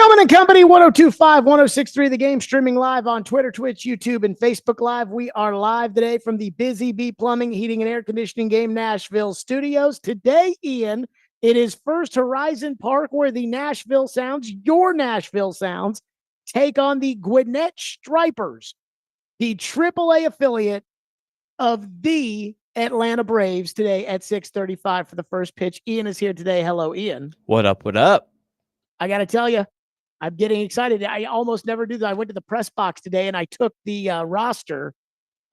Stillman and Company, 1025, 1063, the game streaming live on Twitter, Twitch, YouTube, and Facebook Live. We are live today from the Busy Bee Plumbing, Heating, and Air Conditioning Game Nashville studios. Today, Ian, it is First Horizon Park where the Nashville Sounds, your Nashville Sounds, take on the Gwinnett Stripers, the AAA affiliate of the Atlanta Braves today at 6:35 for the first pitch. Ian is here today. Hello, Ian. What up? What up? I got to tell you, I'm getting excited. I almost never do that. I went to the press box today and I took the roster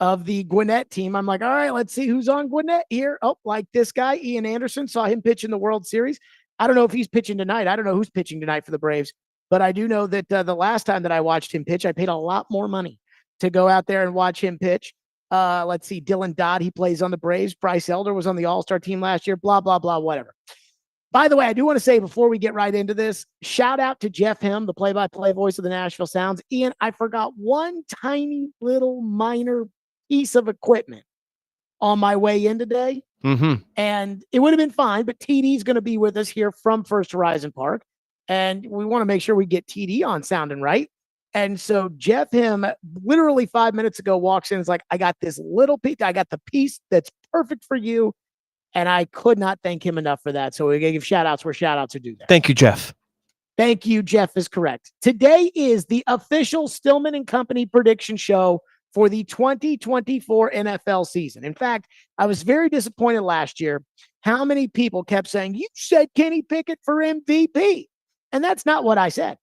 of the Gwinnett team. I'm like, all right, let's see who's on Gwinnett here. Oh, like this guy, Ian Anderson. Saw him pitch in the World Series. I don't know if he's pitching tonight. I don't know who's pitching tonight for the Braves, but I do know that the last time that I watched him pitch, I paid a lot more money to go out there and watch him pitch. Let's see, Dylan Dodd, he plays on the Braves. Bryce Elder was on the All-Star team last year, blah, blah, blah, whatever. By the way, I do want to say before we get right into this, shout out to Jeff Him, the play-by-play voice of the Nashville Sounds. Ian, I forgot one tiny little minor piece of equipment on my way in today. And it would have been fine, but TD is going to be with us here from First Horizon Park. And we want to make sure we get TD on sounding right. And so Jeff Him literally 5 minutes ago walks in and is like, I got this little piece. I got the piece that's perfect for you. And I could not thank him enough for that. So we're going to give shout outs where shout outs are due there. Thank you, Jeff. Thank you, Jeff is correct. Today is the official Stillman and Company prediction show for the 2024 NFL season. In fact, I was very disappointed last year how many people kept saying, you said Kenny Pickett for MVP. And that's not what I said.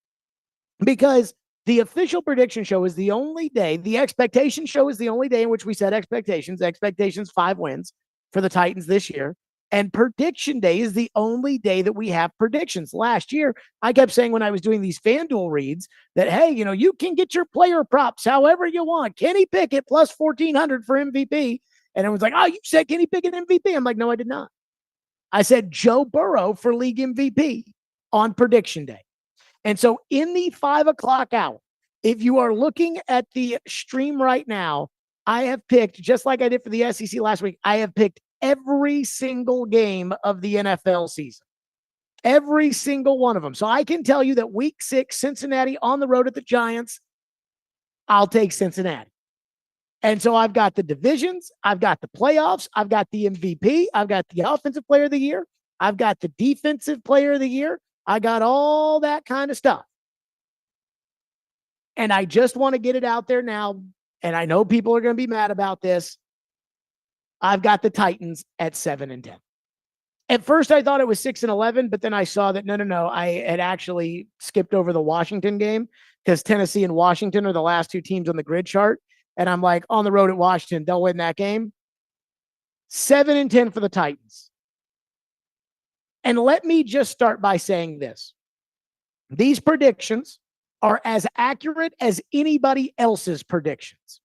Because the official prediction show is the only day, the expectation show is the only day in which we set expectations. Expectations 5 wins for the Titans this year. And prediction day is the only day that we have predictions. Last year, I kept saying when I was doing these FanDuel reads that, hey, you know, you can get your player props however you want. Kenny Pickett plus 1,400 for MVP. And everyone's like, oh, you said Kenny Pickett MVP. I'm like, no, I did not. I said Joe Burrow for league MVP on prediction day. And so in the 5 o'clock hour, if you are looking at the stream right now, I have picked, just like I did for the SEC last week, I have picked every single game of the NFL season. Every single one of them. So I can tell you that week 6, Cincinnati on the road at the Giants, I'll take Cincinnati. And so I've got the divisions, I've got the playoffs, I've got the MVP, I've got the offensive player of the year, I've got the defensive player of the year, I got all that kind of stuff. And I just want to get it out there now. And I know people are going to be mad about this. I've got the Titans at 7-10. At first, I thought it was 6-11, but then I saw that no. I had actually skipped over the Washington game because Tennessee and Washington are the last 2 teams on the grid chart. And I'm like, on the road at Washington, they'll win that game. 7-10 for the Titans. And let me just start by saying this. These predictions are as accurate as anybody else's predictions.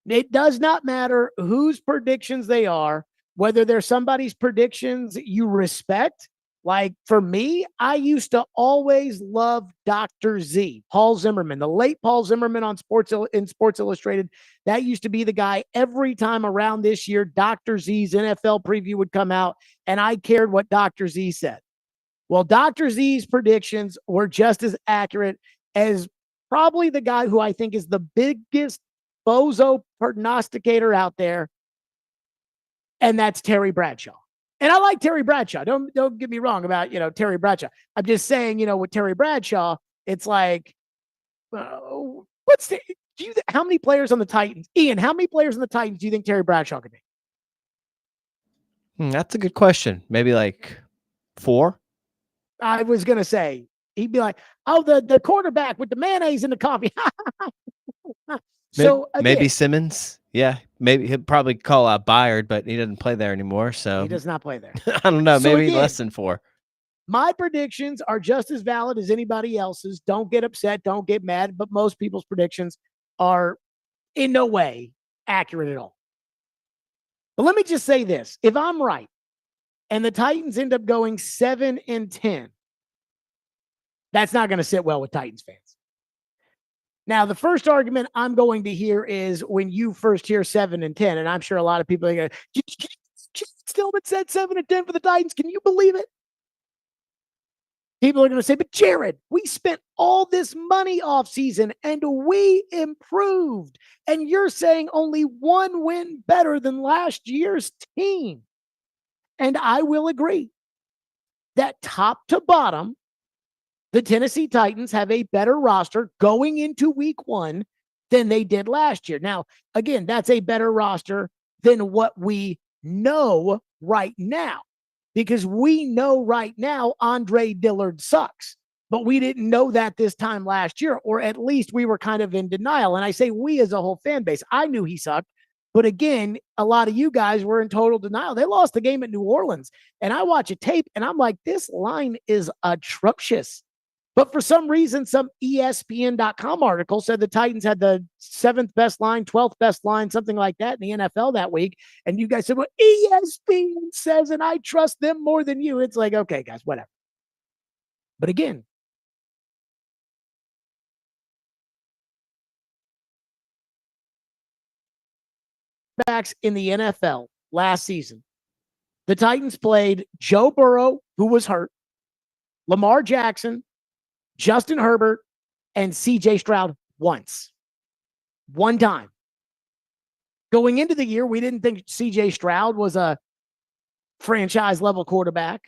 It does not matter whose predictions they are, whether they're somebody's predictions you respect. Like for me, I used to always love Dr. Z, Paul Zimmerman, the late Paul Zimmerman on Sports Illustrated. That used to be the guy every time around this year, Dr. Z's NFL preview would come out, and I cared what Dr. Z said. Well, Dr. Z's predictions were just as accurate as probably the guy who I think is the biggest bozo prognosticator out there, and that's Terry Bradshaw. And I like Terry Bradshaw. Don't get me wrong about, Terry Bradshaw. I'm just saying, with Terry Bradshaw, it's like, how many players on the Titans? Ian, how many players on the Titans do you think Terry Bradshaw could be? That's a good question. Maybe like 4? I was going to say, he'd be like, oh, the quarterback with the mayonnaise in the coffee. So again, maybe Simmons. Yeah. Maybe he'll probably call out Byard, but he doesn't play there anymore. So he does not play there. I don't know. So maybe again, less than 4. My predictions are just as valid as anybody else's. Don't get upset. Don't get mad. But most people's predictions are in no way accurate at all. But let me just say this. If I'm right and the Titans end up going 7-10, that's not going to sit well with Titans fans. Now, the first argument I'm going to hear is when you first hear 7-10, and I'm sure a lot of people are going to, Stillman said 7-10 for the Titans. Can you believe it? People are going to say, but Jared, we spent all this money off season and we improved. And you're saying only one win better than last year's team. And I will agree that top to bottom, the Tennessee Titans have a better roster going into week 1 than they did last year. Now, again, that's a better roster than what we know right now, because we know right now Andre Dillard sucks, but we didn't know that this time last year, or at least we were kind of in denial. And I say we as a whole fan base. I knew he sucked, but again, a lot of you guys were in total denial. They lost the game at New Orleans, and I watch a tape and I'm like, this line is atrocious. But for some reason, some ESPN.com article said the Titans had the 7th best line, 12th best line, something like that in the NFL that week. And you guys said, well, ESPN says, and I trust them more than you. It's like, okay, guys, whatever. But again, backs in the NFL last season, the Titans played Joe Burrow, who was hurt, Lamar Jackson, Justin Herbert, and CJ Stroud once. One time. Going into the year, we didn't think CJ Stroud was a franchise-level quarterback.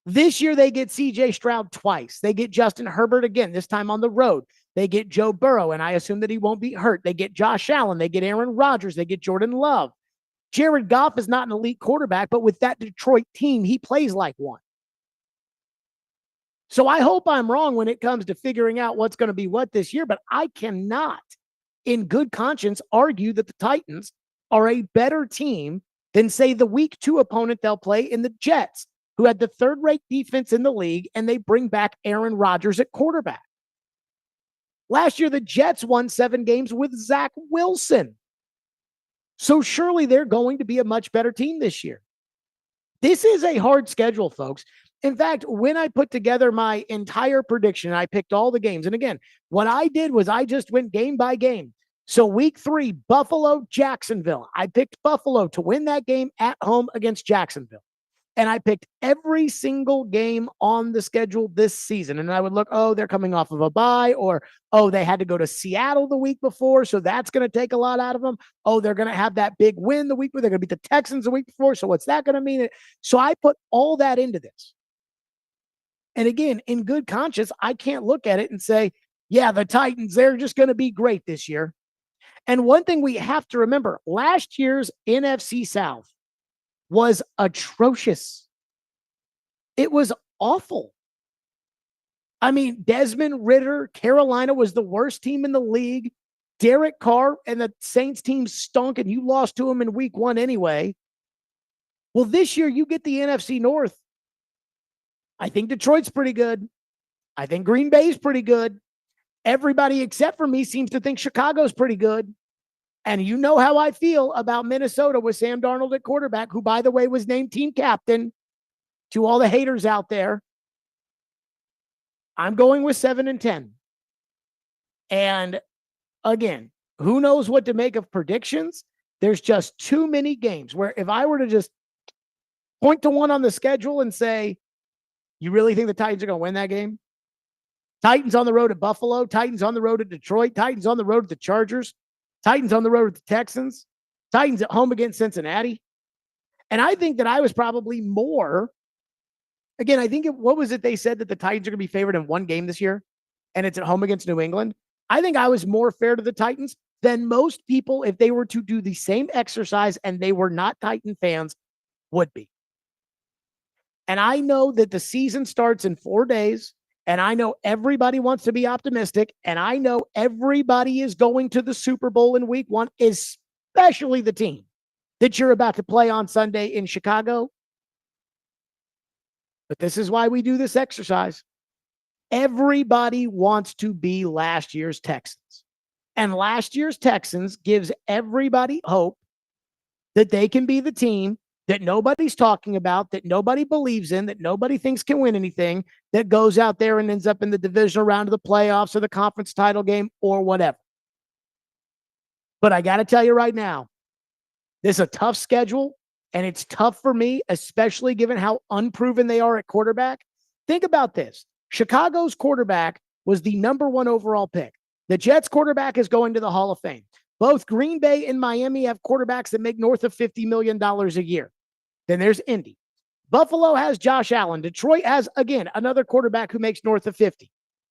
This year, they get CJ Stroud twice. They get Justin Herbert again, this time on the road. They get Joe Burrow, and I assume that he won't be hurt. They get Josh Allen. They get Aaron Rodgers. They get Jordan Love. Jared Goff is not an elite quarterback, but with that Detroit team, he plays like one. So I hope I'm wrong when it comes to figuring out what's going to be what this year, but I cannot, in good conscience, argue that the Titans are a better team than, say, the week 2 opponent they'll play in the Jets, who had the 3rd-rate defense in the league, and they bring back Aaron Rodgers at quarterback. Last year, the Jets won 7 games with Zach Wilson. So surely they're going to be a much better team this year. This is a hard schedule, folks. In fact, when I put together my entire prediction, I picked all the games. And again, what I did was I just went game by game. So week 3, Buffalo, Jacksonville. I picked Buffalo to win that game at home against Jacksonville. And I picked every single game on the schedule this season. And I would look, oh, they're coming off of a bye, or, oh, they had to go to Seattle the week before, so that's going to take a lot out of them. Oh, they're going to have that big win the week before. They're going to beat the Texans the week before, so what's that going to mean? So I put all that into this. And again, in good conscience, I can't look at it and say, yeah, the Titans, they're just going to be great this year. And one thing we have to remember, last year's NFC South was atrocious. It was awful. I mean, Desmond Ridder, Carolina was the worst team in the league. Derek Carr and the Saints team stunk, and you lost to them in week 1 anyway. Well, this year you get the NFC North. I think Detroit's pretty good. I think Green Bay's pretty good. Everybody except for me seems to think Chicago's pretty good. And you know how I feel about Minnesota with Sam Darnold at quarterback, who, by the way, was named team captain. To all the haters out there, I'm going with 7-10. And again, who knows what to make of predictions? There's just too many games where if I were to just point to one on the schedule and say, you really think the Titans are going to win that game? Titans on the road at Buffalo, Titans on the road at Detroit, Titans on the road at the Chargers, Titans on the road at the Texans, Titans at home against Cincinnati. And I think that I was probably more, again, I think what was it they said that the Titans are going to be favored in one game this year, and it's at home against New England? I think I was more fair to the Titans than most people, if they were to do the same exercise and they were not Titan fans, would be. And I know that the season starts in 4 days, and I know everybody wants to be optimistic, and I know everybody is going to the Super Bowl in week 1, especially the team that you're about to play on Sunday in Chicago. But this is why we do this exercise. Everybody wants to be last year's Texans. And last year's Texans gives everybody hope that they can be the team that nobody's talking about, that nobody believes in, that nobody thinks can win anything, that goes out there and ends up in the divisional round of the playoffs or the conference title game or whatever. But I got to tell you right now, this is a tough schedule, and it's tough for me, especially given how unproven they are at quarterback. Think about this. Chicago's quarterback was the number 1 overall pick. The Jets quarterback is going to the Hall of Fame. Both Green Bay and Miami have quarterbacks that make north of $50 million a year. Then there's Indy. Buffalo has Josh Allen. Detroit has, again, another quarterback who makes north of 50.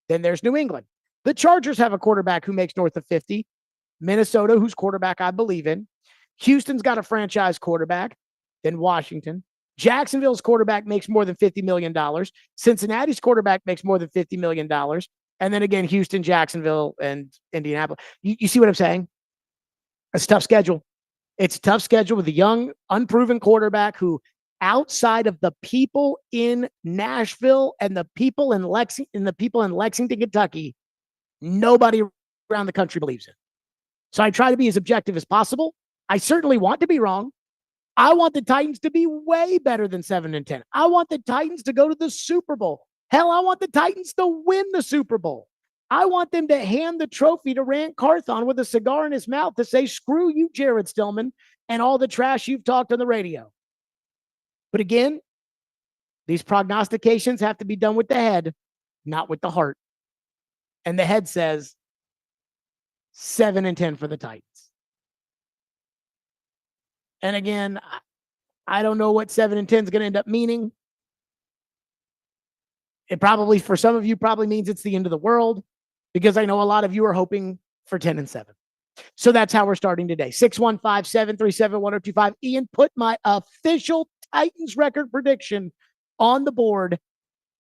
Then there's New England. The Chargers have a quarterback who makes north of 50. Minnesota, whose quarterback I believe in. Houston's got a franchise quarterback. Then Washington. Jacksonville's quarterback makes more than $50 million. Cincinnati's quarterback makes more than $50 million. And then again, Houston, Jacksonville, and Indianapolis. You see what I'm saying? It's a tough schedule. It's a tough schedule with a young, unproven quarterback who, outside of the people in Nashville and the people in Lexington, Kentucky, nobody around the country believes in. So I try to be as objective as possible. I certainly want to be wrong. I want the Titans to be way better than 7-10. I want the Titans to go to the Super Bowl. Hell, I want the Titans to win the Super Bowl. I want them to hand the trophy to Rand Carthon with a cigar in his mouth to say, screw you, Jared Stillman, and all the trash you've talked on the radio. But again, these prognostications have to be done with the head, not with the heart. And the head says 7-10 for the Titans. And again, I don't know what 7-10 is going to end up meaning. It probably, for some of you, probably means it's the end of the world, because I know a lot of you are hoping for 10-7. So that's how we're starting today. 615-737-1025. Ian, put my official Titans record prediction on the board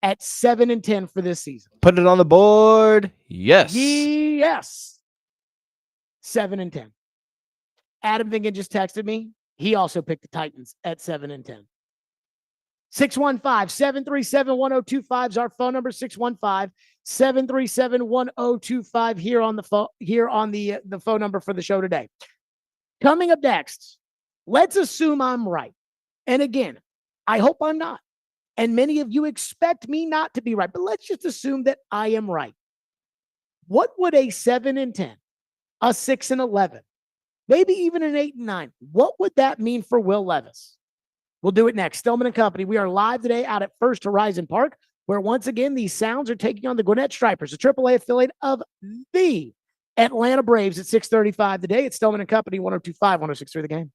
at 7-10 for this season. Put it on the board. Yes. Yes. 7-10. Adam Vingan just texted me. He also picked the Titans at 7-10. 615-737-1025 is our phone number. 615-737-1025 here on the phone, the phone number for the show today. Coming up next, let's assume I'm right. And again, I hope I'm not. And many of you expect me not to be right, but let's just assume that I am right. What would a 7-10, a 6-11, maybe even an 8-9, what would that mean for Will Levis? We'll do it next. Stillman and Company. We are live today out at First Horizon Park, where once again, these Sounds are taking on the Gwinnett Stripers, the AAA affiliate of the Atlanta Braves at 6:35 today. It's Stillman and Company, 102.5, 106.3 The Game.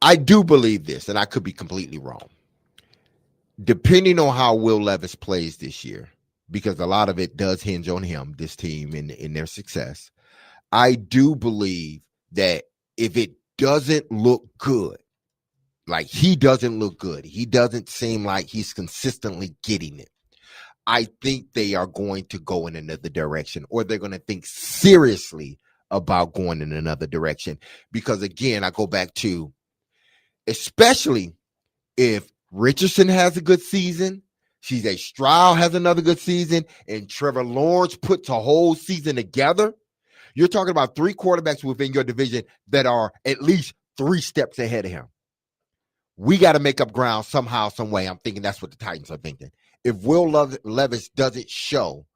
I do believe this, and I could be completely wrong. Depending on how Will Levis plays this year, because a lot of it does hinge on him, this team, in their success, I do believe that if it doesn't look good, like he doesn't look good, he doesn't seem like he's consistently getting it, I think they are going to go in another direction, or they're going to think seriously about going in another direction. Because again, I go back to, especially if Richardson has a good season, CJ Stroud has another good season, and Trevor Lawrence puts a whole season together, you're talking about 3 quarterbacks within your division that are at least 3 steps ahead of him. We got to make up ground somehow, some way. I'm thinking that's what the Titans are thinking. If Will Levis doesn't show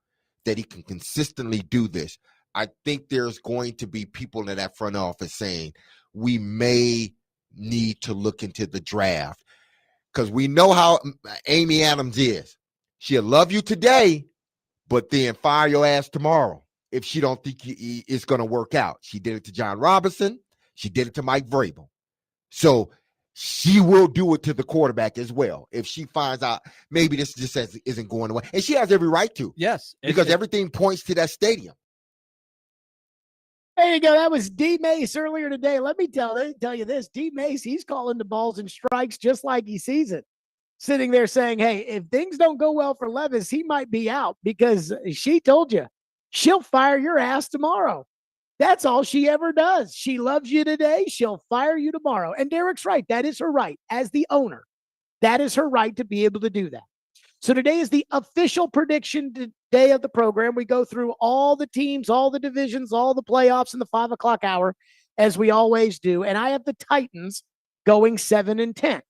that he can consistently do this, I think there's going to be people in that front office saying we may need to look into the draft, because we know how Amy Adams is. She'll love you today, but then fire your ass tomorrow if she don't think it's going to work out. She did it to John Robinson. She did it to Mike Vrabel. So she will do it to the quarterback as well if she finds out maybe this just isn't going away. And she has every right to. Yes. Because everything points to that stadium. There you go. That was D. Mace earlier today. Let me tell you this. D. Mace, he's calling the balls and strikes just like he sees it. Sitting there saying, hey, if things don't go well for Levis, he might be out, because she told you she'll fire your ass tomorrow. That's all she ever does. She loves you today. She'll fire you tomorrow. And Derek's right. That is her right as the owner. That is her right to be able to do that. So today is the official prediction day of the program. We go through all the teams, all the divisions, all the playoffs in the 5 o'clock hour, as we always do. And I have the Titans going 7-10.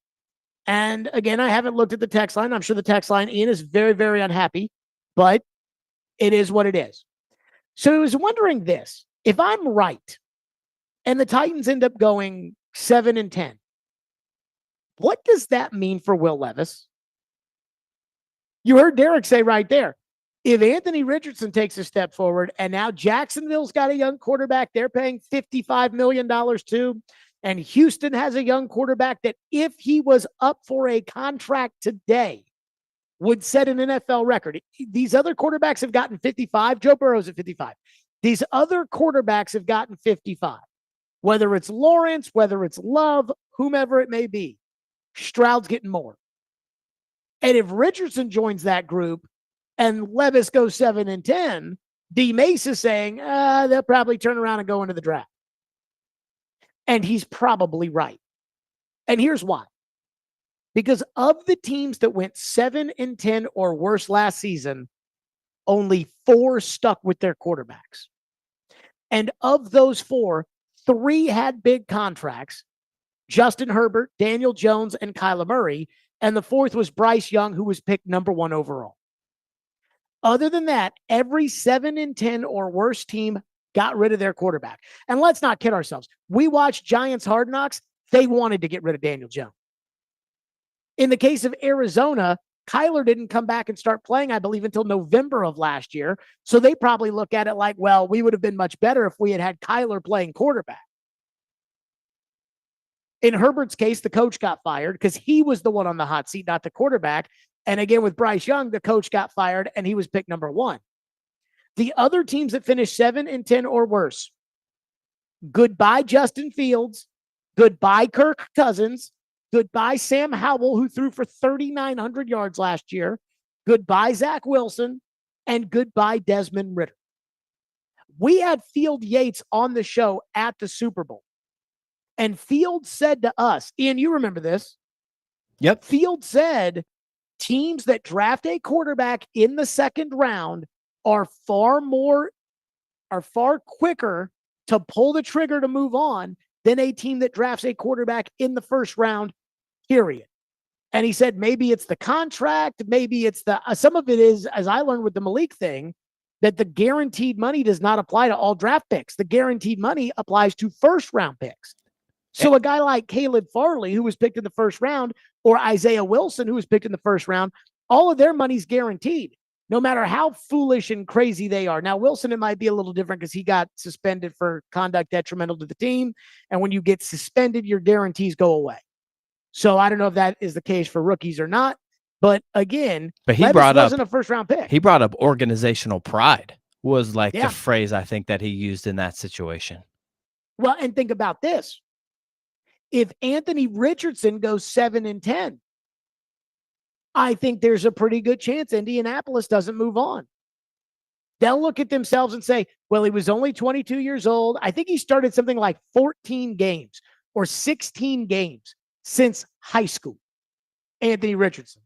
And again, I haven't looked at the text line. I'm sure the text line, Ian, is very, very unhappy, but it is what it is. So I was wondering this. If I'm right and the Titans end up going 7-10, what does that mean for Will Levis? You heard Derek say right there, if Anthony Richardson takes a step forward and now Jacksonville's got a young quarterback they're paying $55 million to, and Houston has a young quarterback that if he was up for a contract today would set an NFL record. These other quarterbacks have gotten 55. Joe Burrow's at 55. These other quarterbacks have gotten 55, whether it's Lawrence, whether it's Love, whomever it may be. Stroud's getting more. And if Richardson joins that group and Levis goes 7-10, D. Mace is saying they'll probably turn around and go into the draft. And he's probably right. And here's why. Because of the teams that went 7-10 or worse last season, only 4 stuck with their quarterbacks. And of those 4, 3 had big contracts: Justin Herbert, Daniel Jones, and Kyler Murray. And the 4th was Bryce Young, who was picked number 1 overall. Other than that, every 7-10 or worse team got rid of their quarterback. And let's not kid ourselves. We watched Giants Hard Knocks. They wanted to get rid of Daniel Jones. In the case of Arizona, Kyler didn't come back and start playing, I believe, until November of last year. So they probably look at it like, well, we would have been much better if we had had Kyler playing quarterback. In Herbert's case, the coach got fired because he was the one on the hot seat, not the quarterback. And again, with Bryce Young, the coach got fired and he was picked number 1. The other teams that finished 7-10 or worse, goodbye Justin Fields, goodbye Kirk Cousins, goodbye Sam Howell, who threw for 3,900 yards last year, goodbye Zach Wilson, and goodbye Desmond Ridder. We had Field Yates on the show at the Super Bowl. And Field said to us, Ian, you remember this? Yep. Field said teams that draft a quarterback in the 2nd round are far quicker to pull the trigger to move on than a team that drafts a quarterback in the 1st round, period. And he said, maybe it's the contract, maybe it's some of it is, as I learned with the Malik thing, that the guaranteed money does not apply to all draft picks. The guaranteed money applies to 1st round picks. So a guy like Caleb Farley, who was picked in the 1st round, or Isaiah Wilson, who was picked in the 1st round, all of their money's guaranteed. no matter how foolish and crazy they are. Now, Wilson, it might be a little different because he got suspended for conduct detrimental to the team. And when you get suspended, your guarantees go away. So I don't know if that is the case for rookies or not. But again, he Levis wasn't a first-round pick. He brought up organizational pride was like Yeah. the phrase I think that he used in that situation. Well, and think about this. If Anthony Richardson goes 7-10, I think there's a pretty good chance Indianapolis doesn't move on. They'll look at themselves and say, well, he was only 22 years old. I think he started something like 14 games or 16 games since high school, Anthony Richardson.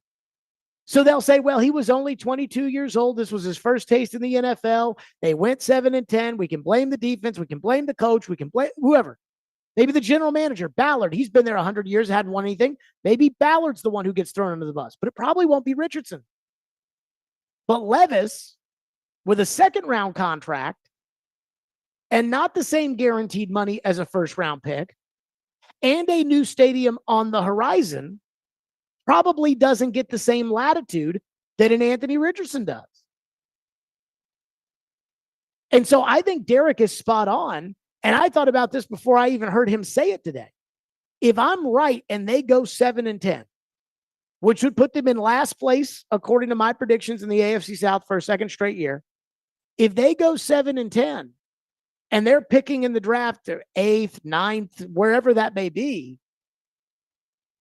So they'll say, well, he was only 22 years old. This was his first taste in the NFL. They went 7-10. We can blame the defense. We can blame the coach. We can blame whoever. Maybe the general manager, Ballard. He's been there 100 years, hadn't won anything. Maybe Ballard's the one who gets thrown under the bus, but it probably won't be Richardson. But Levis, with a second-round contract and not the same guaranteed money as a first-round pick and a new stadium on the horizon, probably doesn't get the same latitude that an Anthony Richardson does. And so I think Derek is spot on. And I thought about this before I even heard him say it today. If I'm right and they go 7-10, which would put them in last place, according to my predictions in the AFC South for a second straight year, if they go 7-10 and they're picking in the draft 8th, 9th, wherever that may be,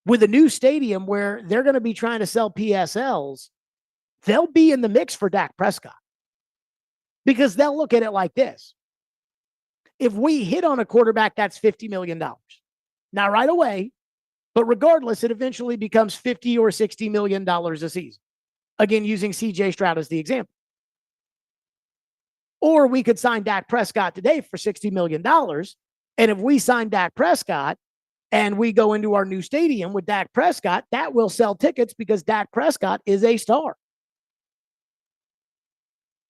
with a new stadium where they're going to be trying to sell PSLs, they'll be in the mix for Dak Prescott. Because they'll look at it like this. If we hit on a quarterback, that's $50 million. Not right away, but regardless, it eventually becomes $50 or $60 million a season. Again, using CJ Stroud as the example. Or we could sign Dak Prescott today for $60 million. And if we sign Dak Prescott and we go into our new stadium with Dak Prescott, that will sell tickets because Dak Prescott is a star.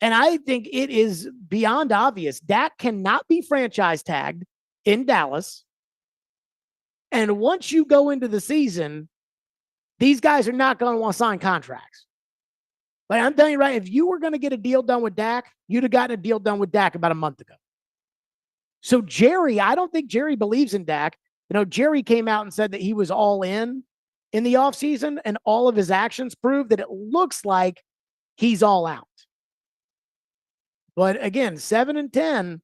And I think it is beyond obvious. Dak cannot be franchise tagged in Dallas. And once you go into the season, these guys are not going to want to sign contracts. Like I'm telling you, right, if you were going to get a deal done with Dak, you'd have gotten a deal done with Dak about a month ago. So Jerry, I don't think Jerry believes in Dak. You know, Jerry came out and said that he was all in the offseason, and all of his actions prove that it looks like he's all out. But again, 7-10,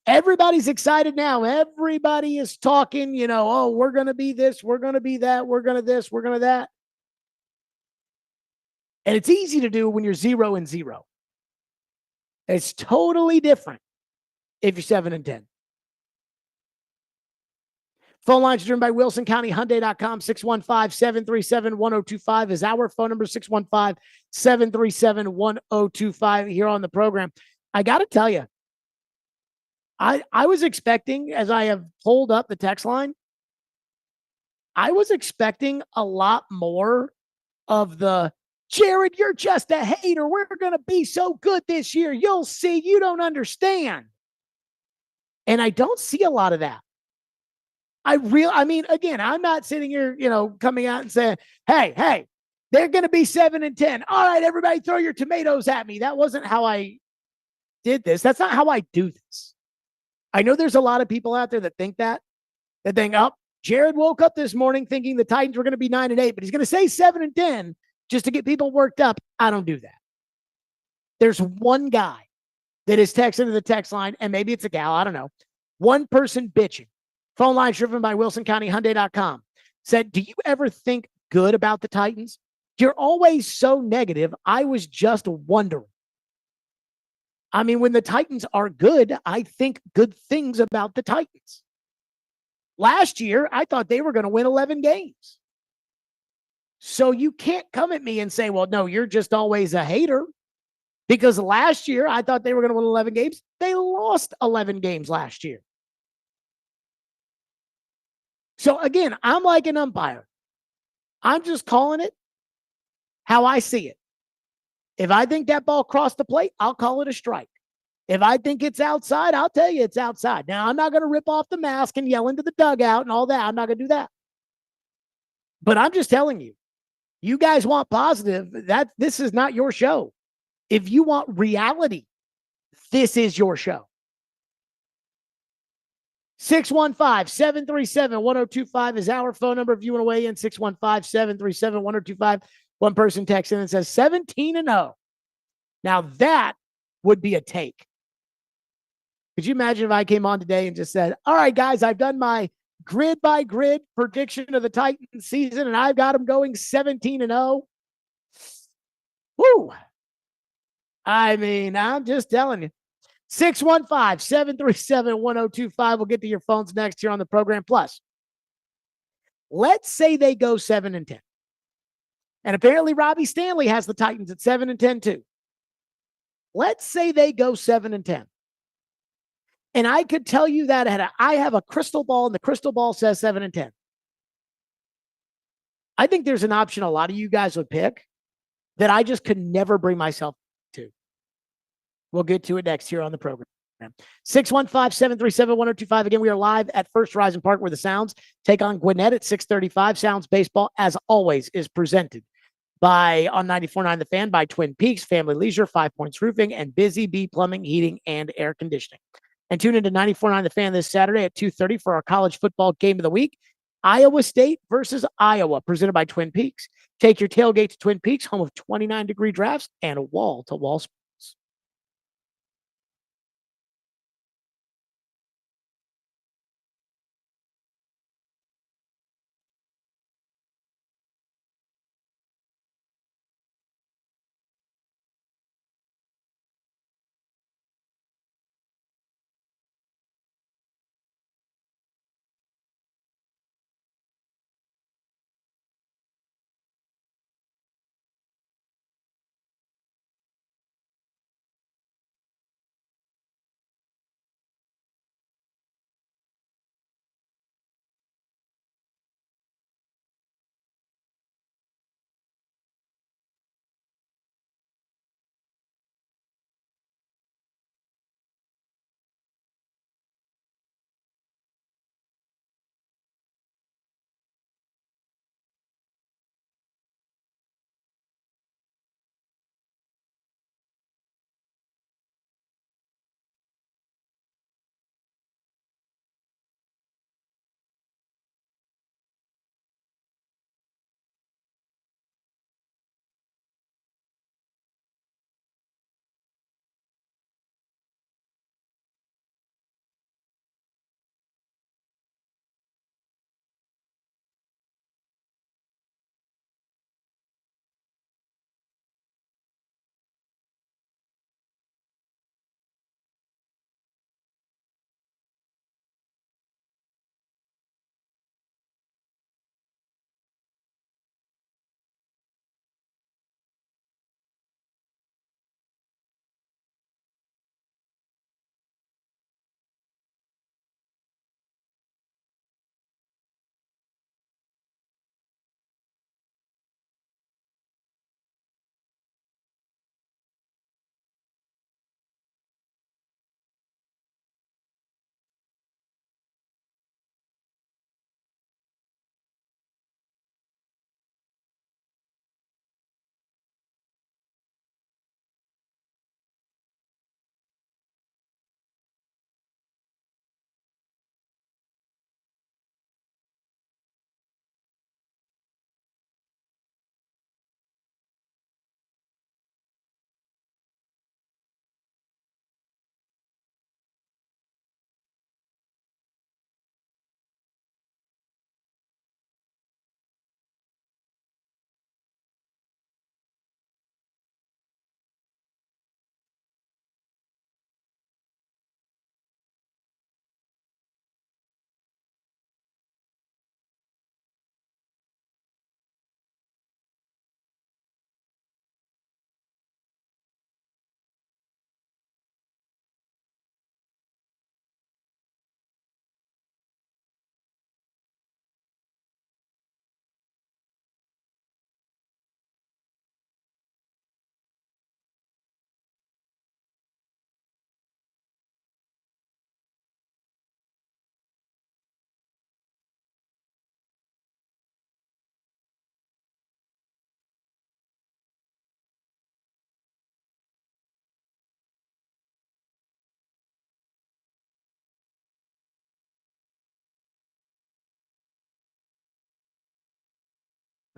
everybody's excited now. Everybody is talking, you know, oh, we're going to be this, we're going to be that, we're going to this, we're going to that. And it's easy to do when you're 0-0. It's totally different if you're 7-10. Phone lines are driven by Wilson County Hyundai.com. 615-737-1025 is our phone number. 615-737-1025 here on the program. I got to tell you, I was expecting, as I have pulled up the text line, I was expecting a lot more of the, Jared, you're just a hater. We're going to be so good this year. You'll see. You don't understand. And I don't see a lot of that. I mean, again, I'm not sitting here, you know, coming out and saying, hey, they're going to be 7-10. All right, everybody throw your tomatoes at me. That wasn't how I did this. That's not how I do this. I know there's a lot of people out there that think that think, oh, Jared woke up this morning thinking the Titans were going to be 9-8, but he's going to say 7-10 just to get people worked up. I don't do that. There's one guy that is texting to the text line, and maybe it's a gal, I don't know. One person bitching. Phone line driven by WilsonCountyHyundai.com. Said, do you ever think good about the Titans? You're always so negative. I was just wondering. I mean, when the Titans are good, I think good things about the Titans. Last year, I thought they were going to win 11 games. So you can't come at me and say, well, no, you're just always a hater. Because last year, I thought they were going to win 11 games. They lost 11 games last year. So again, I'm like an umpire. I'm just calling it how I see it. If I think that ball crossed the plate, I'll call it a strike. If I think it's outside, I'll tell you it's outside. Now, I'm not going to rip off the mask and yell into the dugout and all that. I'm not going to do that. But I'm just telling you, you guys want positive. This is not your show. If you want reality, this is your show. 615-737-1025 is our phone number if you want to weigh in. 615-737-1025. One person texts in and says 17-0. Now that would be a take. Could you imagine if I came on today and just said, all right, guys, I've done my grid by grid prediction of the Titans season, and I've got them going 17-0. Woo! I mean, I'm just telling you. 615-737-1025. We'll get to your phones next here on the program. Plus, let's say they go 7-10. And apparently Robbie Stanley has the Titans at 7-10 too. Let's say they go 7-10. And I could tell you that I have a crystal ball, and the crystal ball says 7-10. I think there's an option a lot of you guys would pick that I just could never bring myself to. We'll get to it next here on the program. 615-737-1025. Again, we are live at First Horizon Park where the Sounds take on Gwinnett at 6:35. Sounds Baseball, as always, is presented on 94.9 The Fan by Twin Peaks, Family Leisure, 5 Points Roofing, and Busy Bee Plumbing, Heating, and Air Conditioning. And tune into 94.9 The Fan this Saturday at 2:30 for our college football game of the week. Iowa State versus Iowa, presented by Twin Peaks. Take your tailgate to Twin Peaks, home of 29-degree drafts and wall-to-wall sports.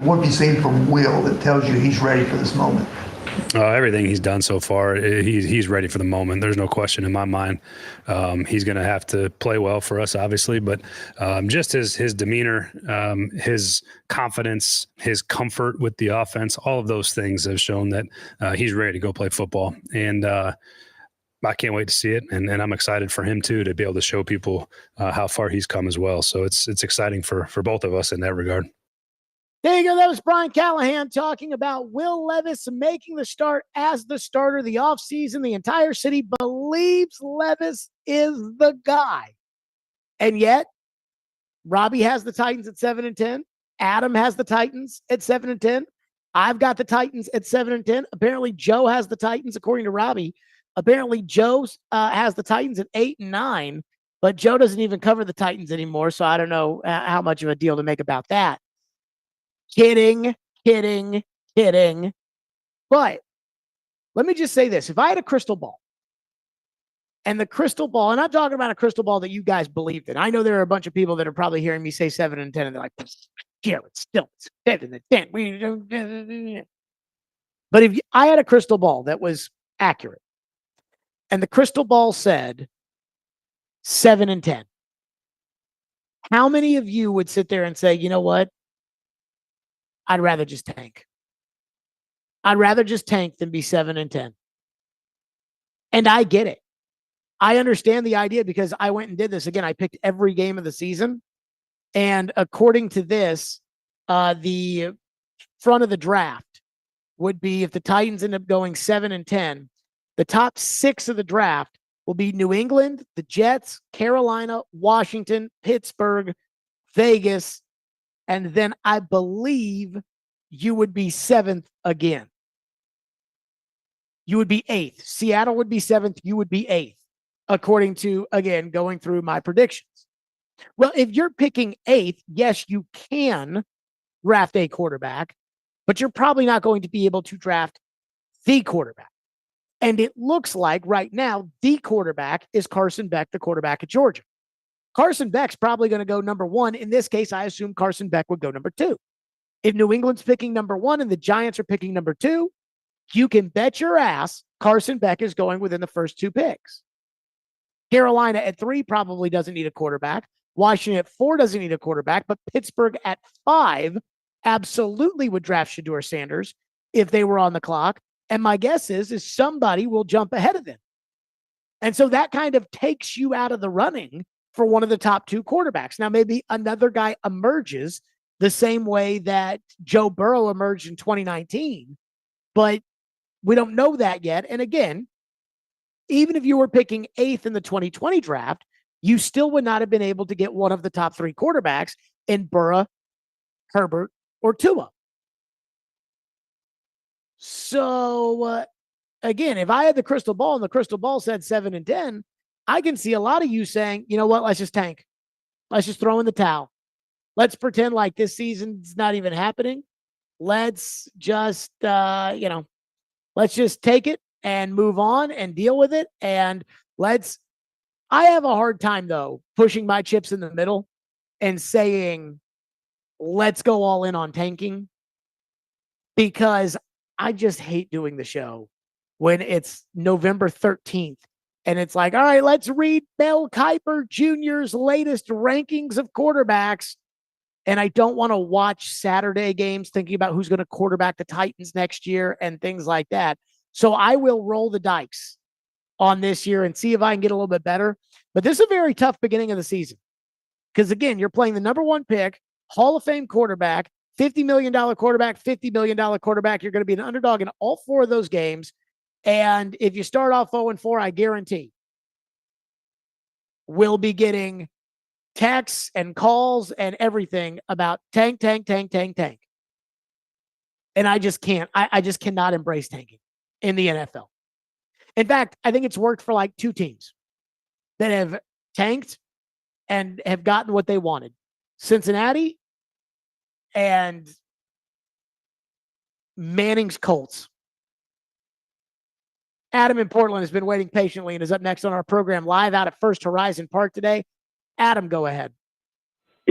What have you seen from Will that tells you he's ready for this moment? Everything he's done so far, he's ready for the moment. There's no question in my mind. He's going to have to play well for us, obviously, but just his demeanor, his confidence, his comfort with the offense, all of those things have shown that he's ready to go play football. And I can't wait to see it, and I'm excited for him too to be able to show people how far he's come as well. So it's exciting for both of us in that regard. There you go. That was Brian Callahan talking about Will Levis making the start as the starter the offseason. The entire city believes Levis is the guy. And yet, Robbie has the Titans at 7-10. Adam has the Titans at 7-10. I've got the Titans at 7-10. Apparently, Joe has the Titans, according to Robbie. Apparently, Joe has the Titans at 8-9, but Joe doesn't even cover the Titans anymore, so I don't know how much of a deal to make about that. Kidding. But let me just say this. If I had a crystal ball, and the crystal ball, and I'm talking about a crystal ball that you guys believed in. I know there are a bunch of people that are probably hearing me say 7-10, and they're like, Garrett, still 7-10. But if I had a crystal ball that was accurate, and the crystal ball said 7-10, how many of you would sit there and say, you know what? I'd rather just tank. I'd rather just tank than be 7-10. And I get it. I understand the idea because I went and did this. Again, I picked every game of the season. And according to this, the front of the draft would be, if the Titans end up going 7-10, the top 6 of the draft will be New England, the Jets, Carolina, Washington, Pittsburgh, Vegas, and then I believe you would be 7th again. You would be 8th. Seattle would be 7th. You would be 8th, according to, again, going through my predictions. Well, if you're picking 8th, yes, you can draft a quarterback, but you're probably not going to be able to draft the quarterback. And it looks like right now, the quarterback is Carson Beck, the quarterback at Georgia. Carson Beck's probably going to go number 1. In this case, I assume Carson Beck would go number 2. If New England's picking number 1 and the Giants are picking number 2, you can bet your ass Carson Beck is going within the first 2 picks. Carolina at 3 probably doesn't need a quarterback. Washington at 4 doesn't need a quarterback, but Pittsburgh at 5 absolutely would draft Shedeur Sanders if they were on the clock. And my guess is somebody will jump ahead of them. And so that kind of takes you out of the running for one of the top 2 quarterbacks. Now, maybe another guy emerges the same way that Joe Burrow emerged in 2019, but we don't know that yet. And again, even if you were picking 8th in the 2020 draft, you still would not have been able to get one of the top 3 quarterbacks in Burrow, Herbert, or Tua. So, again, if I had the crystal ball and the crystal ball said 7-10, I can see a lot of you saying, you know what, let's just tank. Let's just throw in the towel. Let's pretend like this season's not even happening. Let's just, let's just take it and move on and deal with it. And I have a hard time, though, pushing my chips in the middle and saying, let's go all in on tanking, because I just hate doing the show when it's November 13th and it's like, all right, let's read Mel Kiper Jr.'s latest rankings of quarterbacks. And I don't want to watch Saturday games thinking about who's going to quarterback the Titans next year and things like that. So I will roll the dice on this year and see if I can get a little bit better. But this is a very tough beginning of the season because, again, you're playing the number 1 pick, Hall of Fame quarterback, $50 million quarterback, $50 million quarterback. You're going to be an underdog in all 4 of those games. And if you start off 0-4, I guarantee we'll be getting texts and calls and everything about tank. And I just can't. I just cannot embrace tanking in the NFL. In fact, I think it's worked for like 2 teams that have tanked and have gotten what they wanted. Cincinnati and Manning's Colts. Adam in Portland has been waiting patiently and is up next on our program live out at First Horizon Park today. Adam, go ahead.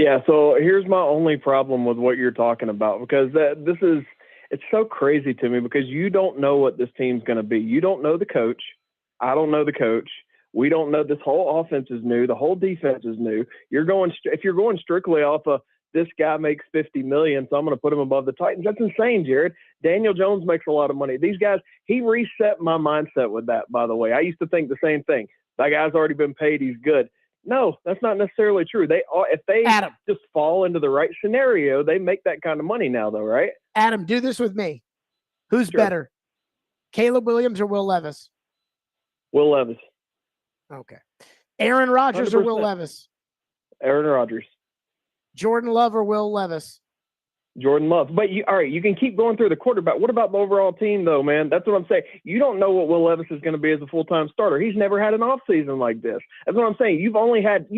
Yeah, so here's my only problem with what you're talking about, because it's so crazy to me, because you don't know what this team's going to be. You don't know the coach. I don't know the coach. We don't know. This whole offense is new. The whole defense is new. If you're going strictly off of this guy makes $50 million, so I'm going to put him above the Titans. That's insane, Jared. Daniel Jones makes a lot of money. These guys, he reset my mindset with that, by the way. I used to think the same thing. That guy's already been paid. He's good. No, that's not necessarily true. If they Adam, just fall into the right scenario, they make that kind of money now, though, right? Adam, do this with me. Who's Sure. better, Caleb Williams or Will Levis? Will Levis. Okay. Aaron Rodgers or Will 100%. Levis? Aaron Rodgers. Jordan Love or Will Levis? Jordan Love. But all right, you can keep going through the quarterback. What about the overall team, though, man? That's what I'm saying. You don't know what Will Levis is going to be as a full-time starter. He's never had an offseason like this. That's what I'm saying. You've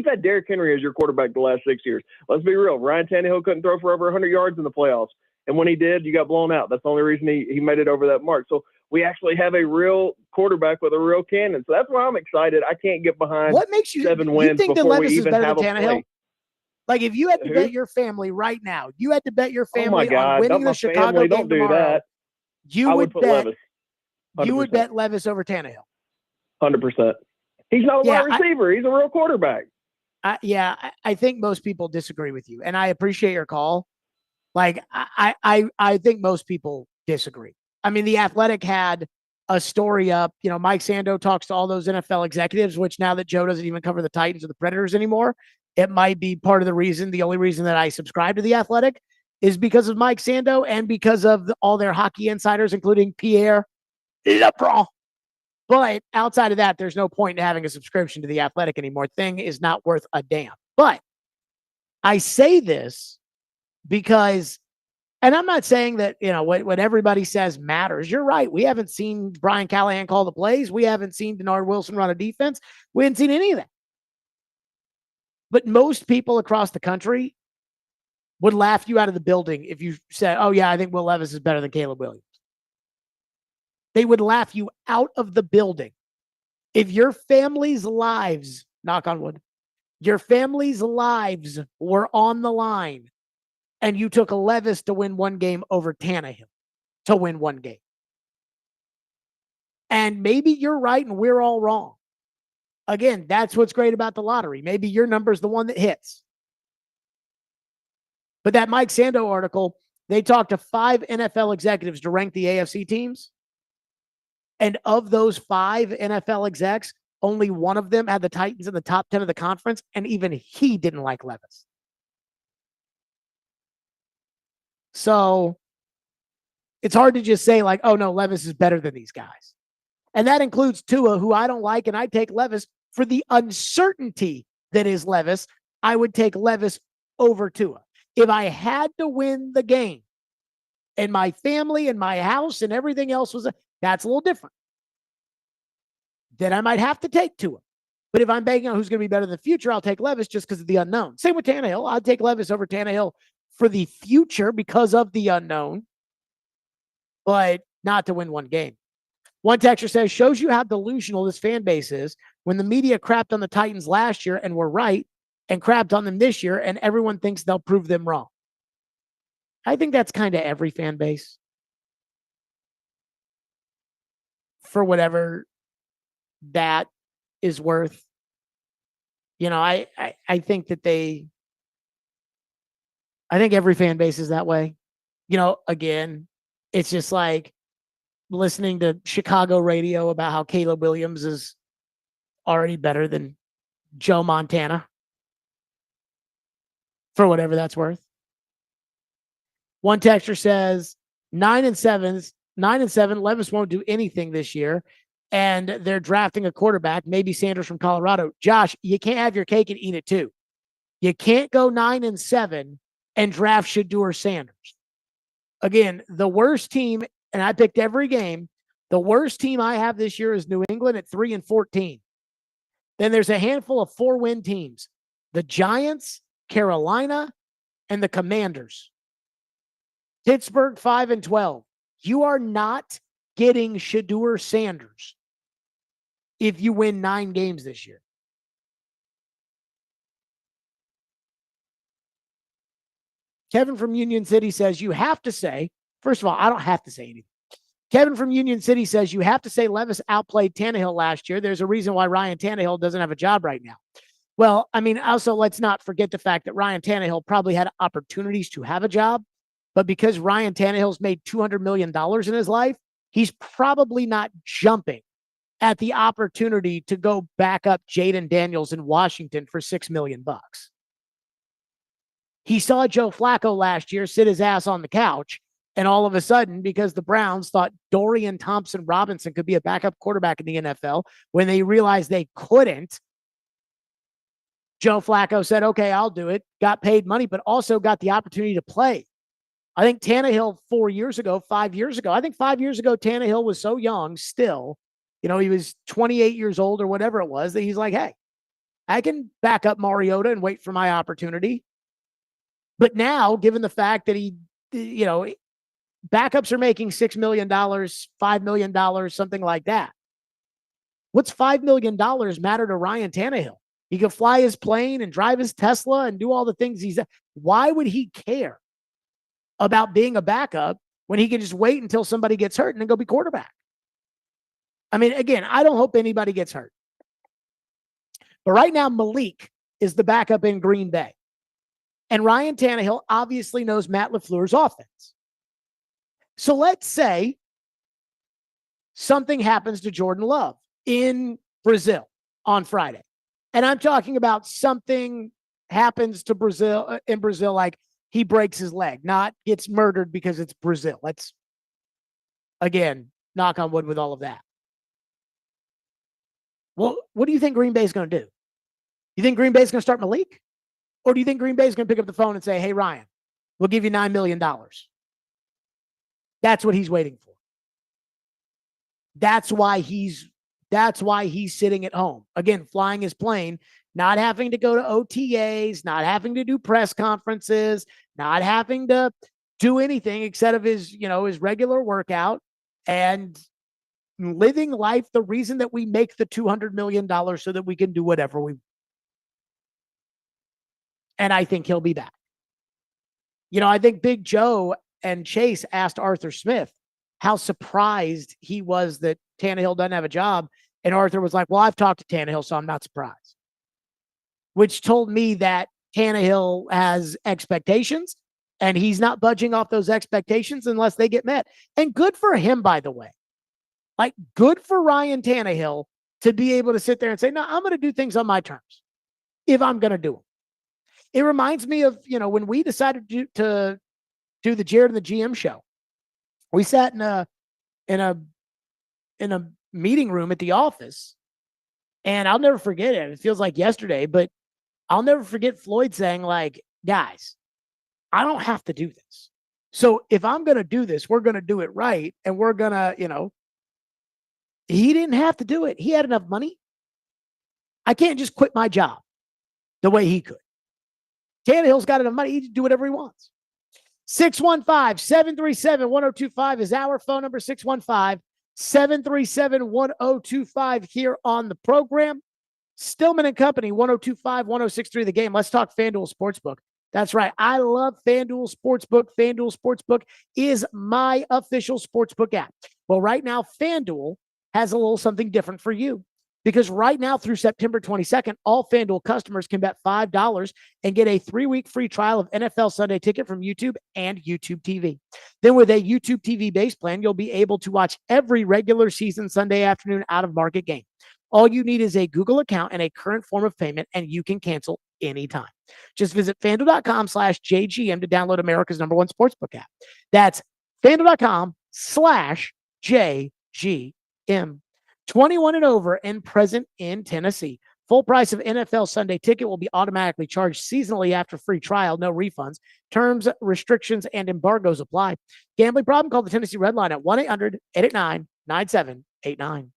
had Derrick Henry as your quarterback the last 6 years. Let's be real. Ryan Tannehill couldn't throw for over 100 yards in the playoffs. And when he did, you got blown out. That's the only reason he made it over that mark. So we actually have a real quarterback with a real cannon. So that's why I'm excited. I can't get behind What makes you 7 you wins think that before Levis we is even better have than a Tannehill? play. Like, if you had to Who? bet your family right now, you had to bet your Oh, my family on God. winning Not the my Chicago family. game Don't do tomorrow, that. you I would would put bet Levis. you would 100%. bet Levis over Tannehill. 100%. He's not a Yeah, wide receiver. He's a real quarterback. I think most people disagree with you, and I appreciate your call. Like, I think most people disagree. I mean, The Athletic had a story up. You know, Mike Sando talks to all those NFL executives, which now that Joe doesn't even cover the Titans or the Predators anymore, it might be part of the reason. The only reason that I subscribe to The Athletic is because of Mike Sando and because of all their hockey insiders, including Pierre Lebrun. But outside of that, there's no point in having a subscription to The Athletic anymore. Thing is not worth a damn. But I say this because, and I'm not saying that, you know, what everybody says matters. You're right. We haven't seen Brian Callahan call the plays. We haven't seen Denard Wilson run a defense. We haven't seen any of that. But most people across the country would laugh you out of the building if you said, oh, yeah, I think Will Levis is better than Caleb Williams. They would laugh you out of the building. If your family's lives, knock on wood, your family's lives were on the line and you took a Levis to win one game over Tannehill to win one game. And maybe you're right and we're all wrong. Again, that's what's great about the lottery. Maybe your number's the one that hits. But that Mike Sando article, they talked to 5 NFL executives to rank the AFC teams. And of those 5 NFL execs, only one of them had the Titans in the top 10 of the conference, and even he didn't like Levis. So it's hard to just say like, oh, no, Levis is better than these guys. And that includes Tua, who I don't like, and I take Levis for the uncertainty that is Levis. I would take Levis over Tua. If I had to win the game and my family and my house and everything else was, that's a little different. Then I might have to take Tua. But if I'm banking on who's going to be better in the future, I'll take Levis just because of the unknown. Same with Tannehill. I'll take Levis over Tannehill for the future because of the unknown, but not to win one game. One texter says, shows you how delusional this fan base is when the media crapped on the Titans last year and were right and crapped on them this year, and everyone thinks they'll prove them wrong. I think that's kind of every fan base. For whatever that is worth. You know, I think that I think every fan base is that way. You know, again, it's just like listening to Chicago radio about how Caleb Williams is already better than Joe Montana. For whatever that's worth. One texter says 9-7, Levis won't do anything this year. And they're drafting a quarterback, maybe Sanders from Colorado. Josh, you can't have your cake and eat it too. You can't go 9-7 and draft Shedeur Sanders. Again, the worst team, and I picked every game, the worst team I have this year is New England at 3-14. Then there's a handful of 4-win teams. The Giants, Carolina, and the Commanders. Pittsburgh 5-12. You are not getting Shedeur Sanders if you win 9 games this year. Kevin from Union City says, you have to say, first of all, I don't have to say anything. Kevin from Union City says, you have to say Levis outplayed Tannehill last year. There's a reason why Ryan Tannehill doesn't have a job right now. Well, I mean, also, let's not forget the fact that Ryan Tannehill probably had opportunities to have a job, but because Ryan Tannehill's made $200 million in his life, he's probably not jumping at the opportunity to go back up Jaden Daniels in Washington for $6 million. He saw Joe Flacco last year sit his ass on the couch, and all of a sudden, because the Browns thought Dorian Thompson-Robinson could be a backup quarterback in the NFL, when they realized they couldn't, Joe Flacco said, okay, I'll do it, got paid money, but also got the opportunity to play. I think Tannehill 5 years ago, I think 5 years ago, Tannehill was so young still, he was 28 years old or whatever it was, that he's like, hey, I can back up Mariota and wait for my opportunity. But now, given the fact that backups are making $6 million, $5 million, something like that. What's $5 million matter to Ryan Tannehill? He can fly his plane and drive his Tesla and do all the things why would he care about being a backup when he can just wait until somebody gets hurt and then go be quarterback? I mean, again, I don't hope anybody gets hurt. But right now, Malik is the backup in Green Bay. And Ryan Tannehill obviously knows Matt LaFleur's offense. So let's say something happens to Jordan Love in Brazil on Friday. And I'm talking about something happens to Brazil in Brazil, like he breaks his leg, not gets murdered because it's Brazil. Let's, again, knock on wood with all of that. Well, what do you think Green Bay is going to do? You think Green Bay is going to start Malik? Or do you think Green Bay is going to pick up the phone and say, hey, Ryan, we'll give you $9 million? That's what he's waiting for. That's why he's sitting at home. Again, flying his plane, not having to go to OTAs, not having to do press conferences, not having to do anything except of his regular workout, and living life the reason that we make the $200 million so that we can do whatever we want. And I think he'll be back. I think Big Joe and Chase asked Arthur Smith how surprised he was that Tannehill doesn't have a job. And Arthur was like, well, I've talked to Tannehill, so I'm not surprised. Which told me that Tannehill has expectations, and he's not budging off those expectations unless they get met. And good for him, by the way. Like, good for Ryan Tannehill to be able to sit there and say, no, I'm going to do things on my terms if I'm going to do them. It reminds me of, when we decided to do the Jared and the GM show. We sat in a meeting room at the office, and I'll never forget it. It feels like yesterday, but I'll never forget Floyd saying, like, guys, I don't have to do this. So if I'm going to do this, we're going to do it right. And we're going to, he didn't have to do it. He had enough money. I can't just quit my job the way he could. Tannehill's got enough money. He can do whatever he wants. 615-737-1025 is our phone number. 615-737-1025 here on the program. Stillman and Company, 1025-1063 The Game. Let's talk FanDuel Sportsbook. That's right. I love FanDuel Sportsbook. FanDuel Sportsbook is my official sportsbook app. Well, right now, FanDuel has a little something different for you. Because right now through September 22nd, all FanDuel customers can bet $5 and get a 3-week free trial of NFL Sunday Ticket from YouTube and YouTube TV. Then with a YouTube TV base plan, you'll be able to watch every regular season Sunday afternoon out-of-market game. All you need is a Google account and a current form of payment, and you can cancel anytime. Just visit FanDuel.com/JGM to download America's #1 sportsbook app. That's FanDuel.com/JGM. 21 and over and present in Tennessee. Full price of NFL Sunday Ticket will be automatically charged seasonally after free trial. No refunds. Terms, restrictions, and embargoes apply. Gambling problem? Call the Tennessee Red Line at 1-800-889-9789.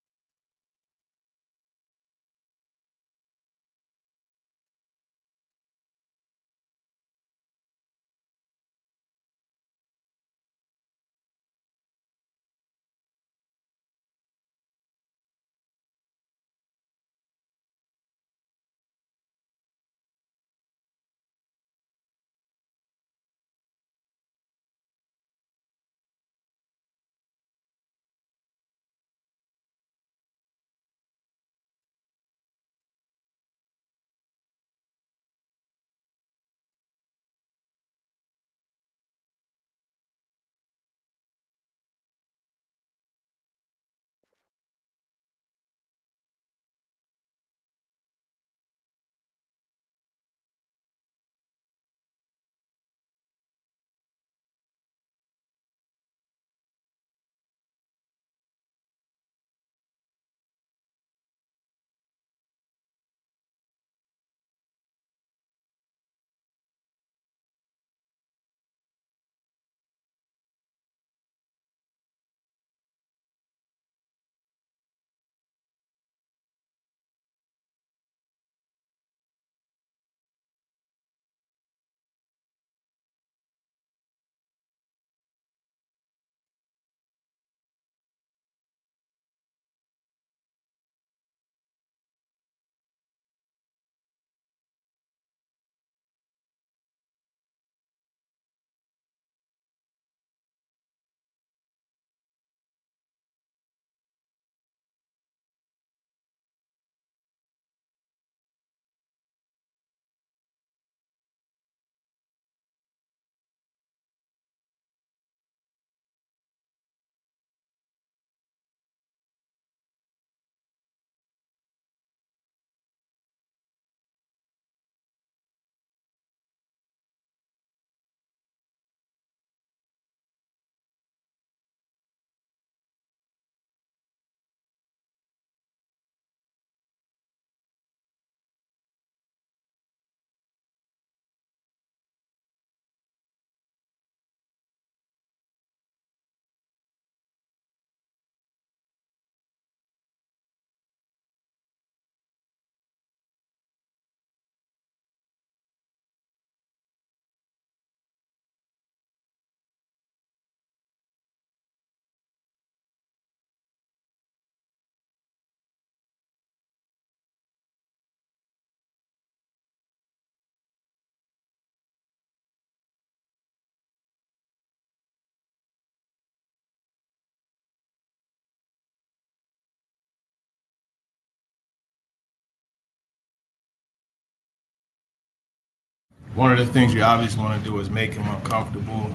one of the things you obviously want to do is make him uncomfortable,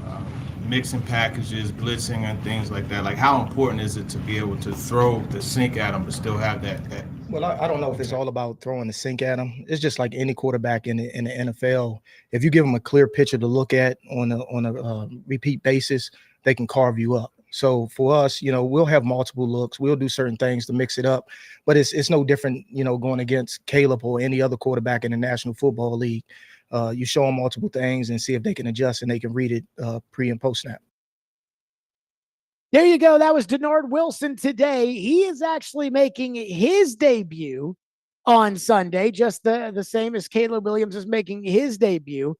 mixing packages, blitzing, and things like that. Like, how important is it to be able to throw the sink at him but still have that? Well, I don't know if it's all about throwing the sink at him. It's just like any quarterback in the NFL. If you give them a clear picture to look at on a repeat basis, they can carve you up. So for us, we'll have multiple looks. We'll do certain things to mix it up, but it's no different, going against Caleb or any other quarterback in the National Football League. You show them multiple things and see if they can adjust and they can read it pre and post snap. There you go. That was Denard Wilson today. He is actually making his debut on Sunday, just the same as Caleb Williams is making his debut.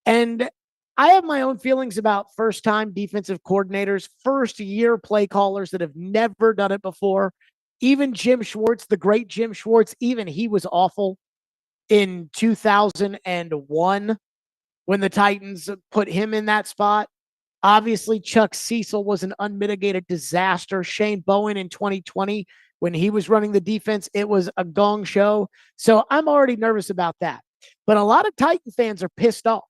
And I have my own feelings about first-time defensive coordinators, first-year play callers that have never done it before. Even Jim Schwartz, the great Jim Schwartz, even he was awful in 2001 when the Titans put him in that spot. Obviously, Chuck Cecil was an unmitigated disaster. Shane Bowen in 2020, when he was running the defense, it was a gong show. So I'm already nervous about that. But a lot of Titan fans are pissed off.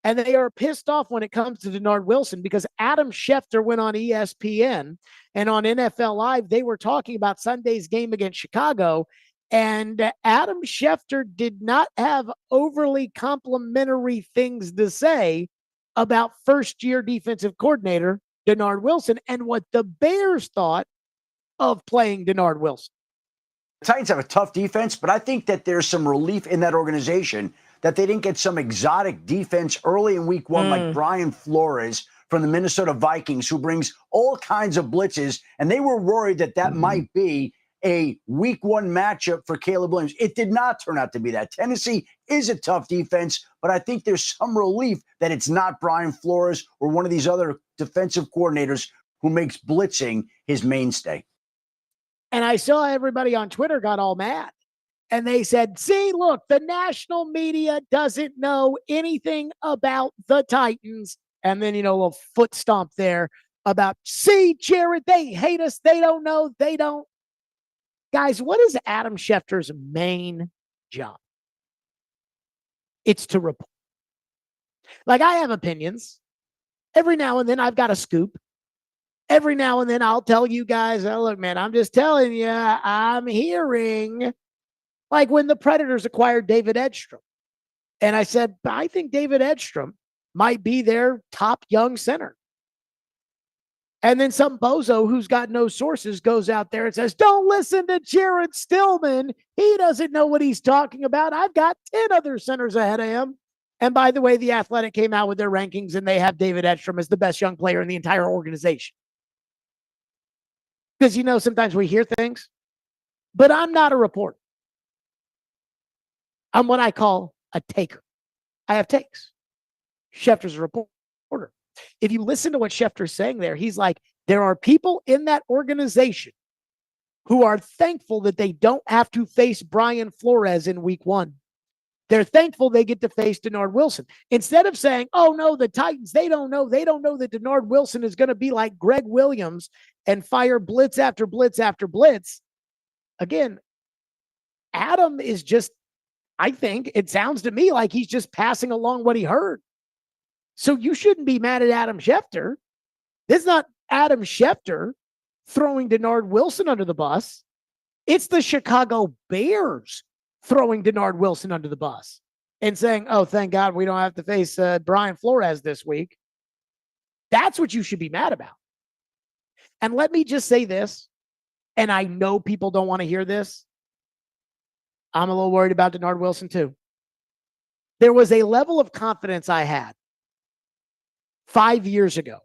And they are pissed off when it comes to Denard Wilson because Adam Schefter went on ESPN and on NFL Live, they were talking about Sunday's game against Chicago. And Adam Schefter did not have overly complimentary things to say about first-year defensive coordinator Denard Wilson and what the Bears thought of playing Denard Wilson. The Titans have a tough defense, but I think that there's some relief in that organization that they didn't get some exotic defense early in week one like Brian Flores from the Minnesota Vikings, who brings all kinds of blitzes, and they were worried that might be a week one matchup for Caleb Williams. It did not turn out to be that. Tennessee is a tough defense, but I think there's some relief that it's not Brian Flores or one of these other defensive coordinators who makes blitzing his mainstay. And I saw everybody on Twitter got all mad. And they said, see, look, the national media doesn't know anything about the Titans. And then, a little foot stomp there about, see, Jared, they hate us. They don't know. They don't. Guys, what is Adam Schefter's main job? It's to report. Like, I have opinions. Every now and then I've got a scoop. Every now and then I'll tell you guys, oh, look, man, I'm just telling you, I'm hearing. Like when the Predators acquired David Edstrom. And I said, I think David Edstrom might be their top young center. And then some bozo who's got no sources goes out there and says, don't listen to Jared Stillman. He doesn't know what he's talking about. I've got 10 other centers ahead of him. And by the way, The Athletic came out with their rankings and they have David Edstrom as the best young player in the entire organization. Because, sometimes we hear things, but I'm not a reporter. I'm what I call a taker. I have takes. Schefter's a reporter. If you listen to what Schefter's saying there, he's like, there are people in that organization who are thankful that they don't have to face Brian Flores in week one. They're thankful they get to face Denard Wilson. Instead of saying, oh, no, the Titans, they don't know that Denard Wilson is going to be like Greg Williams and fire blitz after blitz after blitz. Again, Adam is just, I think it sounds to me like he's just passing along what he heard. So you shouldn't be mad at Adam Schefter. This is not Adam Schefter throwing Denard Wilson under the bus. It's the Chicago Bears throwing Denard Wilson under the bus and saying, oh, thank God we don't have to face Brian Flores this week. That's what you should be mad about. And let me just say this, and I know people don't want to hear this. I'm a little worried about Denard Wilson too. There was a level of confidence I had 5 years ago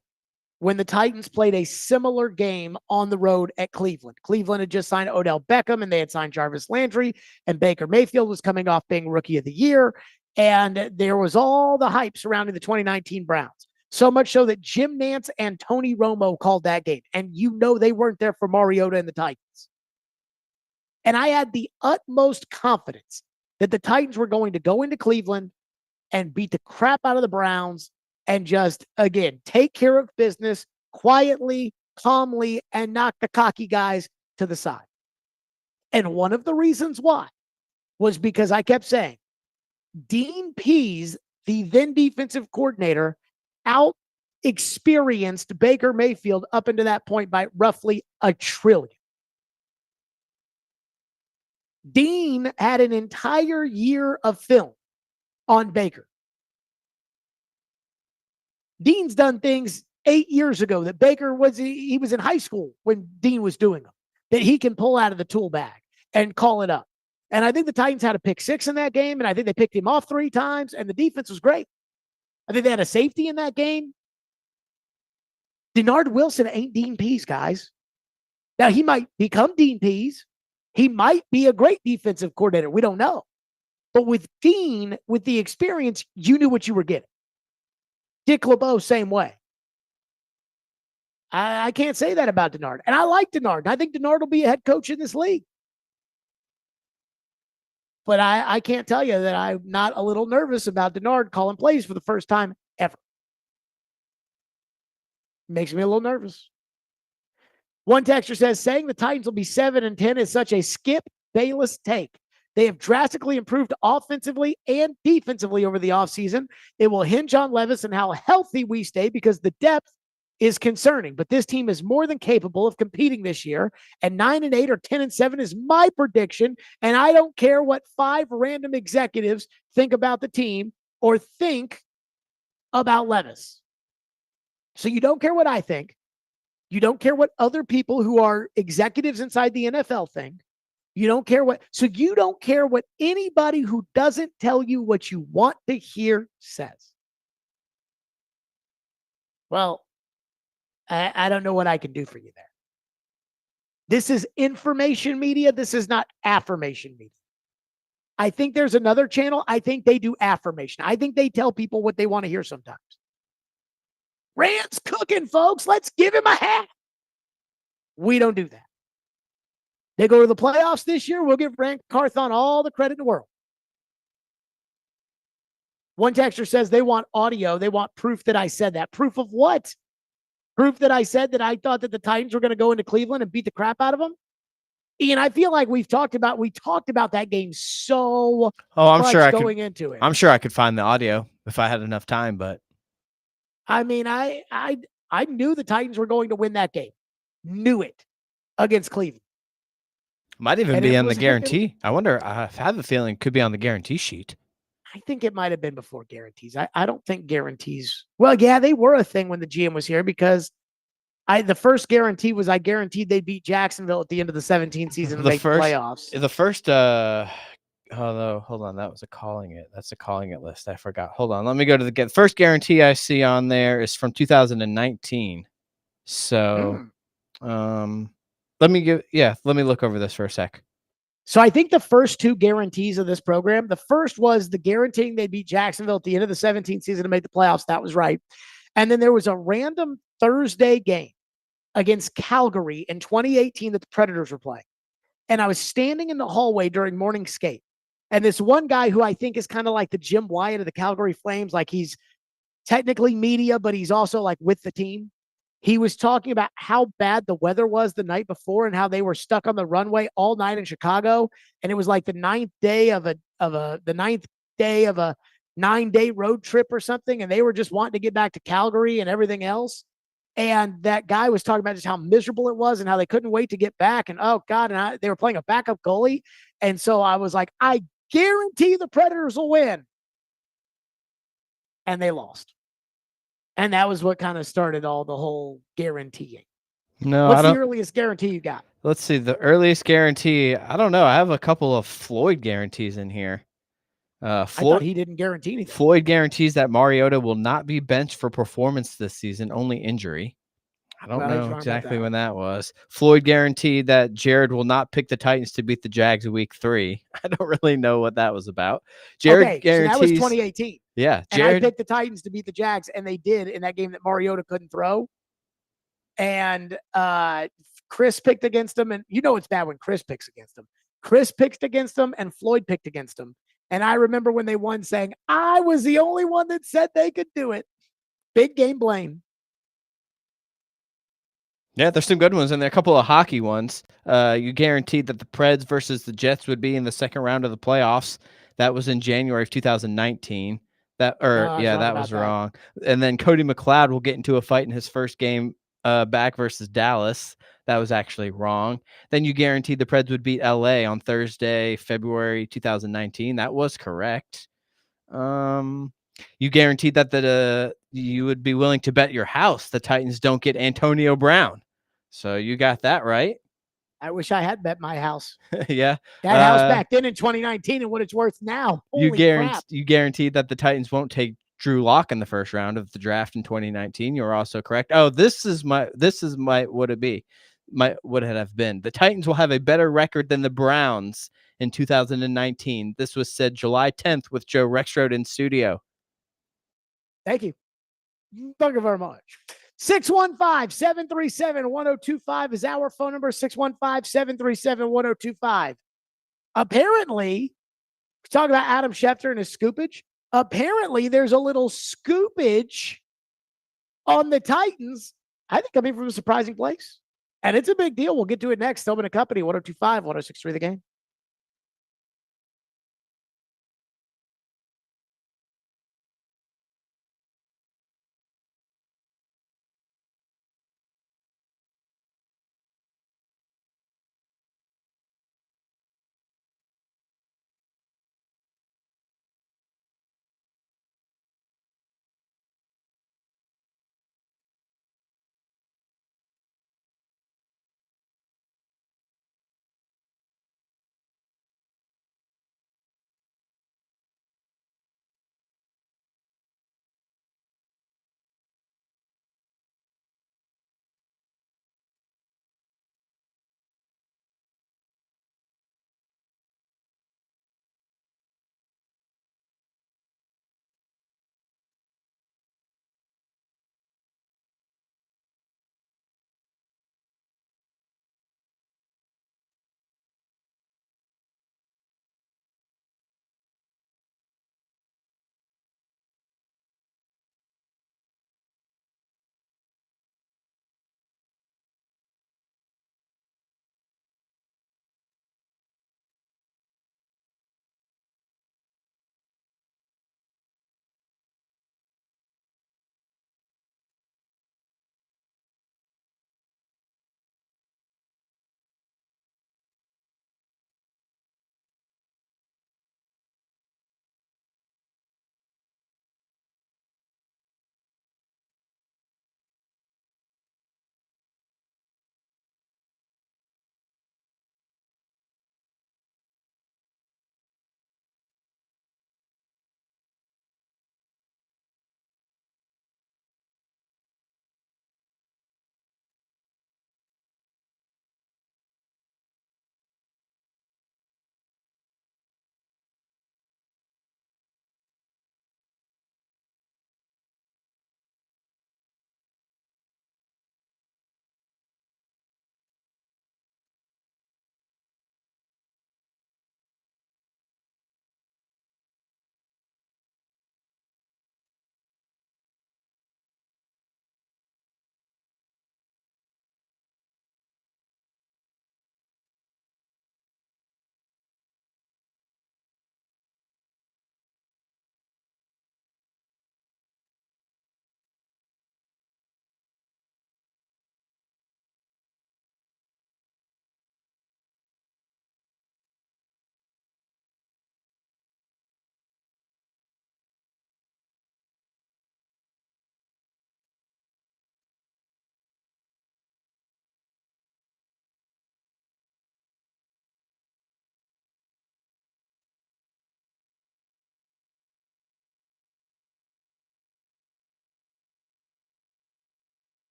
when the Titans played a similar game on the road at Cleveland. Cleveland had just signed Odell Beckham and they had signed Jarvis Landry, and Baker Mayfield was coming off being Rookie of the Year. And there was all the hype surrounding the 2019 Browns. So much so that Jim Nantz and Tony Romo called that game. And they weren't there for Mariota and the Titans. And I had the utmost confidence that the Titans were going to go into Cleveland and beat the crap out of the Browns and just, again, take care of business quietly, calmly, and knock the cocky guys to the side. And one of the reasons why was because I kept saying, Dean Pease, the then defensive coordinator, out experienced Baker Mayfield up into that point by roughly $1 trillion. Dean had an entire year of film on Baker. Dean's done things 8 years ago that Baker he was in high school when Dean was doing them, that he can pull out of the tool bag and call it up. And I think the Titans had a pick 6 in that game, and I think they picked him off 3 times, and the defense was great. I think they had a safety in that game. Denard Wilson ain't Dean Pease, guys. Now, he might become Dean Pease. He might be a great defensive coordinator. We don't know. But with Dean, with the experience, you knew what you were getting. Dick LeBeau, same way. I can't say that about Denard. And I like Denard. I think Denard will be a head coach in this league. But I can't tell you that I'm not a little nervous about Denard calling plays for the first time ever. Makes me a little nervous. One texter says, saying the Titans will be 7-10 is such a Skip Bayless take. They have drastically improved offensively and defensively over the offseason. It will hinge on Levis and how healthy we stay because the depth is concerning. But this team is more than capable of competing this year. And 9-8 or 10-7 is my prediction. And I don't care what 5 random executives think about the team or think about Levis. So you don't care what I think. You don't care what other people who are executives inside the NFL think. You don't care so you don't care what anybody who doesn't tell you what you want to hear says. Well, I don't know what I can do for you there. This is information media. This is not affirmation media. I think there's another channel. I think they do affirmation. I think they tell people what they want to hear sometimes. Rand's cooking, folks. Let's give him a hat. We don't do that. They go to the playoffs this year. We'll give Rand Carthon all the credit in the world. One texter says they want audio. They want proof that I said that. Proof of what? Proof that I said that I thought that the Titans were going to go into Cleveland and beat the crap out of them? Ian, I feel like we talked about that game so much going into it. I'm sure I could find the audio if I had enough time, but I mean, I knew the Titans were going to win that game. Knew it against Cleveland. Might even be on the guarantee. I wonder, I have a feeling it could be on the guarantee sheet. I think it might have been before guarantees. I don't think guarantees. Well, yeah, they were a thing when the GM was here because the first guarantee was I guaranteed they'd beat Jacksonville at the end of the 17th season and make the playoffs. The first, hold on. That was that's a calling it list. I forgot. Hold on. Let me go to the first guarantee I see on there is from 2019. So, let me look over this for a sec. So I think the first 2 guarantees of this program, the first was the guaranteeing they'd beat Jacksonville at the end of the 17th season to make the playoffs. That was right. And then there was a random Thursday game against Calgary in 2018 that the Predators were playing. And I was standing in the hallway during morning skate. And this one guy who I think is kind of like the Jim Wyatt of the Calgary Flames, like he's technically media, but he's also like with the team. He was talking about how bad the weather was the night before and how they were stuck on the runway all night in Chicago. And it was like the ninth day of a 9-day road trip or something. And they were just wanting to get back to Calgary and everything else. And that guy was talking about just how miserable it was and how they couldn't wait to get back. And oh God, they were playing a backup goalie. And so I was like, I guarantee the Predators will win. And they lost. And that was what kind of started the whole guaranteeing. No, what's the earliest guarantee you got? Let's see. The earliest guarantee, I don't know. I have a couple of Floyd guarantees in here. I thought he didn't guarantee anything. Floyd guarantees that Mariota will not be benched for performance this season, only injury. I don't know exactly when that was. Floyd guaranteed that Jared will not pick the Titans to beat the Jags week 3. I don't really know what that was about. Jared guarantees. So that was 2018. Yeah, Jared. And I picked the Titans to beat the Jags, and they did in that game that Mariota couldn't throw. And Chris picked against them, and you know it's bad when Chris picks against them. Chris picked against them, and Floyd picked against them. And I remember when they won saying, I was the only one that said they could do it. Big game blame. Yeah, there's some good ones in there. A couple of hockey ones. You guaranteed that the Preds versus the Jets would be in the second round of the playoffs. That was in January of 2019. I was wrong that about was that. wrong. And then Cody McLeod will get into a fight in his first game back versus Dallas. That was actually wrong. Then you guaranteed the Preds would beat LA on Thursday, February 2019. That was correct. You guaranteed that you would be willing to bet your house the Titans don't get Antonio Brown. So you got that right. I wish I had bet my house. Yeah. That house back then in 2019 and what it's worth now. Holy crap. You guaranteed that the Titans won't take Drew Lock in the first round of the draft in 2019. You're also correct. Oh, this is my would it have been. The Titans will have a better record than the Browns in 2019. This was said July 10th with Joe Rexrode in studio. Thank you. Thank you very much. 615-737-1025 is our phone number. 615-737-1025. Apparently, we're talking about Adam Schefter and his scoopage. Apparently, there's a little scoopage on the Titans, I think coming from a surprising place. And it's a big deal. We'll get to it next. Stillman and Company, 1025, 1063 The Game.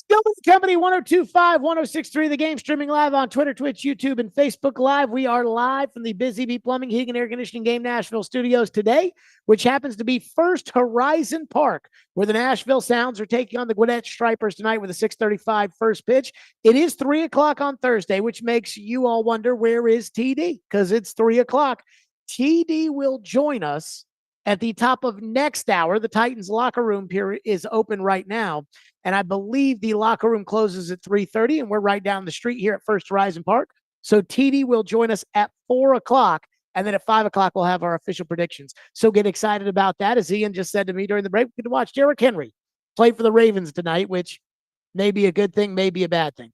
Stillman Company, 1025, 1063, The Game, streaming live on Twitter, Twitch, YouTube, and Facebook Live. We are live from the Busy Bee Plumbing, Heating, and Air Conditioning Game Nashville studios today, which happens to be First Horizon Park, where the Nashville Sounds are taking on the Gwinnett Stripers tonight with a 6:35 first pitch. It is 3 o'clock on Thursday, which makes you all wonder, where is TD? Because it's 3 o'clock. TD will join us at the top of next hour. The Titans locker room period is open right now, and I believe the locker room closes at 3:30, and we're right down the street here at First Horizon Park. So TD will join us at 4 o'clock, and then at 5 o'clock, we'll have our official predictions. So get excited about that. As Ian just said to me during the break, we get to watch Derrick Henry play for the Ravens tonight, which may be a good thing, may be a bad thing.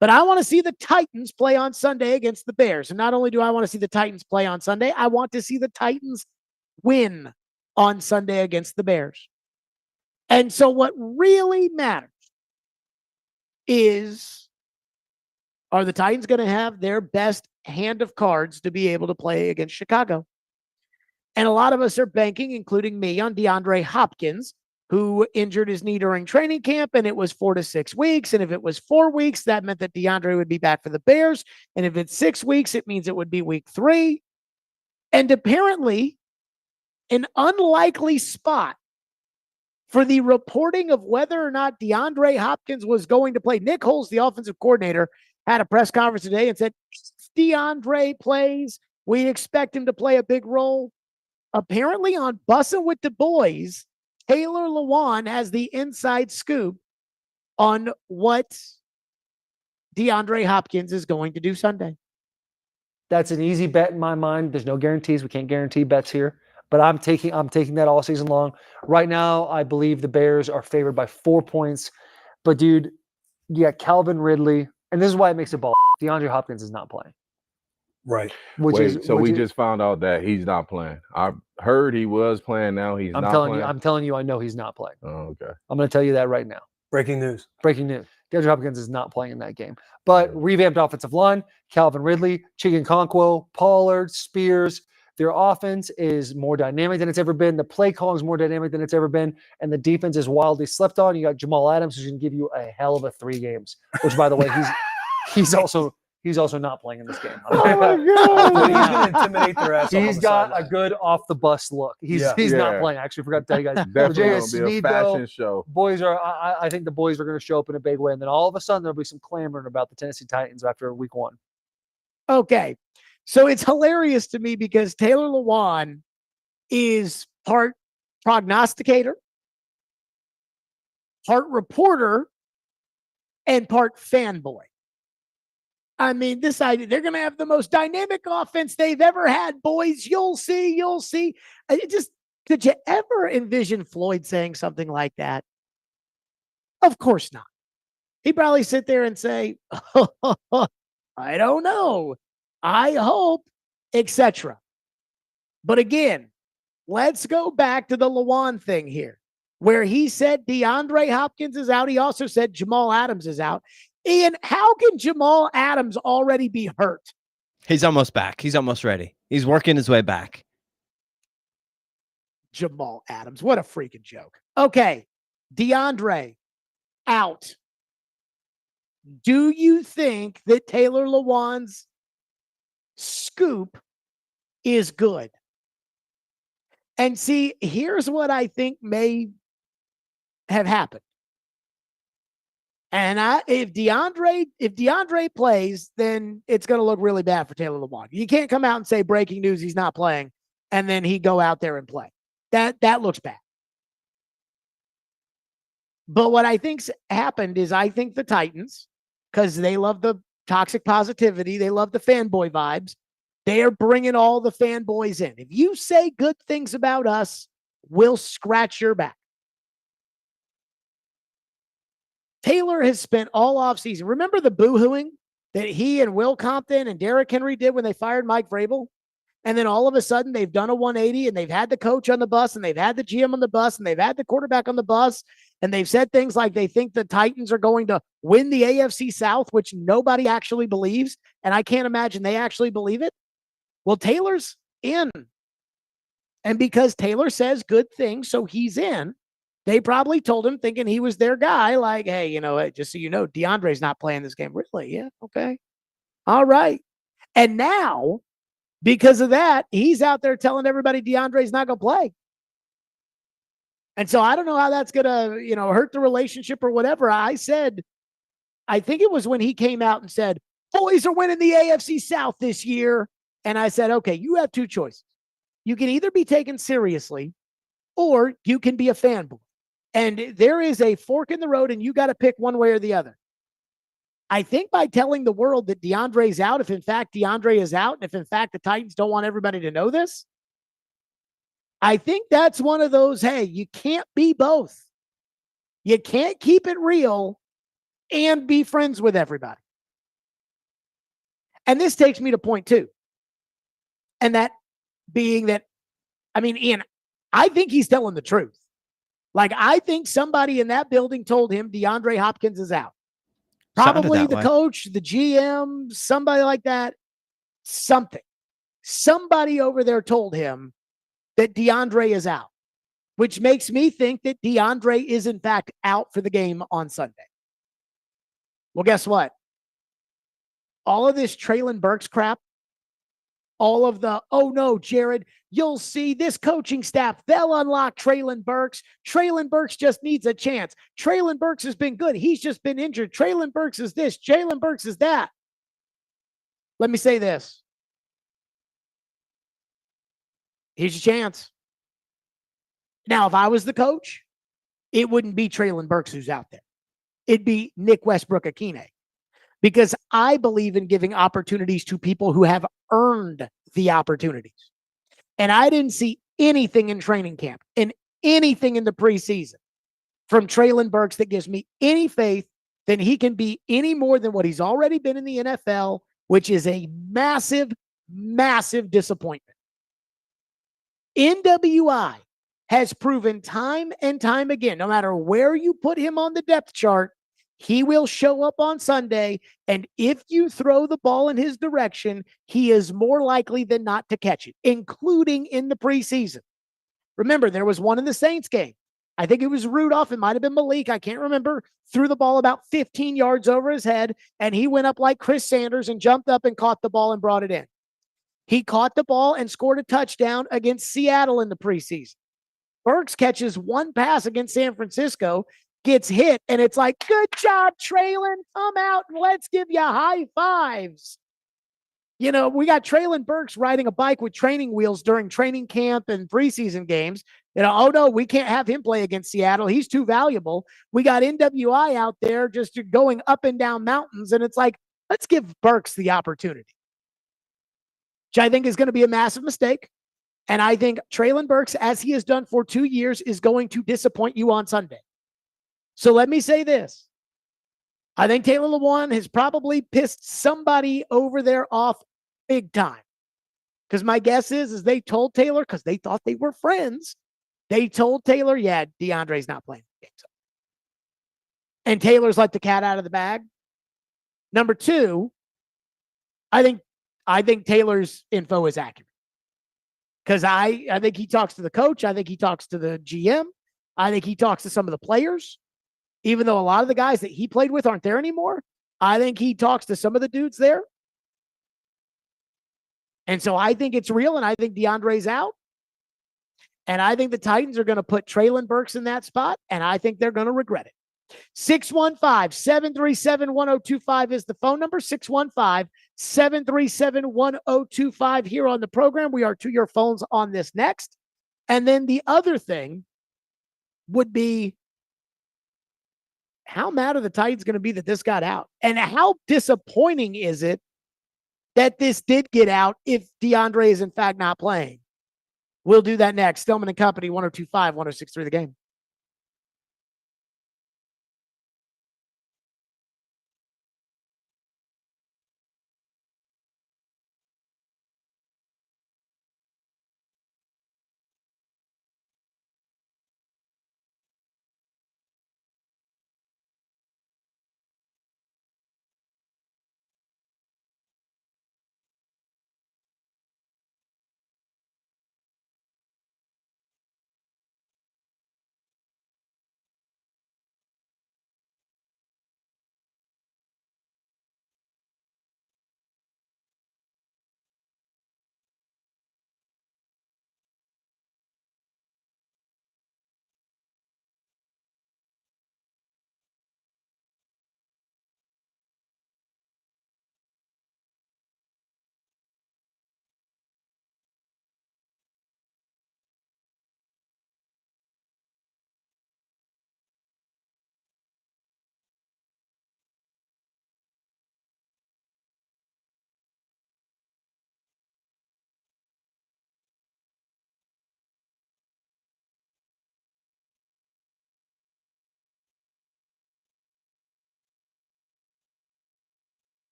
But I want to see the Titans play on Sunday against the Bears. And not only do I want to see the Titans play on Sunday, I want to see the Titans win on Sunday against the Bears. And so what really matters is, are the Titans going to have their best hand of cards to be able to play against Chicago? And a lot of us are banking, including me, on DeAndre Hopkins, who injured his knee during training camp, and it was 4 to 6 weeks. And if it was 4 weeks, that meant that DeAndre would be back for the Bears. And if it's 6 weeks, it means it would be week 3. And apparently, an unlikely spot for the reporting of whether or not DeAndre Hopkins was going to play. Nick Holtz, the offensive coordinator, had a press conference today and said, if DeAndre plays, we expect him to play a big role. Apparently on Bussin' with the Boys, Taylor Lewan has the inside scoop on what DeAndre Hopkins is going to do Sunday. That's an easy bet in my mind. There's no guarantees. We can't guarantee bets here, but I'm taking that all season long. Right now, I believe the Bears are favored by 4 points. But dude, you got Calvin Ridley, and this is why it makes it ball. DeAndre Hopkins is not playing. Right. We just found out that he's not playing. I heard he was playing. Now he's not playing. I'm telling you, I know he's not playing. Oh, okay. I'm going to tell you that right now. Breaking news. DeAndre Hopkins is not playing in that game. But revamped offensive line, Calvin Ridley, Chigankwonkwo, Pollard, Spears. Their offense is more dynamic than it's ever been. The play calling is more dynamic than it's ever been. And the defense is wildly slept on. You got Jamal Adams, who's going to give you a hell of a 3 games, which, by the way, he's also not playing in this game. Oh my God. He's going to intimidate their ass. He's got a good off the bus look. He's not playing. I actually forgot to tell you guys. Definitely going to be a fashion show. Boys are. I think the boys are going to show up in a big way, and then all of a sudden there'll be some clamoring about the Tennessee Titans after week 1. Okay, so it's hilarious to me because Taylor Lewan is part prognosticator, part reporter, and part fanboy. I mean, this idea, they're going to have the most dynamic offense they've ever had, boys. You'll see. Could you ever envision Floyd saying something like that? Of course not. He'd probably sit there and say, I don't know. I hope, etc. But again, let's go back to the Lewan thing here, where he said DeAndre Hopkins is out. He also said Jamal Adams is out. Ian, how can Jamal Adams already be hurt? He's almost back. He's almost ready. He's working his way back. Jamal Adams. What a freaking joke. Okay. DeAndre out. Do you think that Taylor Lewan's scoop is good? And see, here's what I think may have happened. And if DeAndre plays, then it's going to look really bad for Taylor Lewan. You can't come out and say breaking news, he's not playing, and then he go out there and play. That looks bad. But what I think's happened is I think the Titans, because they love the toxic positivity, they love the fanboy vibes, they are bringing all the fanboys in. If you say good things about us, we'll scratch your back. Taylor has spent all offseason. Remember the boo-hooing that he and Will Compton and Derrick Henry did when they fired Mike Vrabel? And then all of a sudden they've done a 180 and they've had the coach on the bus and they've had the GM on the bus and they've had the quarterback on the bus. And they've said things like they think the Titans are going to win the AFC South, which nobody actually believes. And I can't imagine they actually believe it. Well, Taylor's in. And because Taylor says good things, so he's in. They probably told him thinking he was their guy, like, hey, just so you know, DeAndre's not playing this game. Really? Yeah. Okay. All right. And now, because of that, he's out there telling everybody DeAndre's not going to play. And so I don't know how that's going to, hurt the relationship or whatever. I think it was when he came out and said, boys are winning the AFC South this year. And I said, okay, you have two choices. You can either be taken seriously or you can be a fanboy. And there is a fork in the road and you got to pick one way or the other. I think by telling the world that DeAndre's out, if in fact DeAndre is out, and if in fact the Titans don't want everybody to know this, I think that's one of those, hey, you can't be both. You can't keep it real and be friends with everybody. And this takes me to point two. And that being that, Ian, I think he's telling the truth. Like, I think somebody in that building told him DeAndre Hopkins is out. Probably the coach, the GM, somebody like that. Somebody over there told him that DeAndre is out, which makes me think that DeAndre is in fact out for the game on Sunday. Well, guess what? All of this Treylon Burks crap, all of the, oh no, Jared, you'll see this coaching staff, they'll unlock Treylon Burks. Treylon Burks just needs a chance. Treylon Burks has been good. He's just been injured. Treylon Burks is this. Treylon Burks is that. Let me say this. Here's your chance. Now, if I was the coach, it wouldn't be Treylon Burks who's out there. It'd be Nick Westbrook-Akine. Because I believe in giving opportunities to people who have earned the opportunities. And I didn't see anything in training camp and anything in the preseason from Treylon Burks that gives me any faith that he can be any more than what he's already been in the NFL, which is a massive, massive disappointment. NWI has proven time and time again, no matter where you put him on the depth chart, he will show up on Sunday, and if you throw the ball in his direction, he is more likely than not to catch it, including in the preseason. Remember, there was one in the Saints game. I think it was Rudolph. It might have been Malik. I can't remember. Threw the ball about 15 yards over his head, and he went up like Chris Sanders and jumped up and caught the ball and brought it in. He caught the ball and scored a touchdown against Seattle in the preseason. Burks catches one pass against San Francisco, gets hit, and it's like, good job, Treylon. Come out and let's give you high fives. We got Treylon Burks riding a bike with training wheels during training camp and preseason games. Oh no, we can't have him play against Seattle. He's too valuable. We got NWI out there just going up and down mountains, and it's like, let's give Burks the opportunity, which I think is going to be a massive mistake. And I think Treylon Burks, as he has done for 2 years, is going to disappoint you on Sunday. So let me say this. I think Taylor Lewan has probably pissed somebody over there off big time. Because my guess is they told Taylor, because they thought they were friends, they told Taylor, yeah, DeAndre's not playing the game. And Taylor's let the cat out of the bag. Number two, I think Taylor's info is accurate. Because I think he talks to the coach. I think he talks to the GM. I think he talks to some of the players. Even though a lot of the guys that he played with aren't there anymore, I think he talks to some of the dudes there. And so I think it's real, and I think DeAndre's out. And I think the Titans are going to put Treylon Burks in that spot, and I think they're going to regret it. 615-737-1025 is the phone number. 615-737-1025 here on the program. We are to your phones on this next. And then the other thing would be, how mad are the Titans going to be that this got out? And how disappointing is it that this did get out if DeAndre is in fact not playing? We'll do that next. Stillman and Company, 102.5, 106.3 The Game.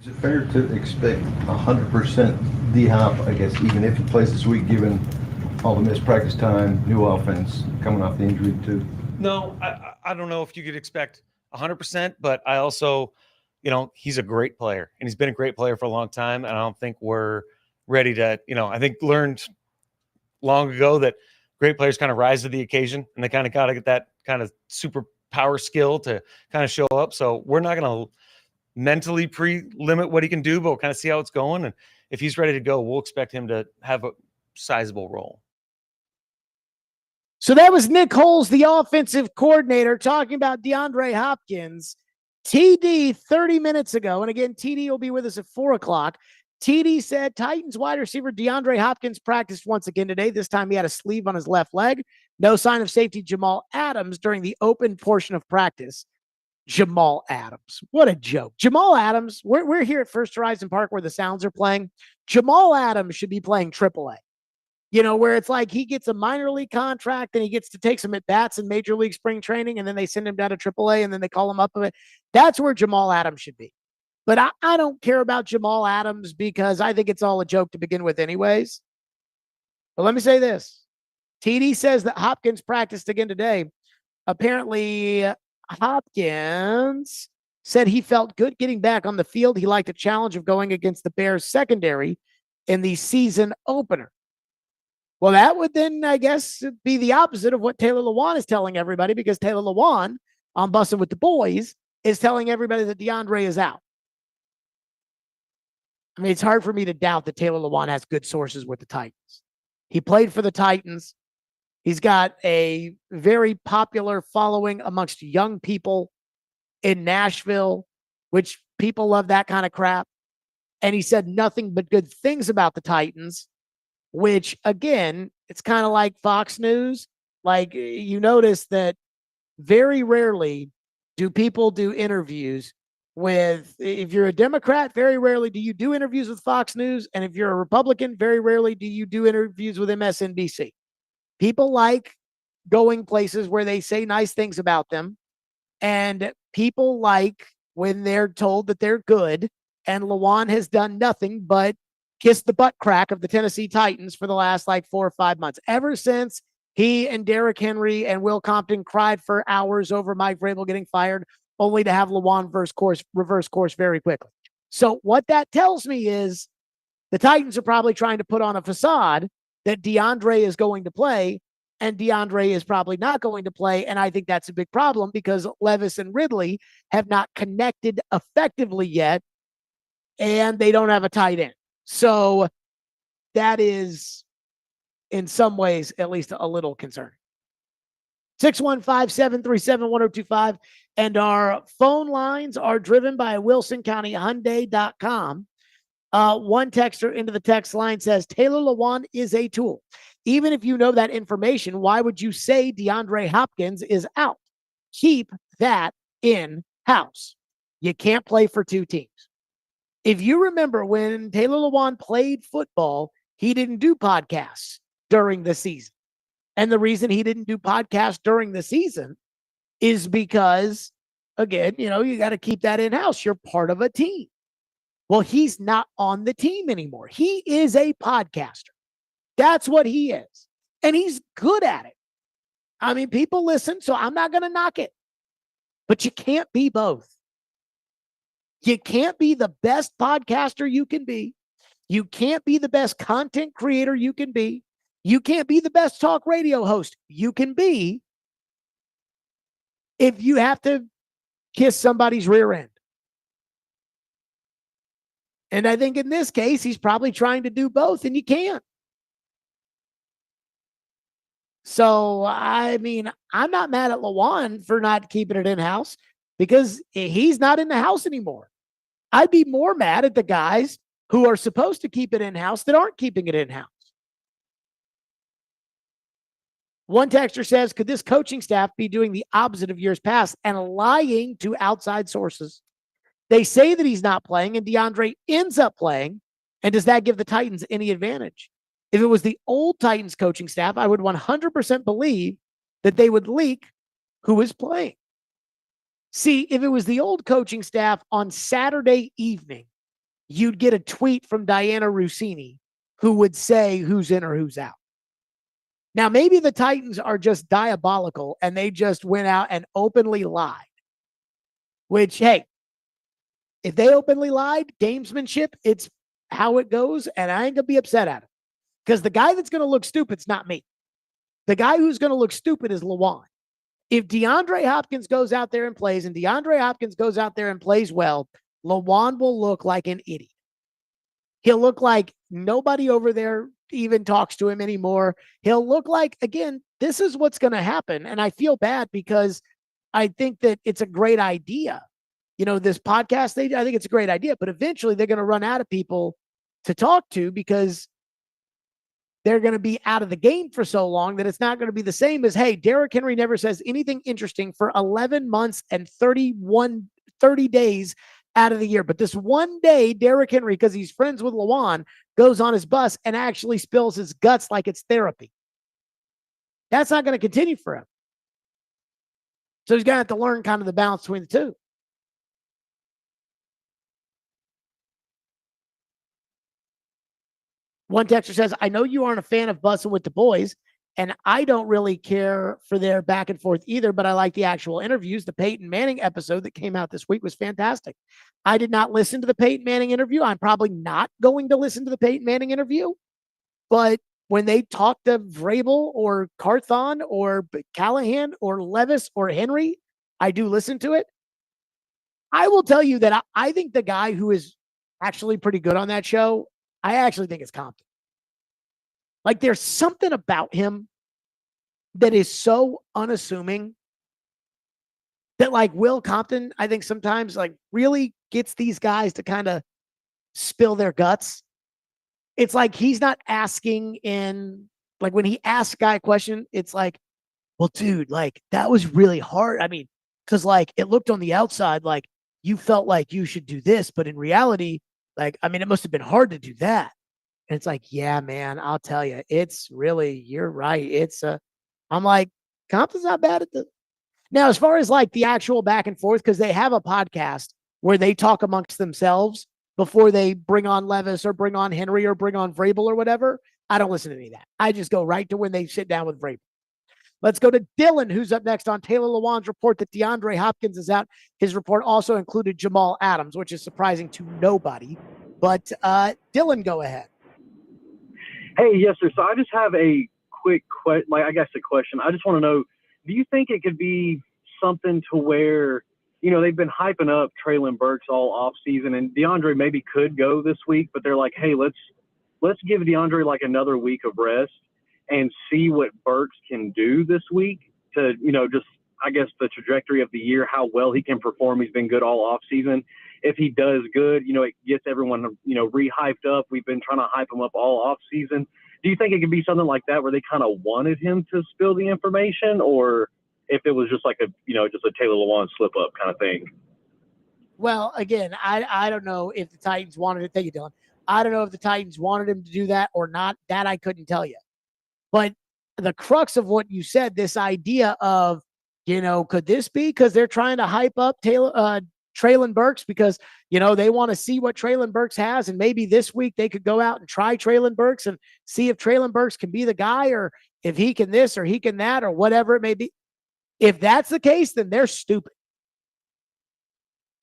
Is it fair to expect 100% D-Hop, I guess, even if he plays this week, given all the missed practice time, new offense, coming off the injury too? No, I don't know if you could expect 100%, but I also, he's a great player, and he's been a great player for a long time, and I don't think we're ready to, I think learned long ago that great players kind of rise to the occasion, and they kind of got to get that kind of super power skill to kind of show up. So we're not going to mentally pre-limit what he can do, but we'll kind of see how it's going. And if he's ready to go, we'll expect him to have a sizable role. So that was Nick Holes, the offensive coordinator, talking about DeAndre Hopkins. TD 30 minutes ago, and again, TD will be with us at 4 o'clock. TD said Titans wide receiver DeAndre Hopkins practiced once again today. This time he had a sleeve on his left leg. No sign of safety Jamal Adams during the open portion of practice. Jamal Adams. What a joke. Jamal Adams, we're here at First Horizon Park where the Sounds are playing. Jamal Adams should be playing AAA. Where it's like he gets a minor league contract and he gets to take some at-bats in Major League spring training, and then they send him down to AAA and then they call him up of it. That's where Jamal Adams should be. But I don't care about Jamal Adams because I think it's all a joke to begin with anyways. But let me say this. TD says that Hopkins practiced again today. Apparently, Hopkins said he felt good getting back on the field. He liked the challenge of going against the Bears secondary in the season opener. Well, that would then, I guess, be the opposite of what Taylor Lewan is telling everybody, because Taylor Lewan on Bussin' with the Boys is telling everybody that DeAndre is out. I mean, it's hard for me to doubt that Taylor Lewan has good sources with the Titans. He played for the Titans. He's got a very popular following amongst young people in Nashville, which people love that kind of crap. And he said nothing but good things about the Titans, which, again, it's kind of like Fox News. Like, you notice that very rarely do people do interviews with, if you're a Democrat, very rarely do you do interviews with Fox News. And if you're a Republican, very rarely do you do interviews with MSNBC. People like going places where they say nice things about them. And people like when they're told that they're good. And Lewan has done nothing but kiss the butt crack of the Tennessee Titans for the last 4 or 5 months. Ever since he and Derrick Henry and Will Compton cried for hours over Mike Vrabel getting fired, only to have Lewan reverse course very quickly. So what that tells me is the Titans are probably trying to put on a facade that DeAndre is going to play, and DeAndre is probably not going to play. And I think that's a big problem because Levis and Ridley have not connected effectively yet, and they don't have a tight end. So that is, in some ways, at least a little concerning. 615-737-1025. And our phone lines are driven by WilsonCountyHyundai.com. One texter into the text line says, Taylor Lewan is a tool. Even if you know that information, why would you say DeAndre Hopkins is out? Keep that in-house. You can't play for two teams. If you remember when Taylor Lewan played football, he didn't do podcasts during the season. And the reason he didn't do podcasts during the season is because, again, you got to keep that in-house. You're part of a team. Well, he's not on the team anymore. He is a podcaster. That's what he is. And he's good at it. I mean, people listen, so I'm not going to knock it. But you can't be both. You can't be the best podcaster you can be. You can't be the best content creator you can be. You can't be the best talk radio host you can be if you have to kiss somebody's rear end. And I think in this case, he's probably trying to do both, and you can't. So, I mean, I'm not mad at Lewan for not keeping it in-house because he's not in the house anymore. I'd be more mad at the guys who are supposed to keep it in-house that aren't keeping it in-house. One texter says, could this coaching staff be doing the opposite of years past and lying to outside sources? They say that he's not playing and DeAndre ends up playing. And does that give the Titans any advantage? If it was the old Titans coaching staff, I would 100% believe that they would leak who is playing. See, if it was the old coaching staff on Saturday evening, you'd get a tweet from Diana Rossini who would say who's in or who's out. Now, maybe the Titans are just diabolical and they just went out and openly lied. Which, hey, if they openly lied, gamesmanship, it's how it goes, and I ain't going to be upset at it. Because the guy that's going to look stupid is not me. The guy who's going to look stupid is Lewan. If DeAndre Hopkins goes out there and plays, and DeAndre Hopkins goes out there and plays well, Lewan will look like an idiot. He'll look like nobody over there even talks to him anymore. He'll look like, again, this is what's going to happen. And I feel bad because I think that it's a great idea. You know, this podcast, I think it's a great idea, but eventually they're going to run out of people to talk to because they're going to be out of the game for so long that it's not going to be the same as, hey, Derrick Henry never says anything interesting for 11 months and 30 days out of the year. But this one day, Derrick Henry, because he's friends with Lewan, goes on his bus and actually spills his guts like it's therapy. That's not going to continue forever. So he's going to have to learn kind of the balance between the two. One texter says, I know you aren't a fan of Bussing with the Boys, and I don't really care for their back and forth either, but I like the actual interviews. The Peyton Manning episode that came out this week was fantastic. I did not listen to the Peyton Manning interview. I'm probably not going to listen to the Peyton Manning interview, but when they talk to Vrabel or Carthon or Callahan or Levis or Henry, I do listen to it. I will tell you that I think the guy who is actually pretty good on that show, I actually think it's Compton. Like there's something about him that is so unassuming that like Will Compton, I think sometimes like really gets these guys to kind of spill their guts. It's like he's not asking in, like when he asks a guy a question, it's like, well, dude, like that was really hard. I mean, because like it looked on the outside like you felt like you should do this, but in reality, like, I mean, it must have been hard to do that. And it's like, yeah, man, I'll tell you, it's really, you're right. I'm like, Compton's not bad at the. Now, as far as like the actual back and forth, because they have a podcast where they talk amongst themselves before they bring on Levis or bring on Henry or bring on Vrabel or whatever. I don't listen to any of that. I just go right to when they sit down with Vrabel. Let's go to Dylan, who's up next on Taylor Lewan's report that DeAndre Hopkins is out. His report also included Jamal Adams, which is surprising to nobody. But Dylan, go ahead. Hey, yes, sir. So I just have a quick question. Like, I guess a question. I just want to know, do you think it could be something to where, you know, they've been hyping up Treylon Burks all off season, and DeAndre maybe could go this week, but they're like, hey, let's give DeAndre like another week of rest and see what Burks can do this week to, you know, just, I guess, the trajectory of the year, how well he can perform. He's been good all off season. If he does good, you know, it gets everyone, you know, re-hyped up. We've been trying to hype him up all off season. Do you think it could be something like that where they kind of wanted him to spill the information, or if it was just like a, you know, just a Taylor Lewan slip up kind of thing? Well, again, I don't know if the Titans wanted it. Thank you, Dylan. I don't know if the Titans wanted him to do that or not. That I couldn't tell you. But the crux of what you said, this idea of, you know, could this be because they're trying to hype up Treylon Burks because, you know, they want to see what Treylon Burks has, and maybe this week they could go out and try Treylon Burks and see if Treylon Burks can be the guy, or if he can this or he can that or whatever it may be. If that's the case, then they're stupid.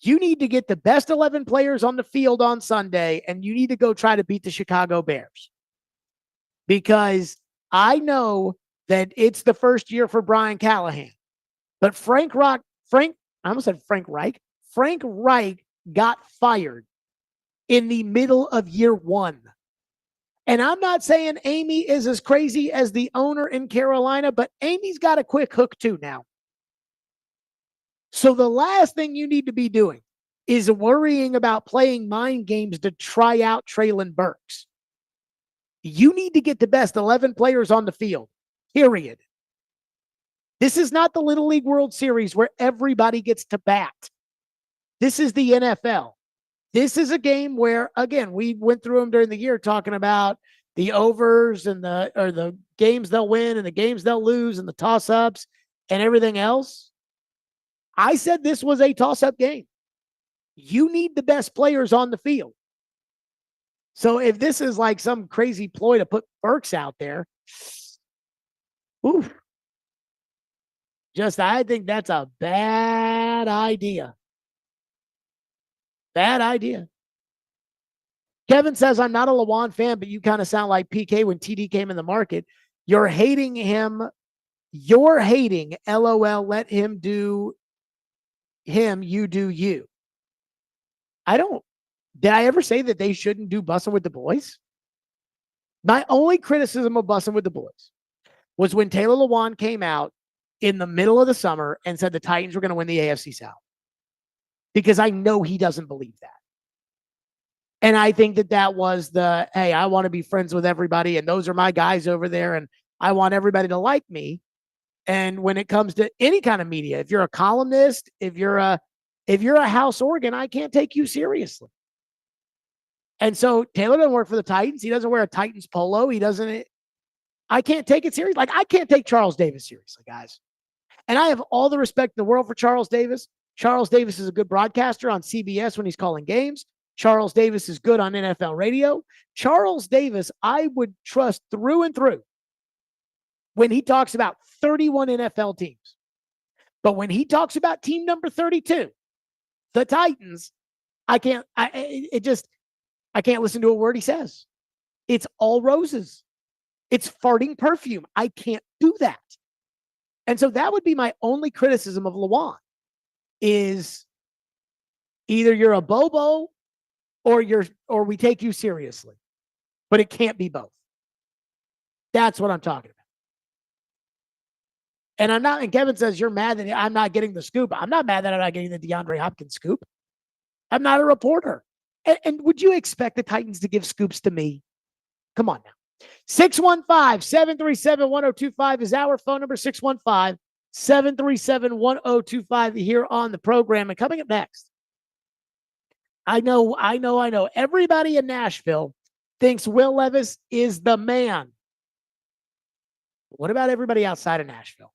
You need to get the best 11 players on the field on Sunday, and you need to go try to beat the Chicago Bears. Because I know that it's the first year for Brian Callahan, but Frank Reich got fired in the middle of year one. And I'm not saying Amy is as crazy as the owner in Carolina, but Amy's got a quick hook too now. So the last thing you need to be doing is worrying about playing mind games to try out Treylon Burks. You need to get the best 11 players on the field, period. This is not the Little League World Series where everybody gets to bat. This is the NFL. This is a game where, again, we went through them during the year talking about the overs and the games they'll win and the games they'll lose and the toss-ups and everything else. I said this was a toss-up game. You need the best players on the field. So if this is like some crazy ploy to put Burks out there, oof, I think that's a bad idea. Bad idea. Kevin says, I'm not a Lewan fan, but you kind of sound like PK when TD came in the market. You're hating him. You're hating, LOL, let him do him, you do you. Did I ever say that they shouldn't do Bussing with the Boys? My only criticism of Bussing with the Boys was when Taylor Lewan came out in the middle of the summer and said the Titans were going to win the AFC South. Because I know he doesn't believe that. And I think that was hey, I want to be friends with everybody, and those are my guys over there, and I want everybody to like me. And when it comes to any kind of media, if you're a columnist, if you're a house organ, I can't take you seriously. And so Taylor doesn't work for the Titans. He doesn't wear a Titans polo. I can't take it seriously. Like, I can't take Charles Davis seriously, guys. And I have all the respect in the world for Charles Davis. Charles Davis is a good broadcaster on CBS when he's calling games. Charles Davis is good on NFL radio. Charles Davis, I would trust through and through when he talks about 31 NFL teams. But when he talks about team number 32, the Titans, I can't listen to a word he says. It's all roses. It's farting perfume. I can't do that. And so that would be my only criticism of Lewan is either you're a bobo or we take you seriously. But it can't be both. That's what I'm talking about. And Kevin says you're mad that I'm not getting the scoop. I'm not mad that I'm not getting the DeAndre Hopkins scoop. I'm not a reporter. And would you expect the Titans to give scoops to me? Come on now. 615-737-1025 is our phone number. 615-737-1025 here on the program. And coming up next, I know. Everybody in Nashville thinks Will Levis is the man. What about everybody outside of Nashville?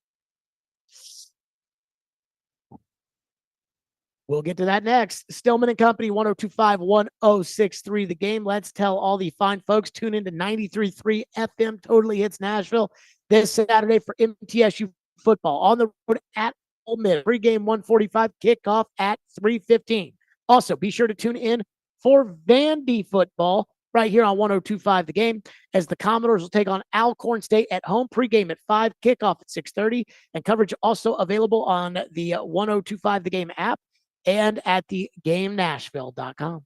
We'll get to that next. Stillman and Company, 1025-1063 The Game. Let's tell all the fine folks, tune into 93.3 FM, Totally Hits Nashville, this Saturday for MTSU football on the road at Ole Miss. Pre-game 1:45, kickoff at 3:15. Also, be sure to tune in for Vandy football right here on 1025 The Game, as the Commodores will take on Alcorn State at home. Pre-game at 5, kickoff at 6:30, and coverage also available on the 1025 The Game app and at the GameNashville.com.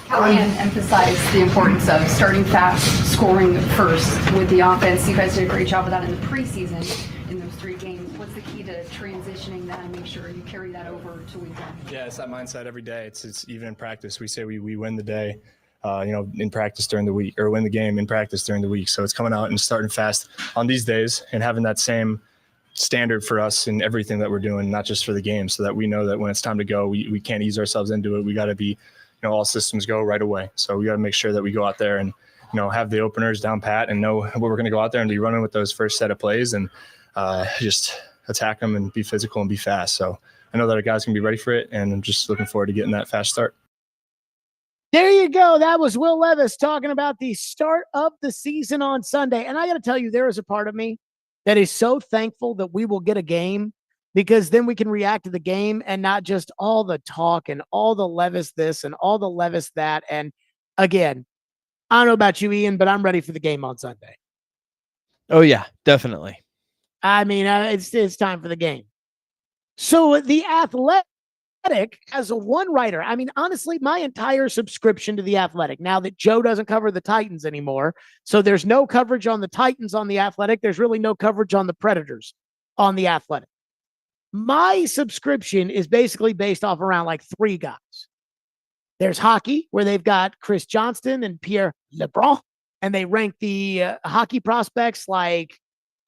Callahan emphasized the importance of starting fast, scoring first with the offense. You guys did a great job of that in the preseason in those 3 games. What's the key to transitioning that and make sure you carry that over to week 1? Yeah, it's that mindset every day. It's even in practice. We say we win the day, in practice during the week, or win the game in practice during the week. So it's coming out and starting fast on these days and having that same standard for us in everything that we're doing, not just for the game, so that we know that when it's time to go, we can't ease ourselves into it. We got to be, all systems go right away. So we got to make sure that we go out there and, have the openers down pat and know what we're going to go out there and be running with those first set of plays and just attack them and be physical and be fast. So I know that our guys can be ready for it, and I'm just looking forward to getting that fast start. There you go. That was Will Levis talking about the start of the season on Sunday. And I got to tell you, there is a part of me that is so thankful that we will get a game, because then we can react to the game and not just all the talk and all the Levis this and all the Levis that. And again, I don't know about you, Ian, but I'm ready for the game on Sunday. Oh, yeah, definitely. I mean, it's time for the game. So the Athletic as a one writer, I mean, honestly, my entire subscription to the Athletic, now that Joe doesn't cover the Titans anymore, so there's no coverage on the Titans on the Athletic. There's really no coverage on the Predators on the Athletic. My subscription is basically based off around like 3 guys. There's hockey, where they've got Chris Johnston and Pierre Lebrun, and they rank the hockey prospects like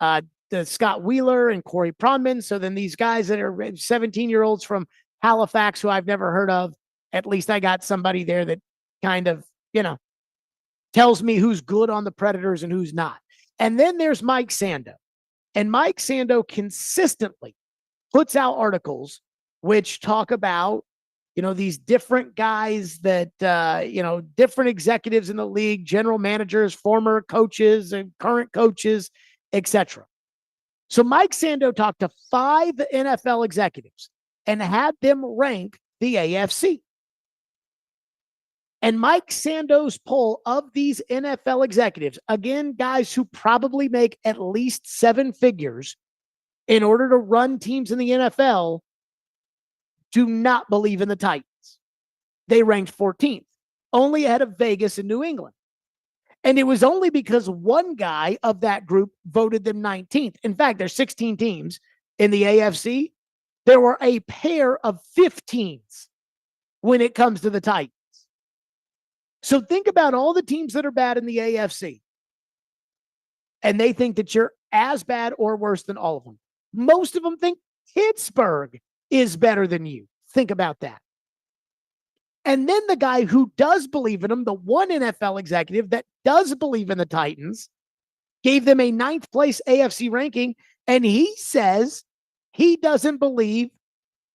the Scott Wheeler and Corey Pronman. So then these guys that are 17-year-olds from Halifax, who I've never heard of, at least I got somebody there that kind of, tells me who's good on the Predators and who's not. And then there's Mike Sando. And Mike Sando consistently puts out articles which talk about, these different guys that, different executives in the league, general managers, former coaches and current coaches, etc. So Mike Sando talked to 5 NFL executives and had them rank the AFC. And Mike Sando's poll of these NFL executives, again, guys who probably make at least 7 figures in order to run teams in the NFL, do not believe in the Titans. They ranked 14th, only ahead of Vegas and New England. And it was only because one guy of that group voted them 19th. In fact, there's 16 teams in the AFC. There were a pair of 15s when it comes to the Titans. So think about all the teams that are bad in the AFC. And they think that you're as bad or worse than all of them. Most of them think Pittsburgh is better than you. Think about that. And then the guy who does believe in them, the one NFL executive that does believe in the Titans, gave them a 9th place AFC ranking, and he says he doesn't believe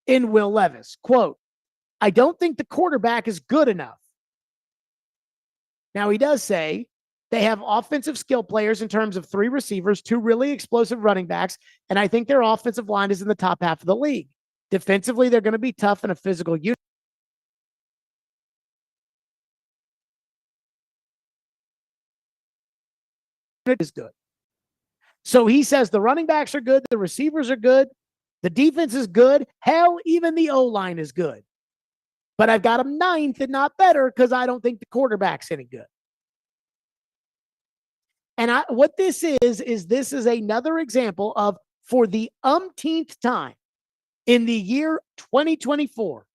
in Will Levis. Quote, "I don't think the quarterback is good enough." Now, he does say they have offensive skill players in terms of 3 receivers, 2 really explosive running backs, and I think their offensive line is in the top half of the league. Defensively, they're going to be tough and a physical unit. Is good. So he says the running backs are good, the receivers are good, the defense is good, hell, even the O-line is good. But I've got them 9th and not better because I don't think the quarterback's any good. And what this is this is another example of, for the umpteenth time in the year 2024,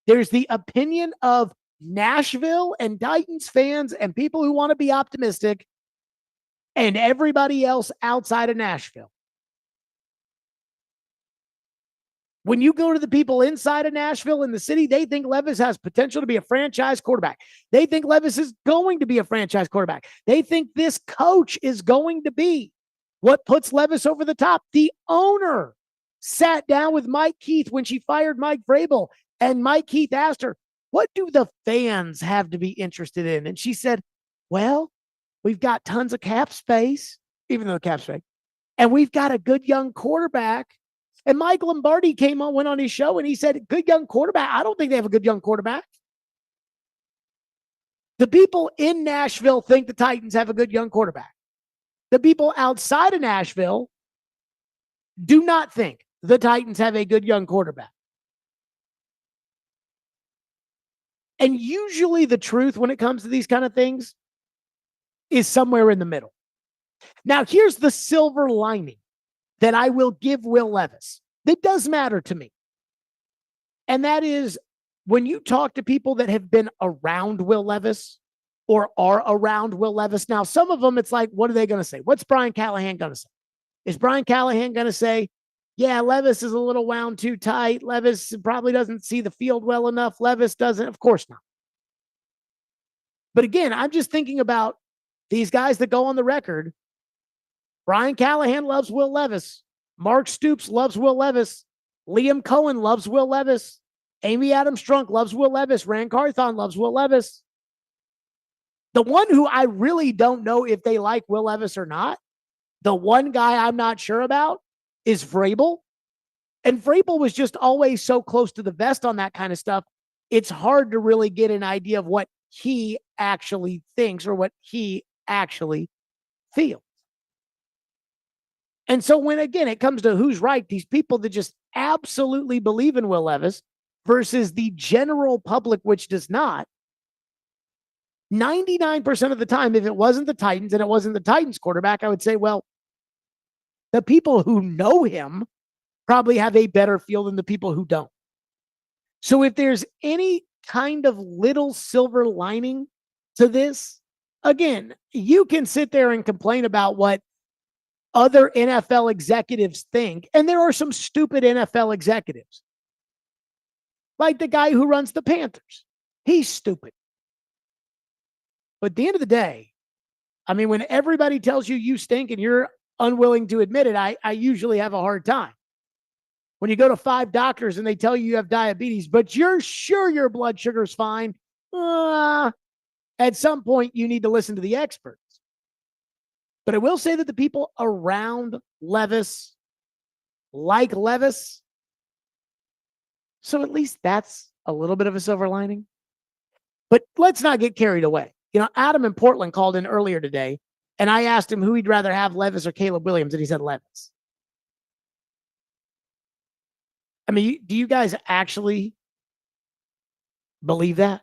there's the opinion of Nashville and Titans fans and people who want to be optimistic, and everybody else outside of Nashville. When you go to the people inside of Nashville in the city, they think Levis has potential to be a franchise quarterback. They think Levis is going to be a franchise quarterback. They think this coach is going to be what puts Levis over the top. The owner sat down with Mike Keith when she fired Mike Vrabel, and Mike Keith asked her, "What do the fans have to be interested in?" And she said, "Well, we've got tons of cap space," even though the cap space, "and we've got a good young quarterback." And Mike Lombardi went on his show, and he said, "Good young quarterback? I don't think they have a good young quarterback." The people in Nashville think the Titans have a good young quarterback. The people outside of Nashville do not think the Titans have a good young quarterback. And usually the truth when it comes to these kind of things is somewhere in the middle. Now, here's the silver lining that I will give Will Levis that does matter to me. And that is when you talk to people that have been around Will Levis or are around Will Levis. Now, some of them, it's like, what are they going to say? What's Brian Callahan going to say? Is Brian Callahan going to say, yeah, Levis is a little wound too tight. Levis probably doesn't see the field well enough. Levis doesn't. Of course not. But again, I'm just thinking about these guys that go on the record. Brian Callahan loves Will Levis. Mark Stoops loves Will Levis. Liam Cohen loves Will Levis. Amy Adams Strunk loves Will Levis. Rand Carthon loves Will Levis. The one who I really don't know if they like Will Levis or not, the one guy I'm not sure about is Vrabel. And Vrabel was just always so close to the vest on that kind of stuff. It's hard to really get an idea of what he actually thinks or what he actually feels. And so when, again, it comes to who's right, these people that just absolutely believe in Will Levis versus the general public, which does not, 99% of the time, if it wasn't the Titans and it wasn't the Titans quarterback, I would say, well, the people who know him probably have a better feel than the people who don't. So if there's any kind of little silver lining to this, again, you can sit there and complain about what other NFL executives think, and there are some stupid NFL executives. Like the guy who runs the Panthers. He's stupid. But at the end of the day, I mean, when everybody tells you you stink and you're unwilling to admit it, I usually have a hard time. When you go to 5 doctors and they tell you have diabetes, but you're sure your blood sugar's fine, at some point you need to listen to the experts. But I will say that the people around Levis like Levis. So at least that's a little bit of a silver lining. But let's not get carried away. You know, Adam in Portland called in earlier today, and I asked him who he'd rather have, Levis or Caleb Williams, and he said Levis. I mean, do you guys actually believe that?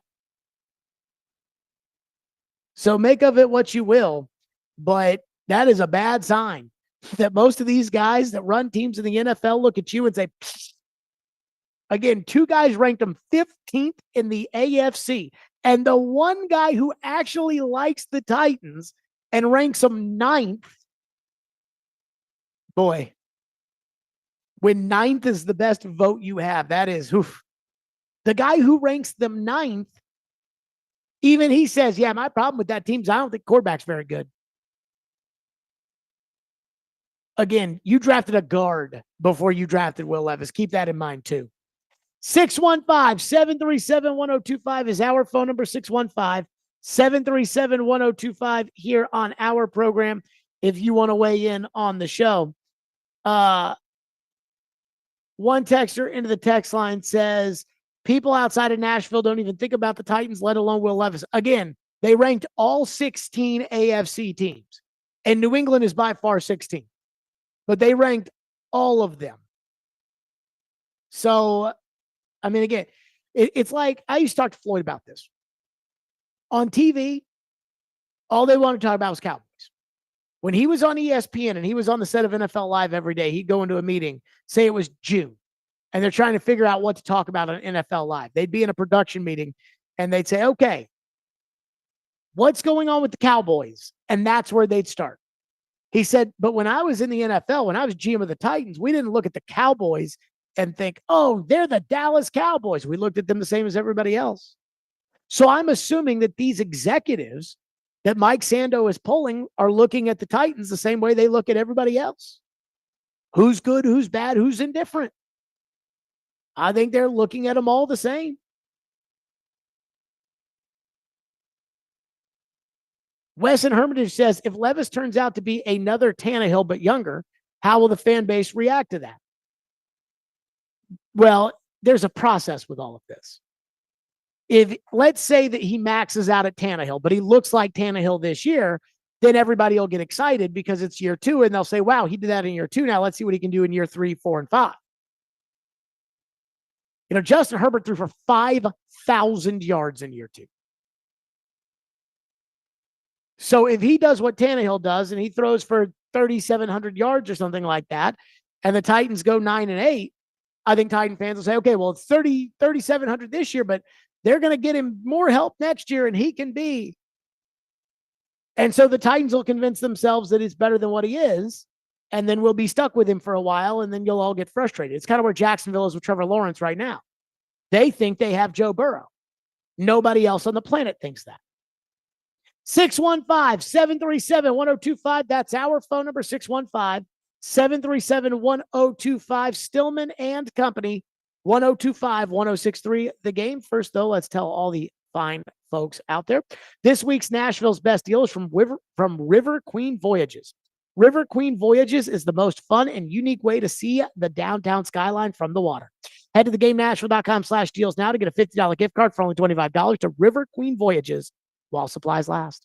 So make of it what you will, but that is a bad sign that most of these guys that run teams in the NFL look at you and say, pfft. Again, 2 guys ranked them 15th in the AFC. And the one guy who actually likes the Titans and ranks them 9th, boy, when 9th is the best vote you have, that is, oof. The guy who ranks them 9th, even he says, yeah, my problem with that team is I don't think quarterback's very good. Again, you drafted a guard before you drafted Will Levis. Keep that in mind, too. 615-737-1025 is our phone number, 615-737-1025 here on our program if you want to weigh in on the show. One texter into the text line says, people outside of Nashville don't even think about the Titans, let alone Will Levis. Again, they ranked all 16 AFC teams, and New England is by far 16. But they ranked all of them. So, I mean, again, it's like, I used to talk to Floyd about this. On TV, all they wanted to talk about was Cowboys. When he was on ESPN and he was on the set of NFL Live every day, he'd go into a meeting, say it was June, and they're trying to figure out what to talk about on NFL Live. They'd be in a production meeting, and they'd say, okay, what's going on with the Cowboys? And that's where they'd start. He said, but when I was in the NFL, when I was GM of the Titans, we didn't look at the Cowboys and think, oh, they're the Dallas Cowboys. We looked at them the same as everybody else. So I'm assuming that these executives that Mike Sando is pulling are looking at the Titans the same way they look at everybody else. Who's good, who's bad, who's indifferent? I think they're looking at them all the same. Wes in Hermitage says, if Levis turns out to be another Tannehill but younger, how will the fan base react to that? Well, there's a process with all of this. If let's say that he maxes out at Tannehill, but he looks like Tannehill this year, then everybody will get excited because it's year 2 and they'll say, wow, he did that in year 2. Now let's see what he can do in year 3, 4, and 5. Justin Herbert threw for 5,000 yards in year 2. So if he does what Tannehill does and he throws for 3,700 yards or something like that, and the Titans go 9-8, I think Titan fans will say, okay, well, it's 3,700 this year, but they're going to get him more help next year and he can be. And so the Titans will convince themselves that he's better than what he is. And then we'll be stuck with him for a while. And then you'll all get frustrated. It's kind of where Jacksonville is with Trevor Lawrence right now. They think they have Joe Burrow. Nobody else on the planet thinks that. 615-737-1025. That's our phone number, 615-737-1025. Stillman and Company, 1025-1063. The game. First, though, let's tell all the fine folks out there. This week's Nashville's best deal is from River Queen Voyages. River Queen Voyages is the most fun and unique way to see the downtown skyline from the water. Head to theGameNashville.com/deals now to get a $50 gift card for only $25 to River Queen Voyages while supplies last.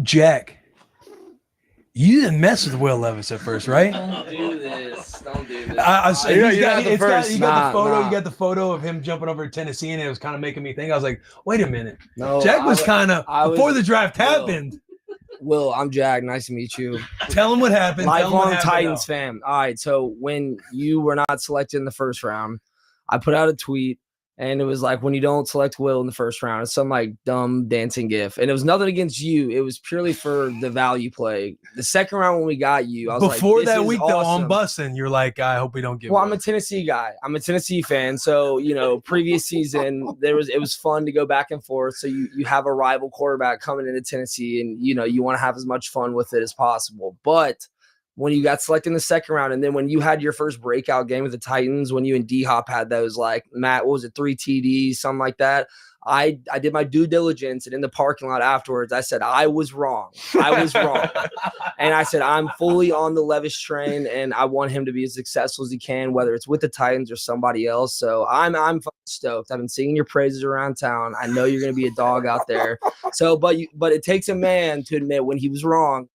Jack, you didn't mess with Will Levis at first, right? Don't do this. Don't do this. You got the photo of him jumping over to Tennessee, and it was kind of making me think. I was like, wait a minute. No, Jack was kind of before the draft happened. Will, I'm Jack. Nice to meet you. Tell him what happened. Lifelong Titans fan. All right. So when you were not selected in the first round, I put out a tweet. And it was like, when you don't select Will in the first round, it's some like dumb dancing gif. And it was nothing against you. It was purely for the value play. The second round when we got you, I was before like, that week awesome. Though, on busing, you're like, I hope we don't get. Well, I'm a Tennessee guy. I'm a Tennessee fan. So, previous season, it was fun to go back and forth. So you have a rival quarterback coming into Tennessee and, you want to have as much fun with it as possible. But when you got selected in the second round, and then when you had your first breakout game with the Titans, when you and D-Hop had those, like, Matt, what was it, 3 TDs, something like that, I did my due diligence, and in the parking lot afterwards, I said, I was wrong. I was wrong. And I said, I'm fully on the Levis train, and I want him to be as successful as he can, whether it's with the Titans or somebody else. So I'm fucking stoked. I've been singing your praises around town. I know you're going to be a dog out there. So, but it takes a man to admit when he was wrong.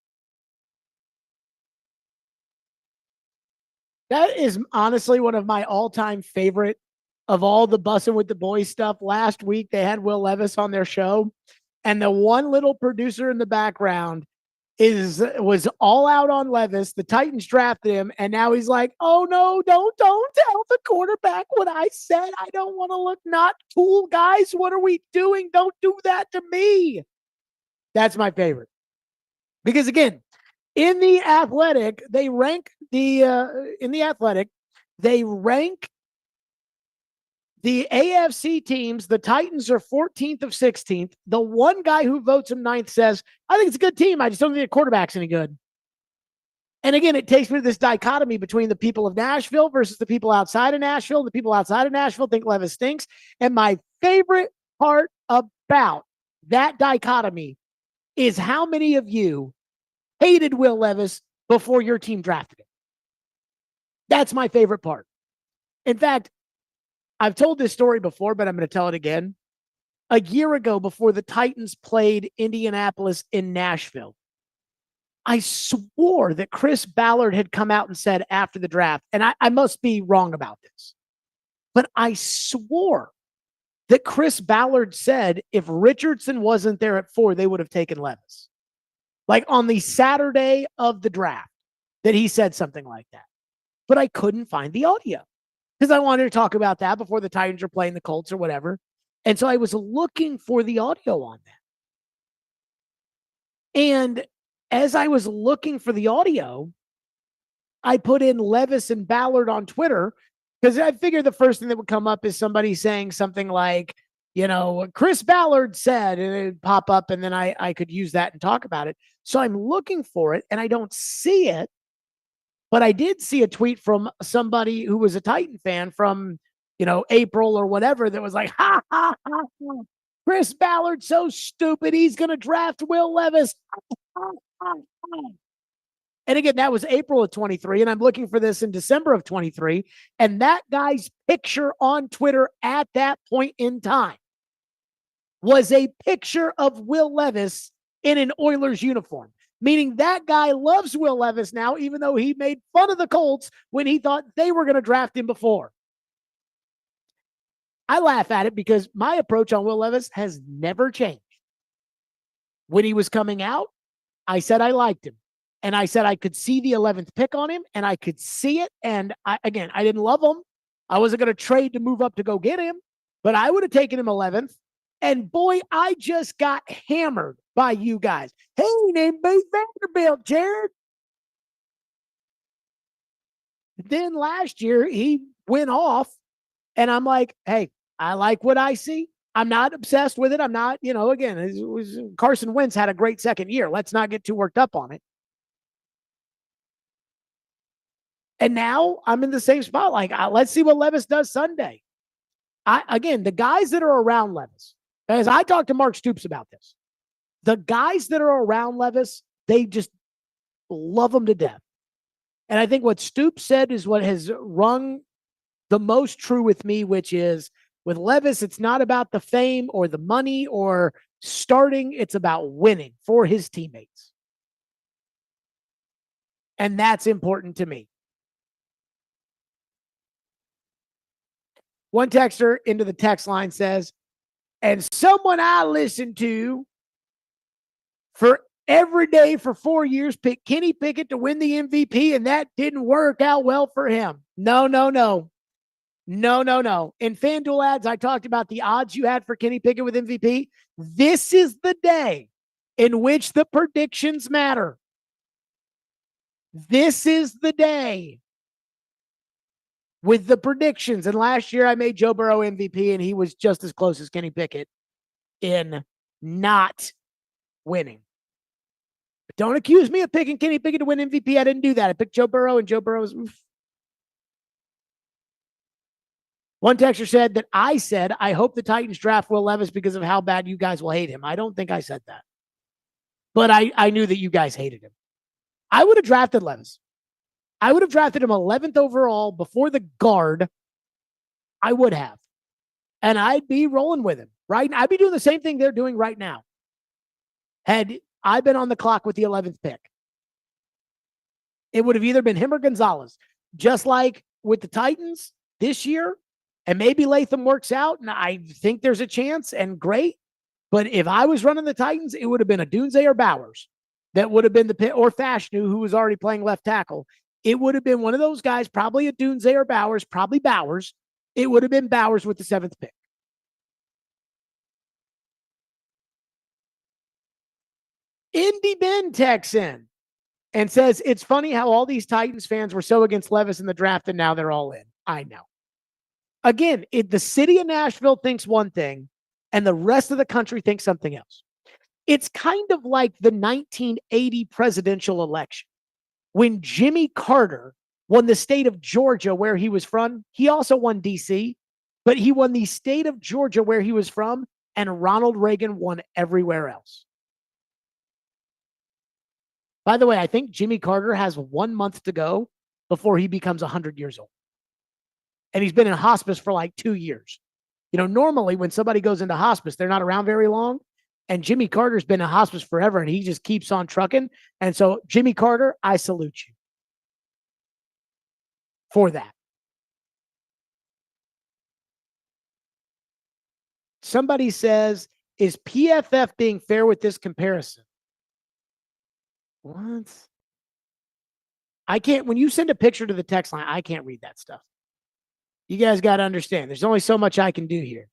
That is honestly one of my all-time favorite of all the Bussin' with the Boys stuff. Last week, they had Will Levis on their show, and the one little producer in the background was all out on Levis. The Titans drafted him, and now he's like, oh, no, don't tell the quarterback what I said. I don't want to look not cool, guys. What are we doing? Don't do that to me. That's my favorite. Because, again, in the Athletic, they rank the AFC teams. The Titans are 14th of 16th. The one guy who votes him 9th says, I think it's a good team. I just don't think the quarterback's any good. And again, it takes me to this dichotomy between the people of Nashville versus the people outside of Nashville. The people outside of Nashville think Levis stinks. And my favorite part about that dichotomy is how many of you hated Will Levis before your team drafted him. That's my favorite part. In fact, I've told this story before, but I'm going to tell it again. A year ago, before the Titans played Indianapolis in Nashville, I swore that Chris Ballard had come out and said after the draft, and I must be wrong about this, but I swore that Chris Ballard said if Richardson wasn't there at 4, they would have taken Levis. Like on the Saturday of the draft, that he said something like that. But I couldn't find the audio because I wanted to talk about that before the Titans are playing the Colts or whatever. And so I was looking for the audio on that. And as I was looking for the audio, I put in Levis and Ballard on Twitter because I figured the first thing that would come up is somebody saying something like, you know, Chris Ballard said, and it would pop up, and then I could use that and talk about it. So I'm looking for it, and I don't see it, but I did see a tweet from somebody who was a Titan fan from, you know, April or whatever that was like, ha, ha, ha, ha. Chris Ballard's so stupid, he's going to draft Will Levis. And again, that was April of 23, and I'm looking for this in December of 23, and that guy's picture on Twitter at that point in time was a picture of Will Levis in an Oilers uniform, meaning that guy loves Will Levis now, even though he made fun of the Colts when he thought they were going to draft him before. I laugh at it because my approach on Will Levis has never changed. When he was coming out, I said I liked him. And I said I could see the 11th pick on him, and I could see it. And I didn't love him. I wasn't going to trade to move up to go get him, but I would have taken him 11th. And boy, I just got hammered by you guys. Hey, named Booth Vanderbilt, Jared. Then last year, he went off, and I'm like, hey, I like what I see. I'm not obsessed with it. I'm not, you know, again, Carson Wentz had a great second year. Let's not get too worked up on it. And now I'm in the same spot. Like, let's see what Levis does Sunday. Again, the guys that are around Levis, as I talked to Mark Stoops about this, the guys that are around Levis, they just love him to death. And I think what Stoops said is what has rung the most true with me, which is with Levis, it's not about the fame or the money or starting. It's about winning for his teammates. And that's important to me. One texter into the text line says, and someone I listened to for every day for 4 years picked Kenny Pickett to win the MVP, and that didn't work out well for him. No. In FanDuel ads, I talked about the odds you had for Kenny Pickett with MVP. This is the day in which the predictions matter. This is the day with the predictions. And last year I made Joe Burrow MVP, and he was just as close as Kenny Pickett in not winning. But don't accuse me of picking Kenny Pickett to win MVP. I didn't do that. I picked Joe Burrow, and Joe Burrow was... One texter said that I said, I hope the Titans draft Will Levis because of how bad you guys will hate him. I don't think I said that. But I knew that you guys hated him. I would have drafted Levis. I would have drafted him 11th overall before the guard. I would have. And I'd be rolling with him, right? I'd be doing the same thing they're doing right now. Had I been on the clock with the 11th pick, it would have either been him or Gonzalez. Just like with the Titans this year, and maybe Latham works out, and I think there's a chance, and great. But if I was running the Titans, it would have been a Dunze or Bowers. That would have been the pick, or Fashanu, who was already playing left tackle. It would have been one of those guys, probably a Dunze or Bowers, probably Bowers. It would have been Bowers with the 7th pick. Indy Ben texts in and says, it's funny how all these Titans fans were so against Levis in the draft and now they're all in. I know. Again, the city of Nashville thinks one thing and the rest of the country thinks something else. It's kind of like the 1980 presidential election. When Jimmy Carter won the state of Georgia where he was from, he also won D.C., but he won the state of Georgia where he was from, and Ronald Reagan won everywhere else. By the way, I think Jimmy Carter has 1 month to go before he becomes 100 years old. And he's been in hospice for like 2 years. You know, normally when somebody goes into hospice, they're not around very long. And Jimmy Carter's been in hospice forever, and he just keeps on trucking. And so, Jimmy Carter, I salute you for that. Somebody says, is PFF being fair with this comparison? What? I can't, when you send a picture to the text line, I can't read that stuff. You guys got to understand, there's only so much I can do here.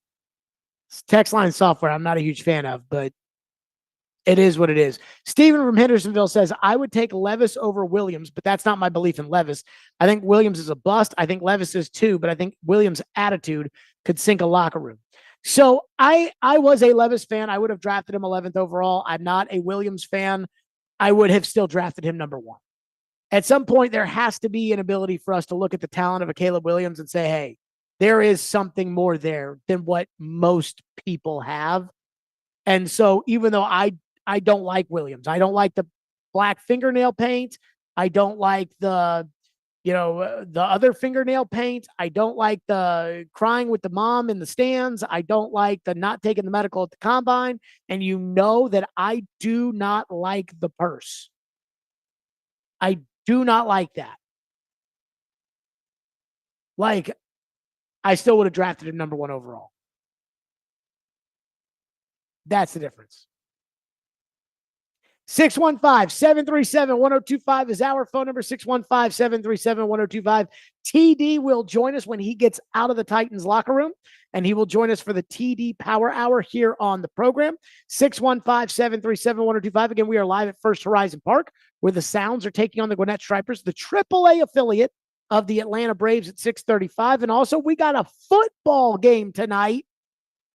It's text line software I'm not a huge fan of, but it is what it is. Steven from Hendersonville says, I would take Levis over Williams, but that's not my belief in Levis. I think Williams is a bust. I think Levis is too, but I think Williams' attitude could sink a locker room. So I was a Levis fan. I would have drafted him 11th overall. I'm not a Williams fan. I would have still drafted him number 1. At some point, there has to be an ability for us to look at the talent of a Caleb Williams and say, hey, there is something more there than what most people have. And so even though I don't like Williams, I don't like the black fingernail paint. I don't like the other fingernail paint. I don't like the crying with the mom in the stands. I don't like the not taking the medical at the combine. And you know that I do not like the purse. I do not like that. Like, I still would have drafted him number 1 overall. That's the difference. 615-737-1025 is our phone number, 615-737-1025. TD will join us when he gets out of the Titans locker room, and he will join us for the TD Power Hour here on the program. 615-737-1025. Again, we are live at First Horizon Park, where the Sounds are taking on the Gwinnett Stripers, the AAA affiliate of the Atlanta Braves at 6:35. And also, we got a football game tonight,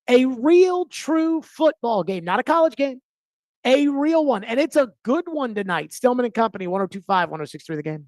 a real, true football game, not a college game. A real one. And it's a good one tonight. Stillman and Company, 102.5, 106.3 The Game.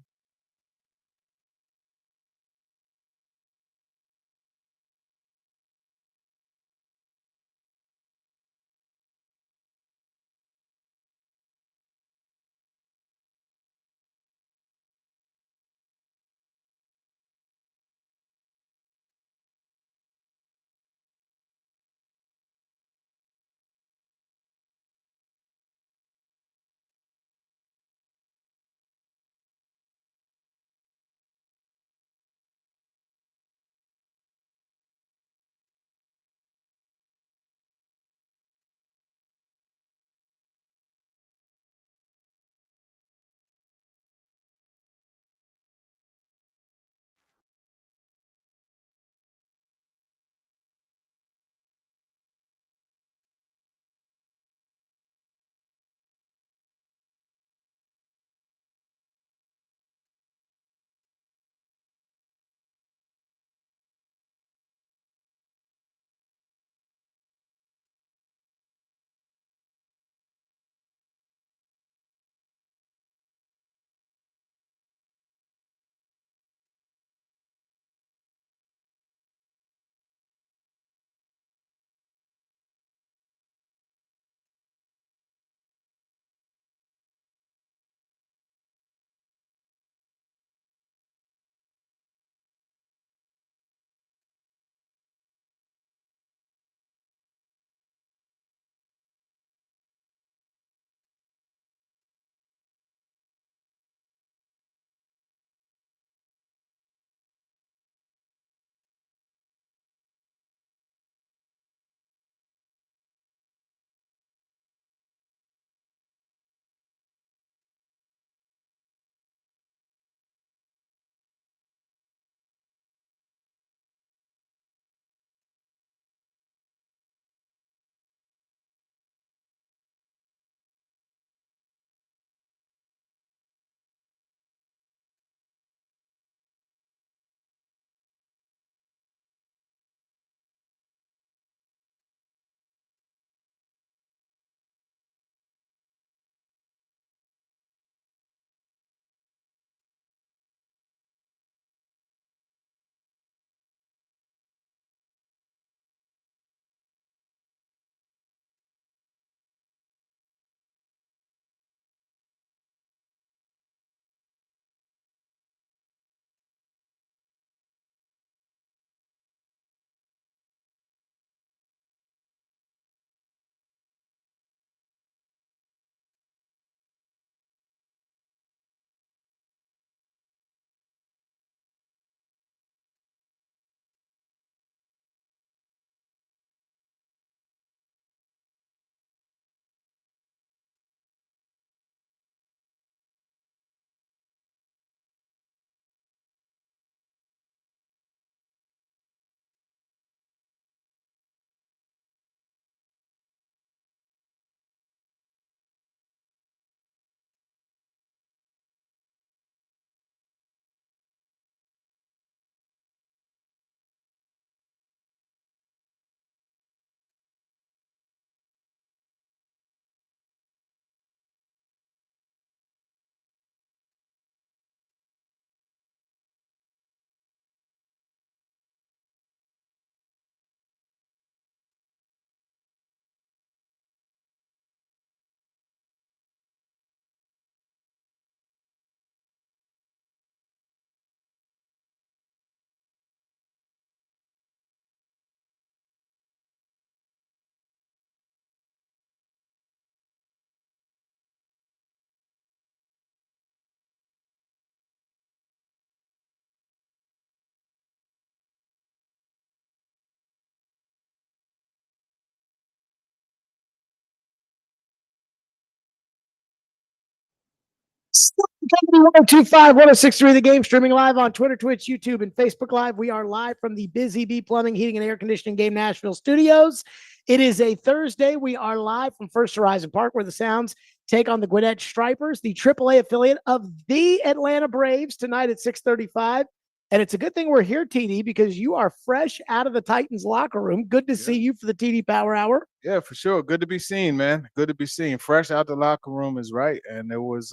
1025-1063 The Game, streaming live on Twitter, Twitch, YouTube, and Facebook Live. We are live from the Busy Bee Plumbing, Heating, and Air Conditioning Game Nashville studios. It is a Thursday. We are live from First Horizon Park, where the Sounds take on the Gwinnett Stripers, the AAA affiliate of the Atlanta Braves, tonight at 6:35. And it's a good thing we're here, TD, because you are fresh out of the Titans locker room. Good to see you for the TD Power Hour. Yeah, for sure. Good to be seen, man. Good to be seen. Fresh out the locker room is right. And it was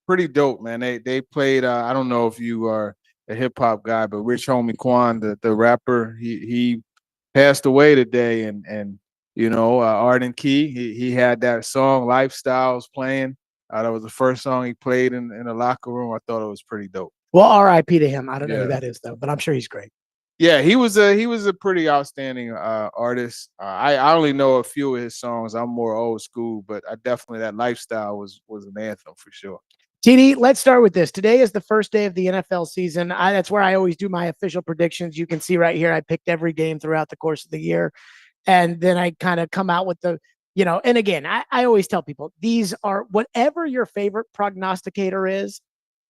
pretty dope, man. They played, I don't know if you are a hip-hop guy, but Rich Homie Quan, the rapper, he passed away today. And you know, Arden Key, he had that song, Lifestyles, playing. That was the first song he played in the locker room. I thought it was pretty dope. Well, R.I.P. to him. I don't know who that is, though, but I'm sure he's great. Yeah, he was a pretty outstanding artist. I only know a few of his songs. I'm more old school, but I definitely, that Lifestyle was an anthem for sure. TD, let's start with this. Today is the first day of the NFL season. That's where I always do my official predictions. You can see right here, I picked every game throughout the course of the year. And then I kind of come out with the, you know, and again, I always tell people, these are whatever your favorite prognosticator is,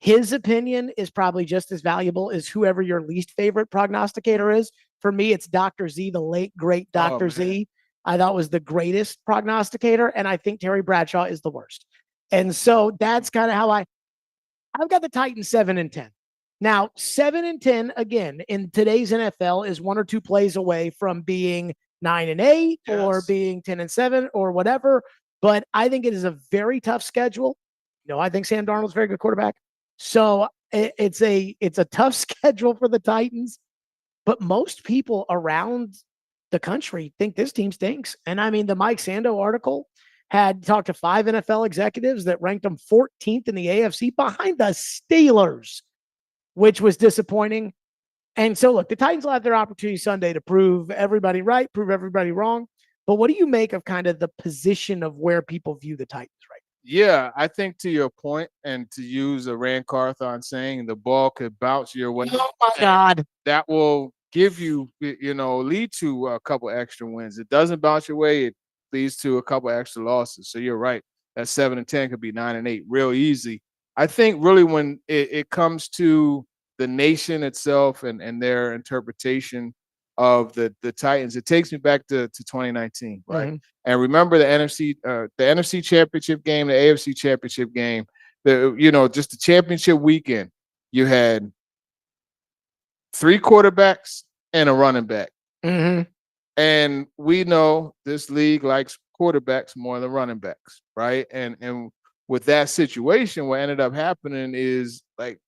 his opinion is probably just as valuable as whoever your least favorite prognosticator is. For me, it's Dr. Z, the late, great Dr. Z. I thought was the greatest prognosticator, and I think Terry Bradshaw is the worst. And so that's kind of how I've got the Titans 7-10. Now, 7-10, again, in today's NFL is one or two plays away from being 9-8 or being 10-7 or whatever. But I think it is a very tough schedule. You know, I think Sam Darnold's a very good quarterback. So it's a tough schedule for the Titans, but most people around the country think this team stinks. And I mean, the Mike Sando article had talked to 5 NFL executives that ranked them 14th in the AFC behind the Steelers, which was disappointing. And so, look, the Titans will have their opportunity Sunday to prove everybody right, prove everybody wrong. But what do you make of kind of the position of where people view the Titans right now? Yeah, I think to your point, and to use a Rand Carthon saying, the ball could bounce your way. Oh, my God. That will give you, you know, lead to a couple extra wins. It doesn't bounce your way. It leads to a couple extra losses. So you're right. That 7-10 could be 9-8 real easy. I think really when it comes to the nation itself and their interpretation of the Titans, it takes me back to 2019, right? Mm-hmm. And remember the NFC Championship game, the AFC Championship game, just the championship weekend. You had 3 quarterbacks and a running back. Mm-hmm. And we know this league likes quarterbacks more than running backs, right? And with that situation, what ended up happening is like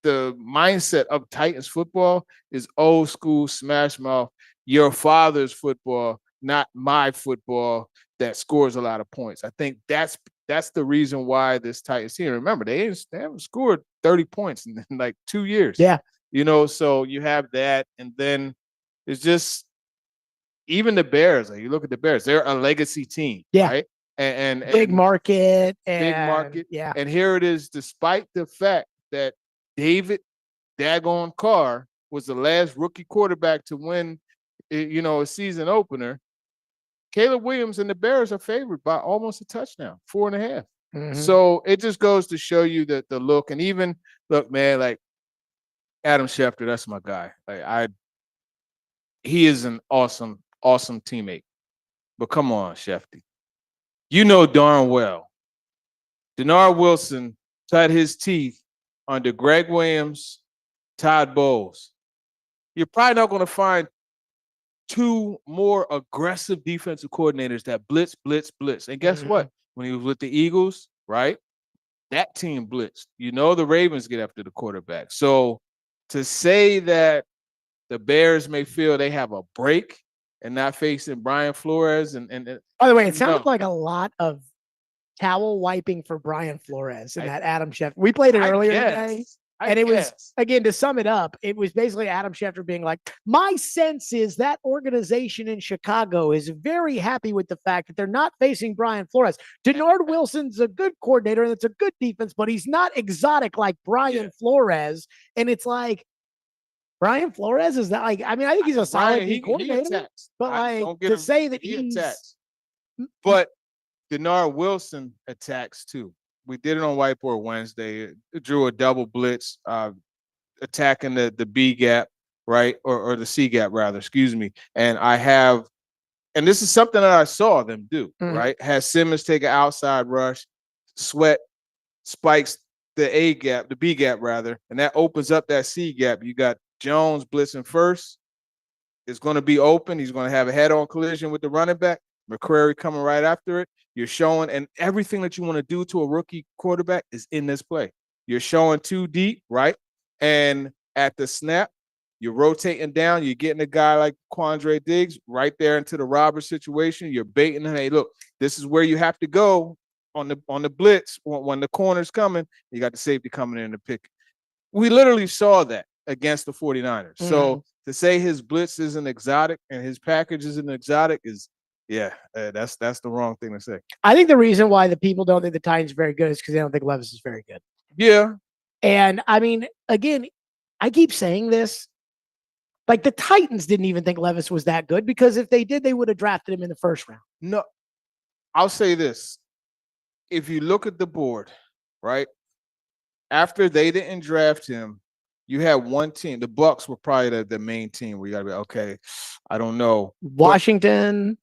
the mindset of Titans football is old school smash mouth, your father's football, not my football that scores a lot of points. I think that's the reason why this Titans team, remember, they haven't scored 30 points in like 2 years. Yeah. You know, so you have that, and then it's just even the Bears. Like you look at the Bears, they're a legacy team, right? And big market, big market, yeah. And here it is, despite the fact that David Daggone Carr was the last rookie quarterback to win, a season opener. Caleb Williams and the Bears are favored by almost a touchdown, 4.5. Mm-hmm. So it just goes to show you that the look, and even look, man, like Adam Schefter, that's my guy. Like he is an awesome teammate. But come on, Schefty. You know darn well, Denard Wilson cut his teeth under Greg Williams, Todd Bowles. You're probably not going to find 2 more aggressive defensive coordinators that blitz. And guess what? When he was with the Eagles, right? That team blitzed. You know the Ravens get after the quarterback. So to say that the Bears may feel they have a break and not facing Brian Flores and by the way, it sounded like a lot of towel wiping for Brian Flores and that Adam Schefter. We played it earlier today. And it was, again, to sum it up, it was basically Adam Schefter being like, my sense is that organization in Chicago is very happy with the fact that they're not facing Brian Flores. Denard Wilson's a good coordinator and it's a good defense, but he's not exotic like Brian Flores. And it's like, Brian Flores is that like, I mean, I think he's a solid coordinator, but like to say that he's attacks. But Denard Wilson attacks too. We did it on Whiteboard Wednesday. It drew a double blitz, attacking the B gap, right, or the C gap rather. Excuse me. And this is something that I saw them do. Right, has Simmons take an outside rush, Sweat spikes the A gap, the B gap rather, and that opens up that C gap. You got Jones blitzing first. It's going to be open. He's going to have a head-on collision with the running back. McCrary coming right after it. You're showing, and everything that you want to do to a rookie quarterback is in this play. You're showing too deep, right? And at the snap, you're rotating down. You're getting a guy like Quandre Diggs right there into the robber situation. You're baiting him. Hey, look, this is where you have to go on the blitz when the corner's coming. You got the safety coming in to pick. We literally saw that against the 49ers. So to say his blitz isn't exotic and his package isn't exotic is, that's the wrong thing to say. I think the reason why the people don't think the Titans are very good is because they don't think Levis is very good. Yeah. And I mean, again, I keep saying this. Like the Titans didn't even think Levis was that good because if they did, they would have drafted him in the first round. No, I'll say this. If you look at the board, right, after they didn't draft him, you had one team. The Bucs were probably the main team where you got to be, okay, I don't know. Washington,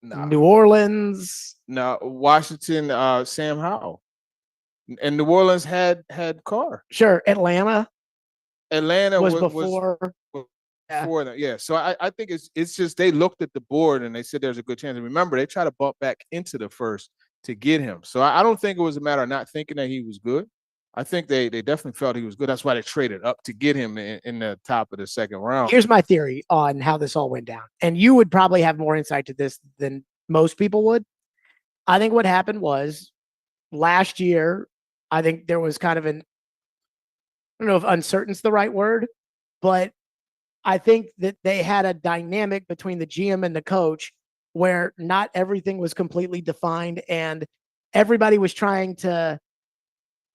New Orleans. No, Washington, Sam Howell. And New Orleans had Carr. Sure, Atlanta was before. Before that, yeah. So I think it's just they looked at the board and they said there's a good chance. And remember, they tried to bump back into the first to get him. So I don't think it was a matter of not thinking that he was good. I think they definitely felt he was good. That's why they traded up to get him in the top of the second round. Here's my theory on how this all went down. And you would probably have more insight to this than most people would. I think what happened was last year, I think there was kind of I don't know if uncertain's the right word, but I think that they had a dynamic between the GM and the coach where not everything was completely defined and everybody was trying to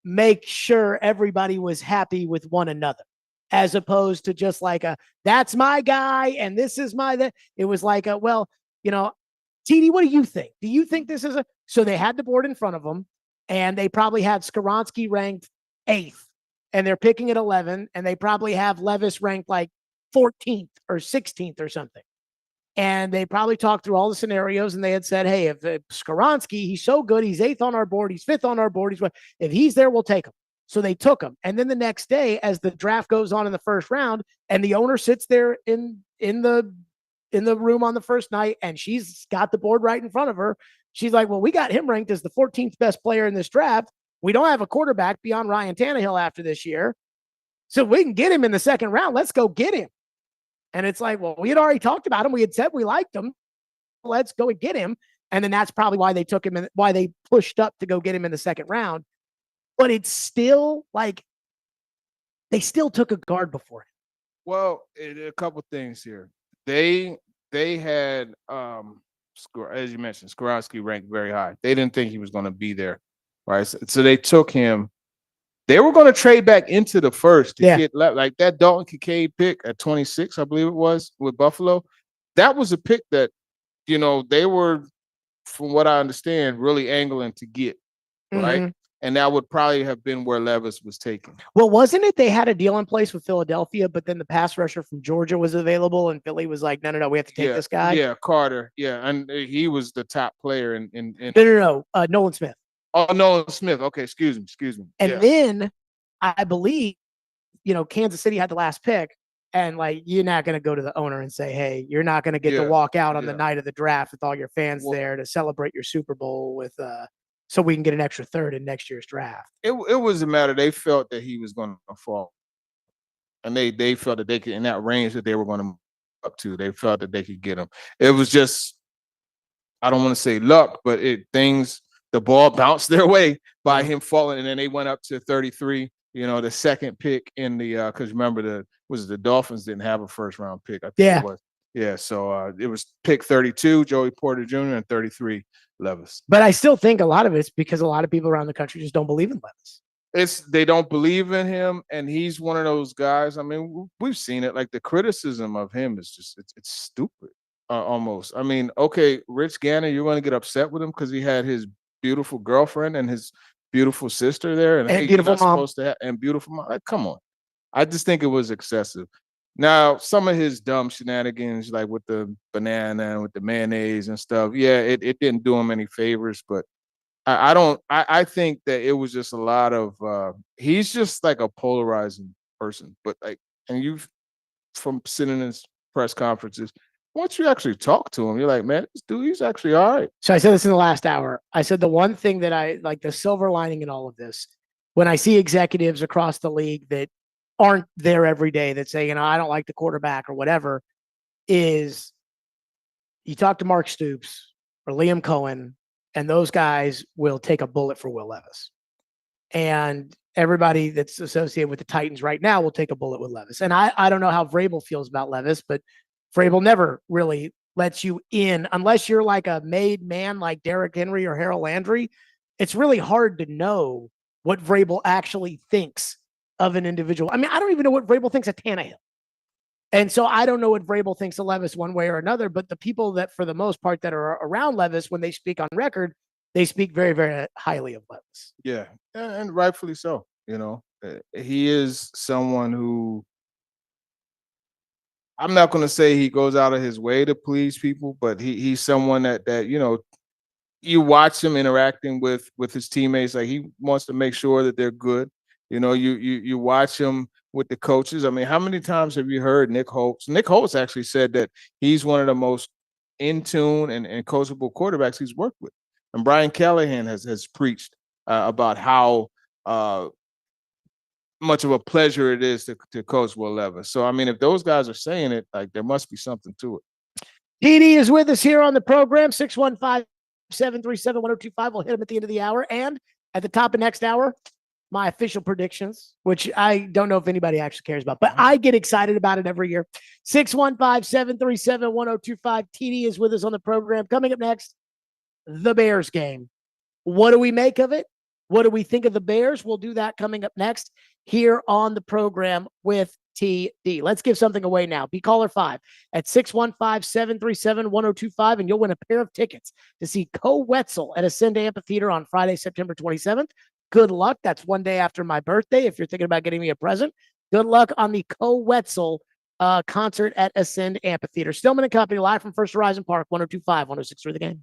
make sure everybody was happy with one another, as opposed to just like that's my guy and this is that. It was like well, TD, what do you think? Do you think this is so they had the board in front of them and they probably had Skoronski ranked 8th and they're picking at 11 and they probably have Levis ranked like 14th or 16th or something. And they probably talked through all the scenarios and they had said, hey, if Skoronski, he's so good, he's 8th on our board, he's 5th on our board, if he's there, we'll take him. So they took him. And then the next day, as the draft goes on in the first round, and the owner sits there in the room on the first night, and she's got the board right in front of her. She's like, well, we got him ranked as the 14th best player in this draft. We don't have a quarterback beyond Ryan Tannehill after this year. So we can get him in the second round. Let's go get him. And it's like, well, we had already talked about him. We had said we liked him. Let's go and get him. And then that's probably why they took him and why they pushed up to go get him in the second round. But it's still like they still took a guard before him. Well, a couple things here. They had as you mentioned, Skoronski ranked very high. They didn't think he was going to be there, right? So they took him. They were going to trade back into the first to get like that Dalton Kincaid pick at 26, I believe it was, with Buffalo. That was a pick that, they were, from what I understand, really angling to get, right? And that would probably have been where Levis was taken. Well, wasn't it they had a deal in place with Philadelphia, but then the pass rusher from Georgia was available and Philly was like, no, we have to take this guy? Yeah, Carter. Yeah, and he was the top player in No, Nolan Smith. Oh, Nolan Smith. Okay, excuse me. And then I believe, Kansas City had the last pick, and like you're not going to go to the owner and say, hey, you're not going to get to walk out on the night of the draft with all your fans there to celebrate your Super Bowl with so we can get an extra third in next year's draft. It was a matter. They felt that he was going to fall, and they felt that they could, in that range that they were going to move up to, they felt that they could get him. It was just, I don't want to say luck, but the ball bounced their way by him falling, and then they went up to 33. The second pick in the because remember the Dolphins didn't have a first round pick. I think it was. Yeah, so it was pick 32, Joey Porter Jr., and 33, Levis. But I still think a lot of it's because a lot of people around the country just don't believe in Levis. They don't believe in him, and he's one of those guys. I mean, we've seen it. Like the criticism of him is just it's stupid, almost. I mean, okay, Rich Gannon, you're going to get upset with him because he had his beautiful girlfriend and his beautiful sister there, and And hey, beautiful you're not mom. supposed to have, and beautiful mom. Like, come on. I just think it was excessive. Now, some of his dumb shenanigans, like with the banana and with the mayonnaise and stuff, yeah, it didn't do him any favors. But I don't. I think that it was just a lot of. He's just like a polarizing person. But like, and you've from sitting in his press conferences, once you actually talk to him, you're like, man, this dude, he's actually all right. So I said this in the last hour. I said the one thing that I like, the silver lining in all of this, when I see executives across the league that aren't there every day that say, I don't like the quarterback or whatever, is you talk to Mark Stoops or Liam Cohen, and those guys will take a bullet for Will Levis. And everybody that's associated with the Titans right now will take a bullet with Levis. And I don't know how Vrabel feels about Levis, but Vrabel never really lets you in unless you're like a made man like Derrick Henry or Harold Landry. It's really hard to know what Vrabel actually thinks of an individual. I mean, I don't even know what Vrabel thinks of Tannehill. And so I don't know what Vrabel thinks of Levis one way or another, but the people that for the most part that are around Levis, when they speak on record, they speak very, very highly of Levis. Yeah, and rightfully so. He is someone who I'm not going to say he goes out of his way to please people, but he's someone that you watch him interacting with his teammates. Like he wants to make sure that they're good. You watch him with the coaches. I mean, how many times have you heard Nick Holtz? Nick Holtz actually said that he's one of the most in tune and coachable quarterbacks he's worked with. And Brian Callahan has preached about how much of a pleasure it is to coach Will Levis. So, I mean, if those guys are saying it, like there must be something to it. PD is with us here on the program, 615-737-1025. We'll hit him at the end of the hour. And at the top of next hour, my official predictions, which I don't know if anybody actually cares about, but I get excited about it every year. 615-737-1025. TD is with us on the program. Coming up next, the Bears game. What do we make of it? What do we think of the Bears? We'll do that coming up next here on the program with TD. Let's give something away now. Be caller 5 at 615-737-1025, and you'll win a pair of tickets to see Co Wetzel at Ascend Amphitheater on Friday, September 27th. Good luck. That's one day after my birthday. If you're thinking about getting me a present, good luck on the Co Wetzel concert at Ascend Amphitheater. Stillman and Company, live from First Horizon Park, 102.5, 106.3 The Game.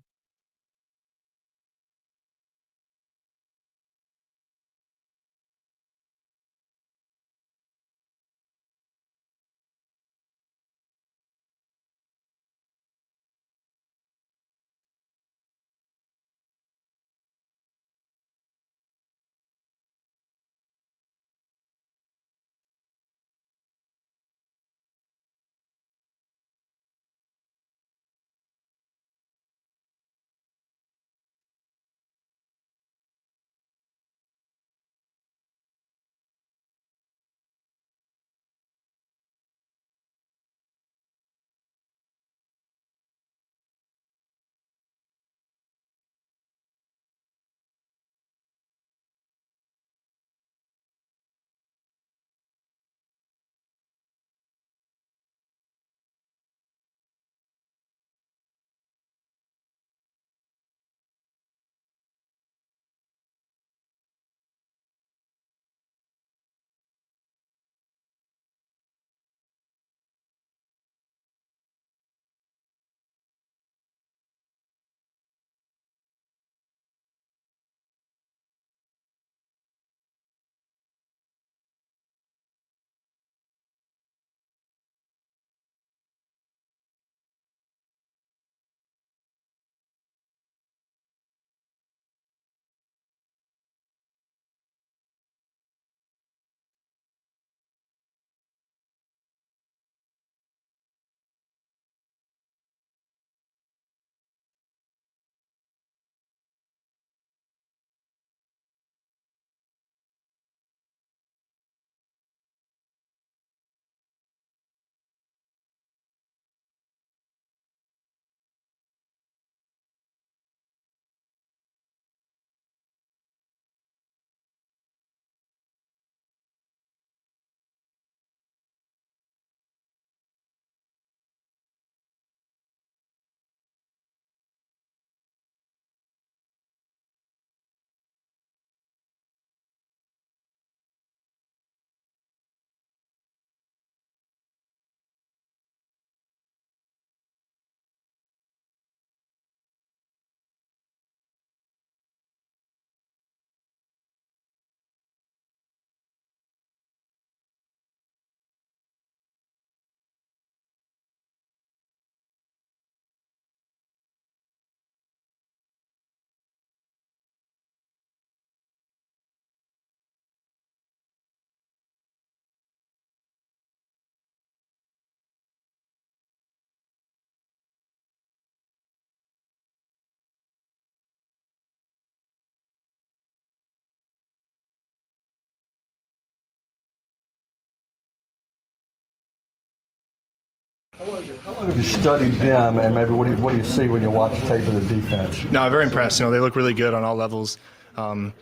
Have you studied them, and maybe what do you see when you watch tape of the defense? No, very impressed. They look really good on all levels. The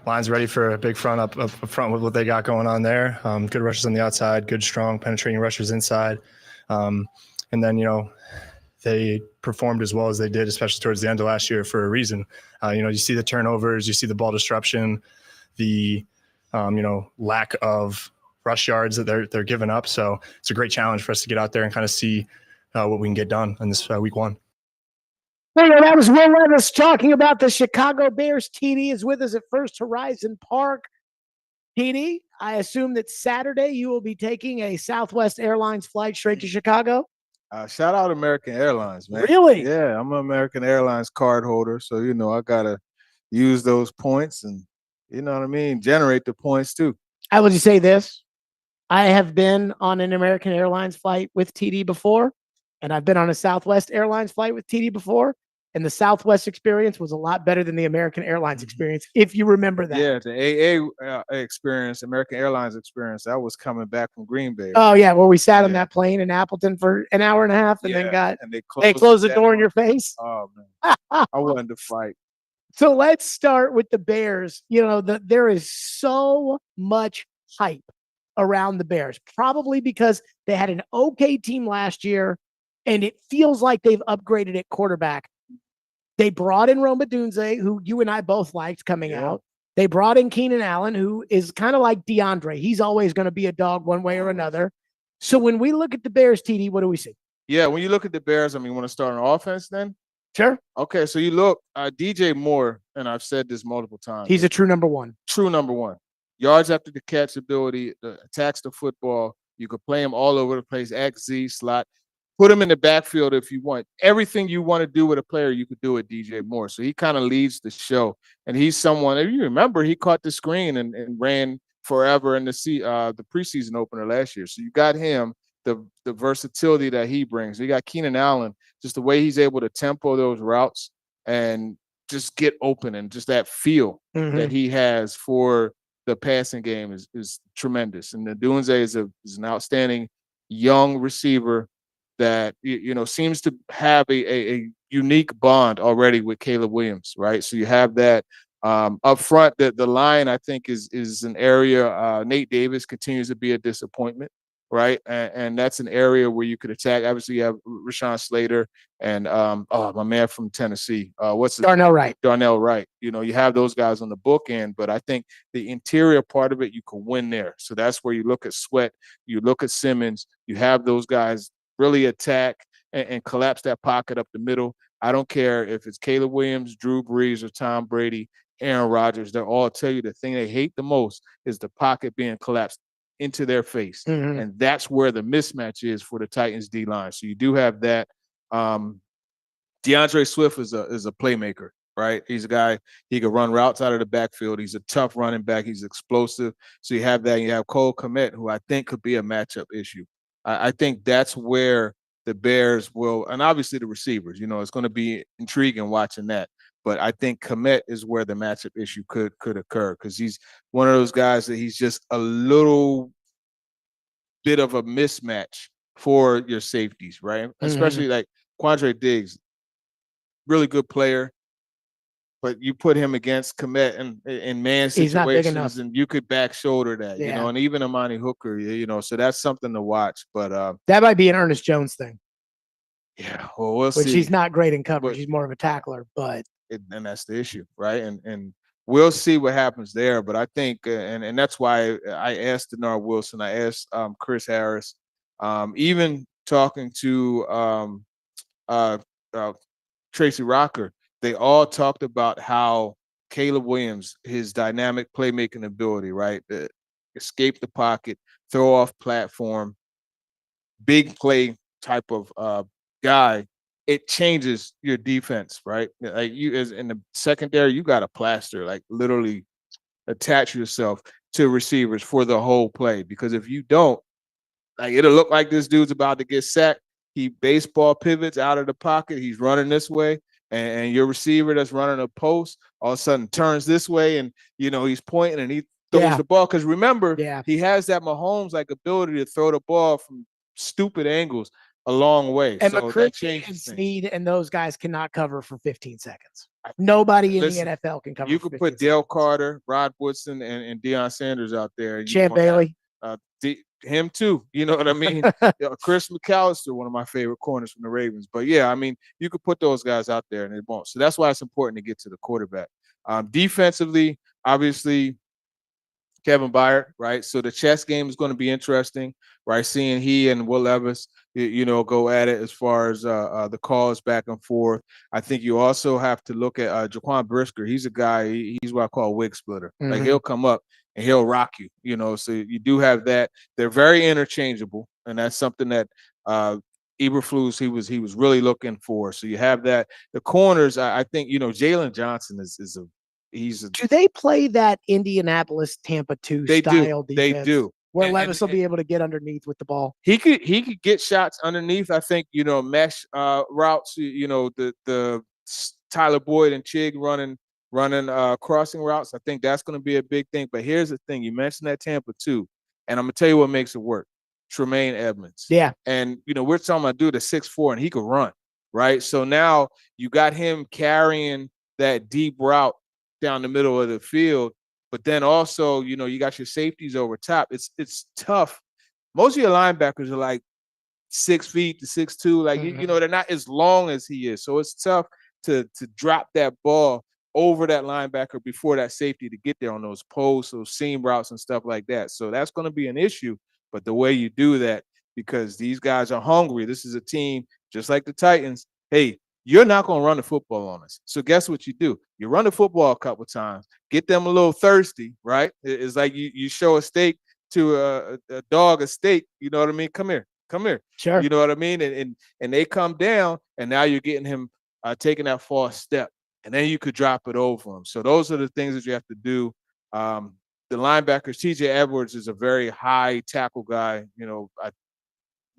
line's ready for a big front up front with what they got going on there. Good rushers on the outside, good, strong, penetrating rushers inside. And then, they performed as well as they did, especially towards the end of last year for a reason. You see the turnovers, you see the ball disruption, the, lack of rush yards that they're giving up. So it's a great challenge for us to get out there and kind of see what we can get done in this week one. Hey, that was Will Levis talking about the Chicago Bears. TD is with us at First Horizon Park. TD, I assume that Saturday you will be taking a Southwest Airlines flight straight to Chicago? Shout out American Airlines, man. Really? Yeah, I'm an American Airlines card holder, so I gotta use those points and generate the points too. I will just say this. I have been on an American Airlines flight with TD before, and I've been on a Southwest Airlines flight with TD before, and the Southwest experience was a lot better than the American Airlines experience, if you remember that. Yeah, the AA experience, American Airlines experience, that was coming back from Green Bay. Oh, yeah, where we sat on that plane in Appleton for an hour and a half and then they closed the door in your face. Oh, man. I wanted to fight. So let's start with the Bears. There is so much hype around the Bears, probably because they had an okay team last year, and it feels like they've upgraded at quarterback. They brought in Roma Dunze, who you and I both liked coming out. They brought in Keenan Allen, who is kind of like DeAndre. He's always going to be a dog one way or another. So when we look at the Bears, TD, what do we see? Yeah, when you look at the Bears, you want to start on offense then? Sure. Okay, so you look, DJ Moore, and I've said this multiple times. He's a true number one. True number one. Yards after the catch ability, attacks the football. You could play him all over the place, X, Z, slot. Put him in the backfield if you want. Everything you want to do with a player, you could do with DJ Moore. So he kind of leads the show. And he's someone, if you remember, he caught the screen and ran forever in the preseason opener last year. So you got him, the versatility that he brings. You got Keenan Allen, just the way he's able to tempo those routes and just get open, and just that feel that he has for the passing game is tremendous. And the Dunze is an outstanding young receiver that seems to have a unique bond already with Caleb Williams, right? So you have that up front. The line, I think, is an area. Nate Davis continues to be a disappointment, right? And that's an area where you could attack. Obviously, you have Rashawn Slater and my man from Tennessee. Darnell Wright. Darnell Wright. You have those guys on the bookend, but I think the interior part of it, you can win there. So that's where you look at Sweat, you look at Simmons, you have those guys really attack and collapse that pocket up the middle. I don't care if it's Caleb Williams, Drew Brees, or Tom Brady, Aaron Rodgers. They'll all tell you the thing they hate the most is the pocket being collapsed into their face. And that's where the mismatch is for the Titans D-line. So you do have that. DeAndre Swift is a playmaker, right? He's a guy, he can run routes out of the backfield. He's a tough running back. He's explosive. So you have that. And you have Cole Kmet, who I think could be a matchup issue. I think that's where the Bears will, and obviously the receivers, it's going to be intriguing watching that. But I think Kmet is where the matchup issue could occur, because he's one of those guys that he's just a little bit of a mismatch for your safeties, right? Especially like Quandre Diggs, really good player, but you put him against Kmet in man situations, and you could back shoulder that, and even Amani Hooker, so that's something to watch. But that might be an Ernest Jones thing. Yeah, well, we'll see. Which he's not great in coverage. He's more of a tackler, but and that's the issue, right? And we'll see what happens there. But I think, and that's why I asked Denard Wilson, I asked Chris Harris, even talking to Tracy Rocker, they all talked about how Caleb Williams, his dynamic playmaking ability, right? Escape the pocket, throw off platform, big play type of guy. It changes your defense, right? Like you, as in the secondary, you got to plaster, like literally attach yourself to receivers for the whole play. Because if you don't, like, it'll look like this dude's about to get sacked. He baseball pivots out of the pocket. He's running this way. And your receiver that's running a post all of a sudden turns this way, and he's pointing and he throws the ball. Because remember, he has that Mahomes-like ability to throw the ball from stupid angles a long way. And so that changes and things. Snead and those guys cannot cover for 15 seconds. Nobody in Listen, the NFL can cover. You for could 15 put Dale Carter, Rod Woodson, and Deion Sanders out there. And Champ Bailey. Him too. You know what I mean? Chris McAllister, one of my favorite corners from the Ravens. But yeah, I mean, you could put those guys out there and it won't. So that's why it's important to get to the quarterback. Defensively, obviously, Kevin Byard, right? So the chess game is going to be interesting, right? Seeing he and Will Levis, go at it as far as the calls back and forth. I think you also have to look at Jaquan Brisker. He's a guy, he's what I call a wig splitter. Like he'll come up and he'll rock you, so you do have that. They're very interchangeable, and that's something that Eberflus, he was really looking for. So you have that. The corners, I think, Jalen Johnson Do they play that Indianapolis Tampa 2 style defense? They do. Where Levis will be able to get underneath with the ball. He could get shots underneath. I think, mesh routes, the Tyler Boyd and Chig running crossing routes. I think that's going to be a big thing. But here's the thing. You mentioned that Tampa too. And I'm going to tell you what makes it work. Tremaine Edmonds. Yeah. And, we're talking about dude at 6'4", and he could run, right? So now you got him carrying that deep route down the middle of the field. But then also, you got your safeties over top. It's tough. Most of your linebackers are like 6 feet to 6'2". Like, they're not as long as he is. So it's tough to drop that ball over that linebacker before that safety to get there on those posts, those seam routes and stuff like that. So that's going to be an issue. But the way you do that, because these guys are hungry. This is a team just like the Titans. Hey, you're not going to run the football on us. So guess what you do? You run the football a couple of times, get them a little thirsty, right? It's like you show a steak to a dog a steak. You know what I mean? Come here. Sure. You know what I mean? And they come down, and now you're getting him taking that false step, and then you could drop it over him. So those are the things that you have to do. The linebackers, TJ Edwards is a very high tackle guy.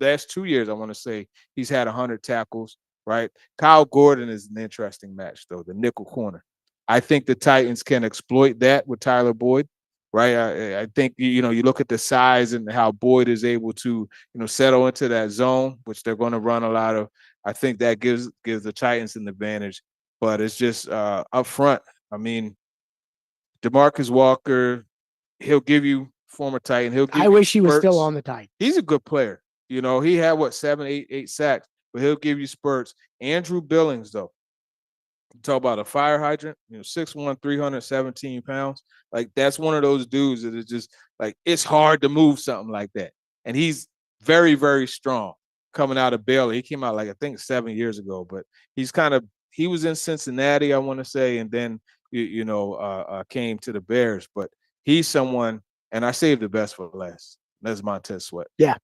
Last 2 years, I want to say he's had 100 tackles. Right, Kyle Gordon is an interesting match, though, the nickel corner. I think the Titans can exploit that with Tyler Boyd, right? I think you look at the size and how Boyd is able to settle into that zone, which they're going to run a lot of. I think that gives the Titans an advantage, but it's just up front. I mean, DeMarcus Walker, he'll give you former Titan. I wish he was still on the Titans. He's a good player. He had 7, 8 sacks. But he'll give you spurts. Andrew Billings, though, talk about a fire hydrant, 6'1", 317 pounds. Like, that's one of those dudes that is just like, it's hard to move something like that. And he's very, very strong coming out of Baylor. He came out I think 7 years ago, but he was in Cincinnati, I want to say, and then, came to the Bears. But he's someone, and I saved the best for last. That's Montez Sweat. Yeah.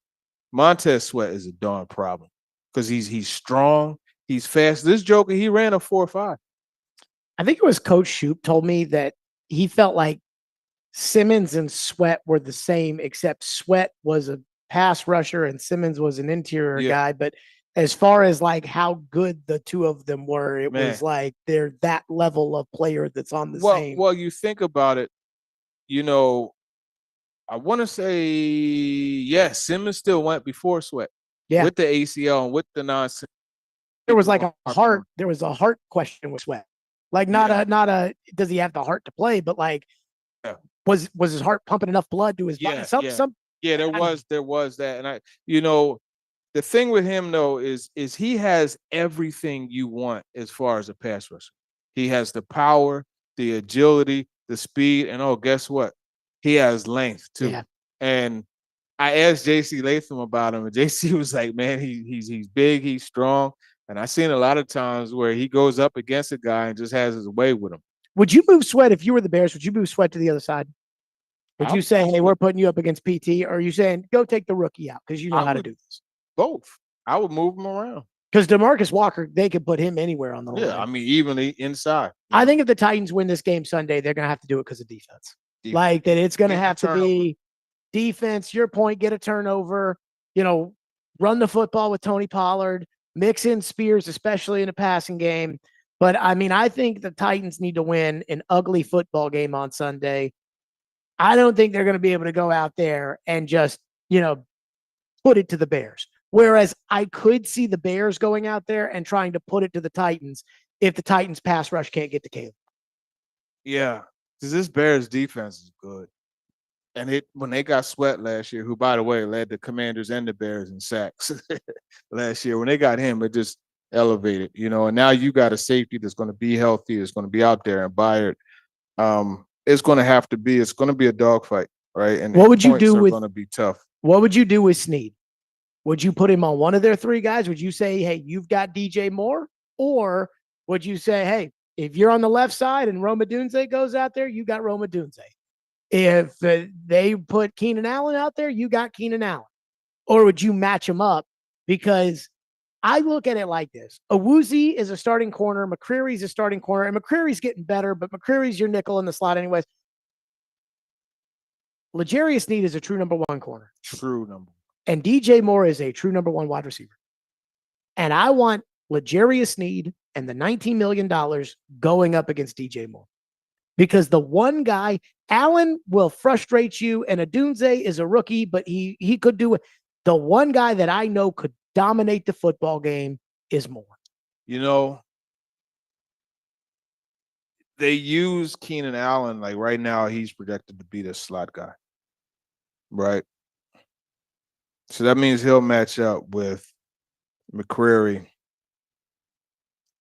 Montez Sweat is a darn problem. Because he's strong, he's fast. This joker, he ran a 4.5. I think it was Coach Shoup told me that he felt like Simmons and Sweat were the same, except Sweat was a pass rusher and Simmons was an interior guy. But as far as like how good the two of them were, it was like they're that level of player that's on the same. Well, you think about it, I want to say, Simmons still went before Sweat. Yeah. With the ACL and with the nonsense. There was like a heart question with Sweat. Like not a does he have the heart to play, but like was his heart pumping enough blood to his body? There was that. And the thing with him though is he has everything you want as far as a pass rusher. He has the power, the agility, the speed, and guess what? He has length too. Yeah. And I asked JC Latham about him, and JC was like, man, he's big, he's strong. And I've seen a lot of times where he goes up against a guy and just has his way with him. Would you move Sweat if you were the Bears? Would you move Sweat to the other side? Would you say, hey, we're putting you up against PT? Or are you saying, go take the rookie out because you know how to do this? Both. I would move him around. Because DeMarcus Walker, they could put him anywhere on the line. Yeah, I mean, even inside. I think if the Titans win this game Sunday, they're going to have to do it because of defense. Like that it's going to have to be defense, your point, get a turnover, run the football with Tony Pollard, mix in Spears, especially in the passing game. But, I mean, I think the Titans need to win an ugly football game on Sunday. I don't think they're going to be able to go out there and just, put it to the Bears. Whereas I could see the Bears going out there and trying to put it to the Titans if the Titans pass rush can't get to Caleb. Yeah, because this Bears defense is good. And when they got Sweat last year, who, by the way, led the Commanders and the Bears in sacks last year, when they got him, it just elevated, and now you got a safety that's going to be healthy, is going to be out there and Byard. It's going to be a dogfight, right? And what would you do with going to be tough. What would you do with Snead? Would you put him on one of their three guys? Would you say, hey, you've got DJ Moore? Or would you say, hey, if you're on the left side and Roma Dunze goes out there, you got Roma Dunze. If they put Keenan Allen out there, you got Keenan Allen. Or would you match them up? Because I look at it like this. Awuzie is a starting corner. McCreary's a starting corner. And McCreary's getting better, but McCreary's your nickel in the slot anyways. L'Jarius Sneed is a true number one corner. True number. And DJ Moore is a true number one wide receiver. And I want L'Jarius Sneed and the $19 million going up against DJ Moore. Because the one guy, Allen will frustrate you, and Adunze is a rookie, but he could do it. The one guy that I know could dominate the football game is Moore. They use Keenan Allen, like right now he's projected to be the slot guy, right? So that means he'll match up with McCreary.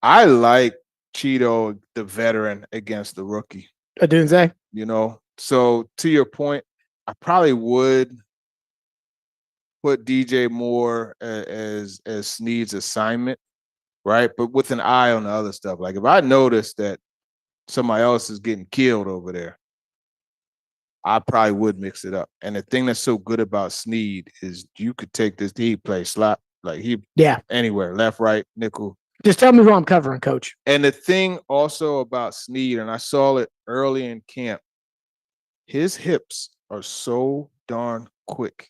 I like Cheeto, the veteran, against the rookie. Adunze? So to your point, I probably would put DJ Moore as Snead's assignment, right? But with an eye on the other stuff. Like if I notice that somebody else is getting killed over there, I probably would mix it up. And the thing that's so good about Snead is you could take this, he plays slot, like anywhere, left, right, nickel. Just tell me who I'm covering, coach. And the thing also about Snead, and I saw it early in camp, his hips are so darn quick.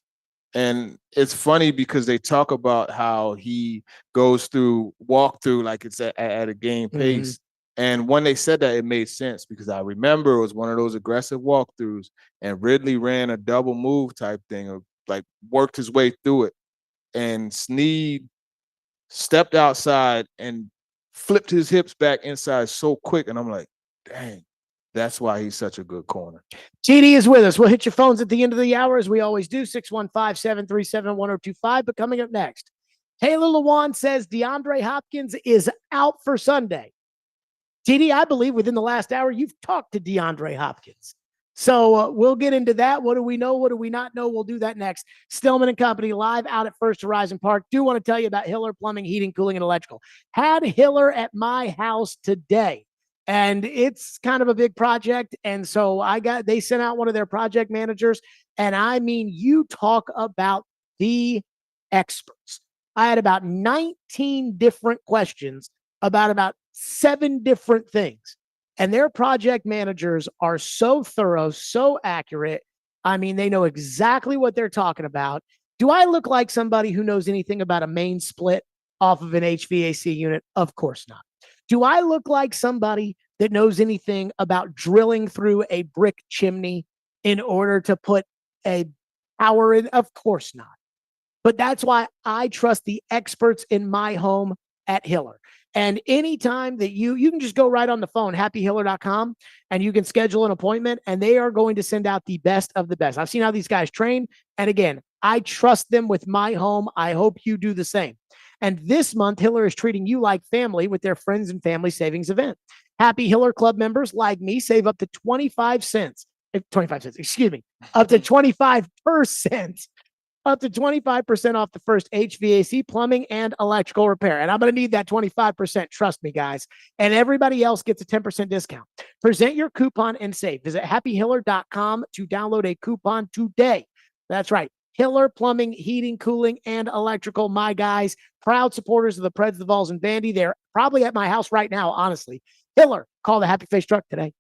And it's funny because they talk about how he goes through, walk through like it's at a game pace. Mm-hmm. And when they said that, it made sense because I remember it was one of those aggressive walkthroughs and Ridley ran a double move type thing, or like worked his way through it. And Snead stepped outside and flipped his hips back inside so quick. And I'm like, dang, that's why he's such a good corner. TD is with us. We'll hit your phones at the end of the hour, as we always do, 615-737-1025. But coming up next, Taylor Lewan says DeAndre Hopkins is out for Sunday. TD, I believe within the last hour, you've talked to DeAndre Hopkins. So we'll get into that. What do we know? What do we not know? We'll do that next. Stillman and Company live out at First Horizon Park. Do want to tell you about Hiller Plumbing, Heating, Cooling, and Electrical. Had Hiller at my house today, and it's kind of a big project. And so they sent out one of their project managers. And I mean, you talk about the experts. I had about 19 different questions about 7 different things. And their project managers are so thorough, so accurate. I mean, they know exactly what they're talking about. Do I look like somebody who knows anything about a main split off of an HVAC unit? Of course not. Do I look like somebody that knows anything about drilling through a brick chimney in order to put a power in? Of course not. But that's why I trust the experts in my home at Hiller. And anytime that you can just go right on the phone, happyhiller.com, and you can schedule an appointment, and they are going to send out the best of the best. I've seen how these guys train. And again, I trust them with my home. I hope you do the same. And this month, Hiller is treating you like family with their Friends and Family Savings event. Happy Hiller Club members like me save up to 25 cents, up to 25%. Up to 25% off the first HVAC, plumbing, and electrical repair. And I'm going to need that 25%. Trust me, guys. And everybody else gets a 10% discount. Present your coupon and save. Visit happyhiller.com to download a coupon today. That's right. Hiller Plumbing, Heating, Cooling, and Electrical. My guys, proud supporters of the Preds, the Vols, and Vandy. They're probably at my house right now, honestly. Hiller, call the Happy Face truck today.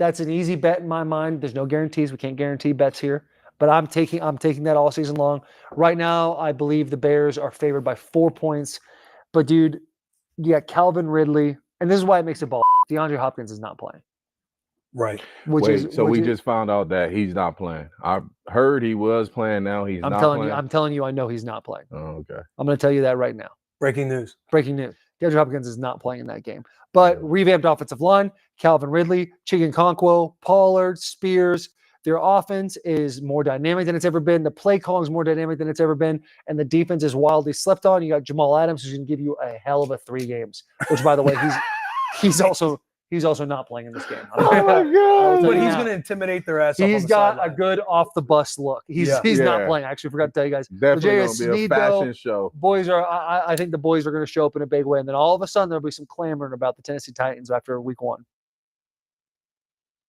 That's an easy bet in my mind. There's no guarantees. We can't guarantee bets here. But I'm taking that all season long. Right now, I believe the Bears are favored by 4 points. But dude, you got Calvin Ridley, and this is why it makes it ball. DeAndre Hopkins is not playing. Right. We just found out that he's not playing. I heard he was playing. Now he's not playing. I'm telling you, I know he's not playing. Oh, okay. I'm going to tell you that right now. Breaking news. Breaking news. DeAndre Hopkins is not playing in that game. But revamped offensive line, Calvin Ridley, Chigankounkwo, Pollard, Spears. Their offense is more dynamic than it's ever been. The play calling is more dynamic than it's ever been. And the defense is wildly slept on. You got Jamal Adams, who's going to give you a hell of a 3 games, which, by the way, he's also not playing in this game. Oh, my God. But he's going to intimidate their ass off. He's got a good off-the-bus look. He's not playing. I actually forgot to tell you guys. Definitely going to be a fashion show. Boys are. I think the boys are going to show up in a big way. And then all of a sudden, there'll be some clamoring about the Tennessee Titans after week 1.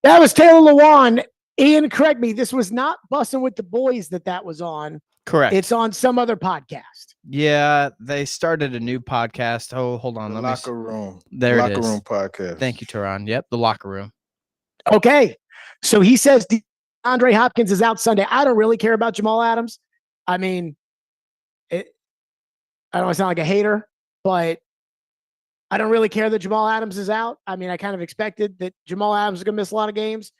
That was Taylor Lewan. Ian, correct me. This was not Bussin' with the Boys that was on. Correct. It's on some other podcast. Yeah, they started a new podcast. Oh, hold on. The Locker Room. There it is. Locker Room podcast. Thank you, Teron. Yep, the Locker Room. Okay. So he says DeAndre Hopkins is out Sunday. I don't really care about Jamal Adams. I mean, I don't want to sound like a hater, but I don't really care that Jamal Adams is out. I mean, I kind of expected that Jamal Adams was going to miss a lot of games.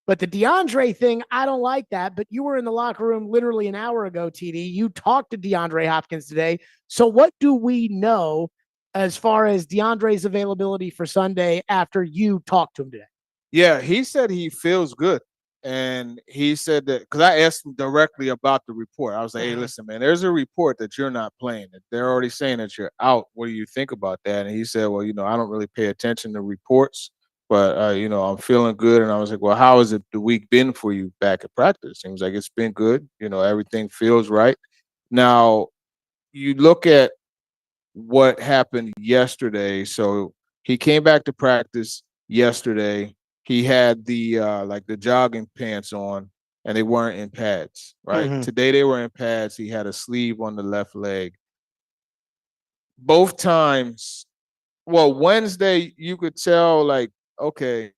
But the DeAndre thing, I don't like that. But you were in the locker room literally an hour ago, TD. You talked to DeAndre Hopkins today. So what do we know as far as DeAndre's availability for Sunday after you talked to him today? Yeah, he said he feels good. And he said that, because I asked him directly about the report. I was like, hey, listen, man, there's a report that you're not playing. They're already saying that you're out. What do you think about that? And he said, well, I don't really pay attention to reports. But, I'm feeling good. And I was like, well, how has the week been for you back at practice? He was like, it's been good. Everything feels right. Now, you look at what happened yesterday. So he came back to practice yesterday. He had the jogging pants on, and they weren't in pads, right? Mm-hmm. Today they were in pads. He had a sleeve on the left leg. Both times, Wednesday, you could tell, okay,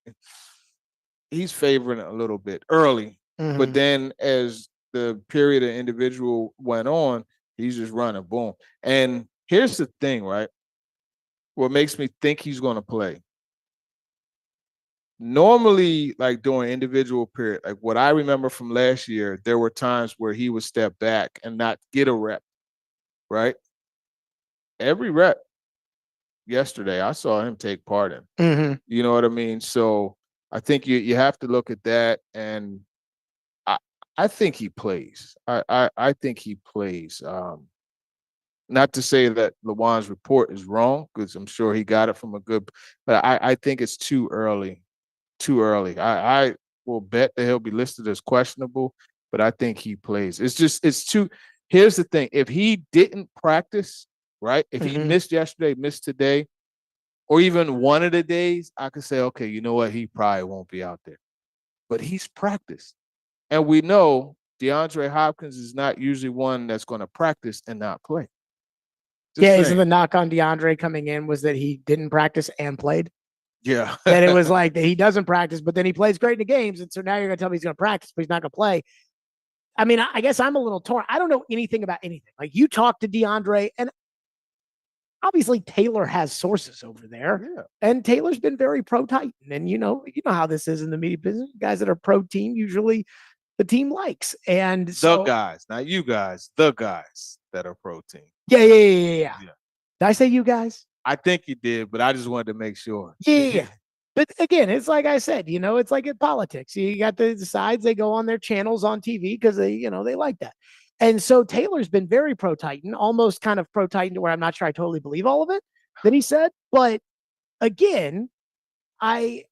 he's favoring a little bit early. Mm-hmm. But then as the period of individual went on, he's just running, boom. And here's the thing, right? What makes me think he's going to play. Normally, during individual period, what I remember from last year, there were times where he would step back and not get a rep, right? Every rep yesterday, I saw him take part in. Mm-hmm. You know what I mean? So I think you have to look at that, and I think he plays. I think he plays. Not to say that Lewan's report is wrong, because I'm sure he got it from a good, but I think it's too early. Too early. I will bet that he'll be listed as questionable, but I think he plays. It's too. Here's the thing: if he didn't practice, right? If he missed yesterday, missed today, or even one of the days, I could say, okay, you know what? He probably won't be out there. But he's practiced. And we know DeAndre Hopkins is not usually one that's going to practice and not play. Isn't the knock on DeAndre coming in was that he didn't practice and played? Yeah. That it was like that he doesn't practice, but then he plays great in the games. And so now you're going to tell me he's going to practice, but he's not going to play. I mean, I guess I'm a little torn. I don't know anything about anything. You talk to DeAndre, and obviously Taylor has sources over there. Yeah. And Taylor's been very pro-Titan. And you know how this is in the media business. Guys that are pro-team, usually the team likes. And so, the guys, not you guys, the guys that are pro-team. Yeah. Did I say you guys? I think you did, but I just wanted to make sure. Yeah. But again, it's like I said, it's like in politics. You got the sides, they go on their channels on TV because they like that. And so Taylor's been very pro-Titan, almost kind of pro-Titan to where I'm not sure I totally believe all of it that he said. But again, I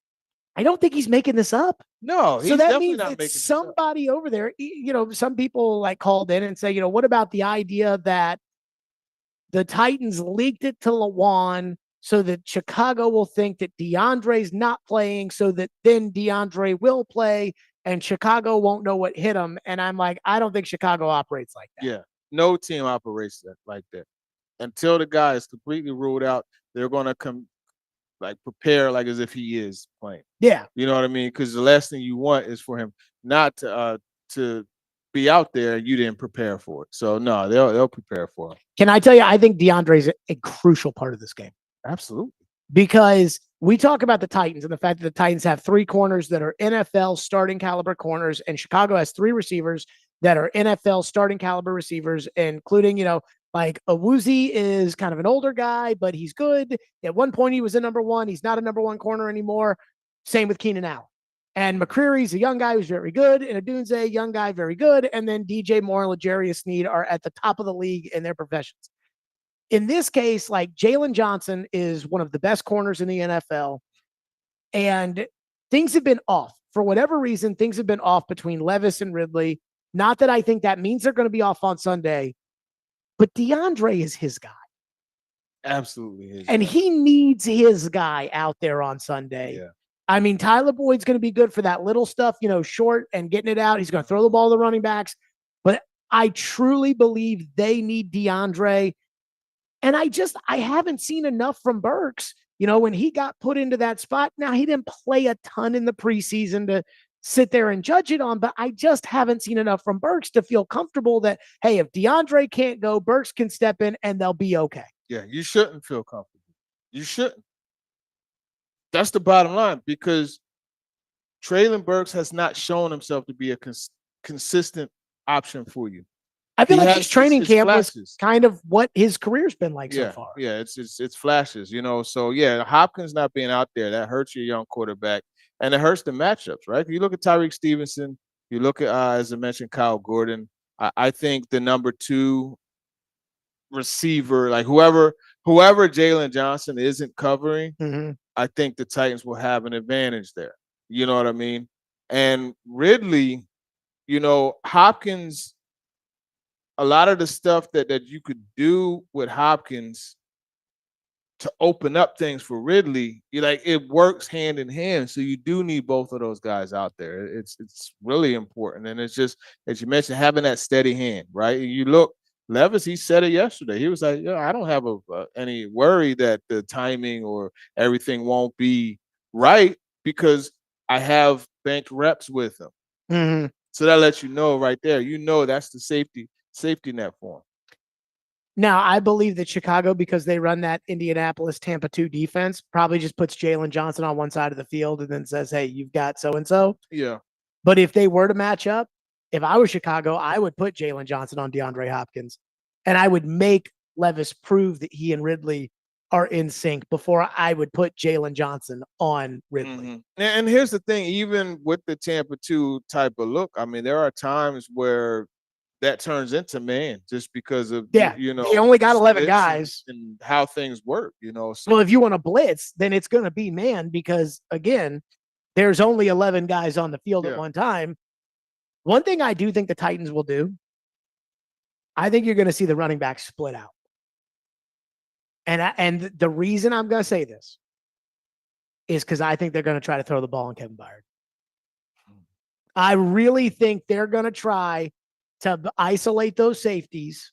don't think he's making this up. No, he's so that definitely means not making it's somebody over there. Some people called in and say, what about the idea that the Titans leaked it to Lewan so that Chicago will think that DeAndre's not playing, so that then DeAndre will play and Chicago won't know what hit him. And I'm like, I don't think Chicago operates like that. Yeah, no team operates like that. Until the guy is completely ruled out, they're going to like prepare like as if he is playing. Yeah. You know what I mean? Because the last thing you want is for him not to be out there and you didn't prepare for it. So no, they'll prepare for him. Can I tell you, I think DeAndre is a crucial part of this game. Absolutely. Because we talk about the Titans and the fact that the Titans have 3 corners that are NFL starting caliber corners, and Chicago has 3 receivers that are NFL starting caliber receivers, including, like Awuzie is kind of an older guy, but he's good. At one point, he was a number 1. He's not a number 1 corner anymore. Same with Keenan Allen. And McCreary's a young guy who's very good, and Adunze, young guy, very good. And then DJ Moore and L'Jarius Sneed are at the top of the league in their professions. In this case, like Jalen Johnson is one of the best corners in the NFL, and things have been off. For whatever reason, things have been off between Levis and Ridley. Not that I think that means they're going to be off on Sunday, but DeAndre is his guy. Absolutely. And he needs his guy out there on Sunday. Yeah. I mean, Tyler Boyd's going to be good for that little stuff, short and getting it out. He's going to throw the ball to the running backs. But I truly believe they need DeAndre. And I haven't seen enough from Burks. When he got put into that spot, now he didn't play a ton in the preseason to sit there and judge it on, but I just haven't seen enough from Burks to feel comfortable that, hey, if DeAndre can't go, Burks can step in and they'll be okay. Yeah, you shouldn't feel comfortable. You shouldn't. That's the bottom line, because Treylon Burks has not shown himself to be a consistent option for you. I feel like his training camp was kind of what his career's been like so far. Yeah, it's flashes, So yeah, Hopkins not being out there, that hurts your young quarterback, and it hurts the matchups, right? You look at Tyreek Stevenson, you look at as I mentioned, Kyle Gordon. I think the number 2 receiver, like whoever Jalen Johnson isn't covering, I think the Titans will have an advantage there. You know what I mean? And Ridley, Hopkins. A lot of the stuff that you could do with Hopkins to open up things for Ridley, it works hand in hand. So you do need both of those guys out there. It's really important. And it's just, as you mentioned, having that steady hand, right? You look, Levis, he said it yesterday. He was like, I don't have any worry that the timing or everything won't be right because I have banked reps with him. Mm-hmm. So that lets you know right there, that's the safety net for him. Now, I believe that Chicago, because they run that Indianapolis Tampa 2 defense, probably just puts Jalen Johnson on one side of the field and then says, hey, you've got so-and-so. Yeah. But if they were to match up, if I was Chicago, I would put Jalen Johnson on DeAndre Hopkins, and I would make Levis prove that he and Ridley are in sync before I would put Jalen Johnson on Ridley. Mm-hmm. And here's the thing, even with the Tampa 2 type of look, I mean, there are times where that turns into man just because of, they only got 11 guys and how things work, So, well, if you want to blitz, then it's going to be man because, again, there's only 11 guys on the field at one time. One thing I do think the Titans will do, I think you're going to see the running back split out. And the reason I'm going to say this is because I think they're going to try to throw the ball on Kevin Byard. I really think they're going to try to isolate those safeties,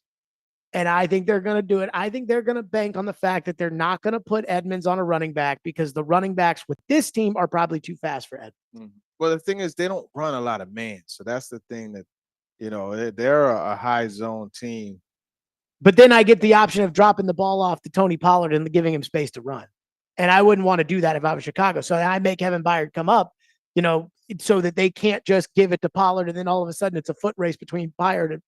and I think they're going to do it. I think they're going to bank on the fact that they're not going to put Edmonds on a running back because the running backs with this team are probably too fast for Edmonds. Mm-hmm. Well, the thing is, they don't run a lot of man, so that's the thing that, they're a high zone team. But then I get the option of dropping the ball off to Tony Pollard and giving him space to run, and I wouldn't want to do that if I was Chicago. So I make Kevin Byard come up, so that they can't just give it to Pollard and then all of a sudden it's a foot race between Pollard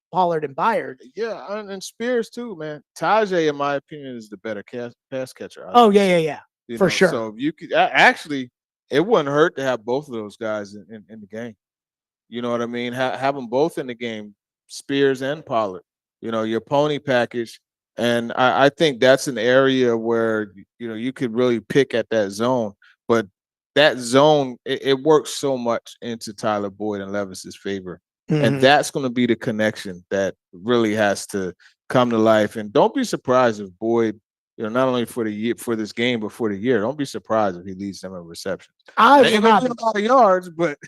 and Byard. Yeah, and Spears too, man. Tajay, in my opinion, is the better pass catcher. Oh, yeah. For sure. So you could actually, it wouldn't hurt to have both of those guys in the game. You know what I mean? Have them both in the game, Spears and Pollard. Your pony package. And I think that's an area where, you could really pick at that zone. But that zone, it works so much into Tyler Boyd and Levis's favor. Mm-hmm. And that's going to be the connection that really has to come to life. And don't be surprised if Boyd, not only for the year, for this game, but for the year, don't be surprised if he leads them in receptions. I will not a lot of yards, but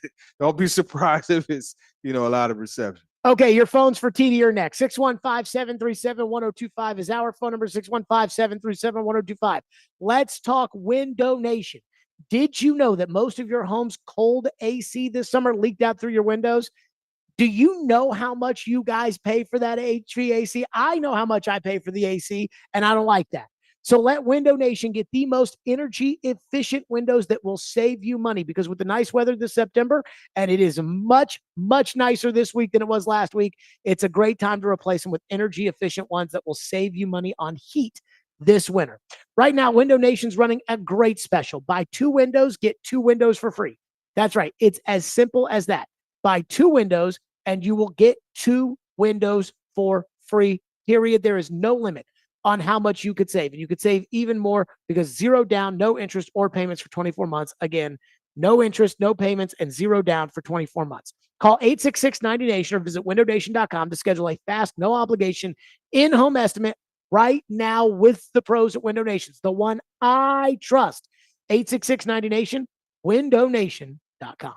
don't be surprised if it's, a lot of receptions. Okay, your phones for TD are next. 615-737-1025 is our phone number, 615-737-1025. Let's talk window nation. Did you know that most of your home's cold AC this summer leaked out through your windows? Do you know how much you guys pay for that HVAC? I know how much I pay for the AC, and I don't like that. So let Window Nation get the most energy efficient windows that will save you money, because with the nice weather this September, and it is much, much nicer this week than it was last week, it's a great time to replace them with energy efficient ones that will save you money on heat this winter. Right now, Window Nation's running a great special. Buy 2 windows, get 2 windows for free. That's right. It's as simple as that. Buy 2 windows and you will get 2 windows for free, period. There is no limit on how much you could save. And you could save even more because 0 down, no interest or payments for 24 months. Again, no interest, no payments, and 0 down for 24 months. Call 866-90Nation or visit windownation.com to schedule a fast, no obligation in-home estimate right now with the pros at Window Nation. The one I trust. 866-90Nation, windownation.com.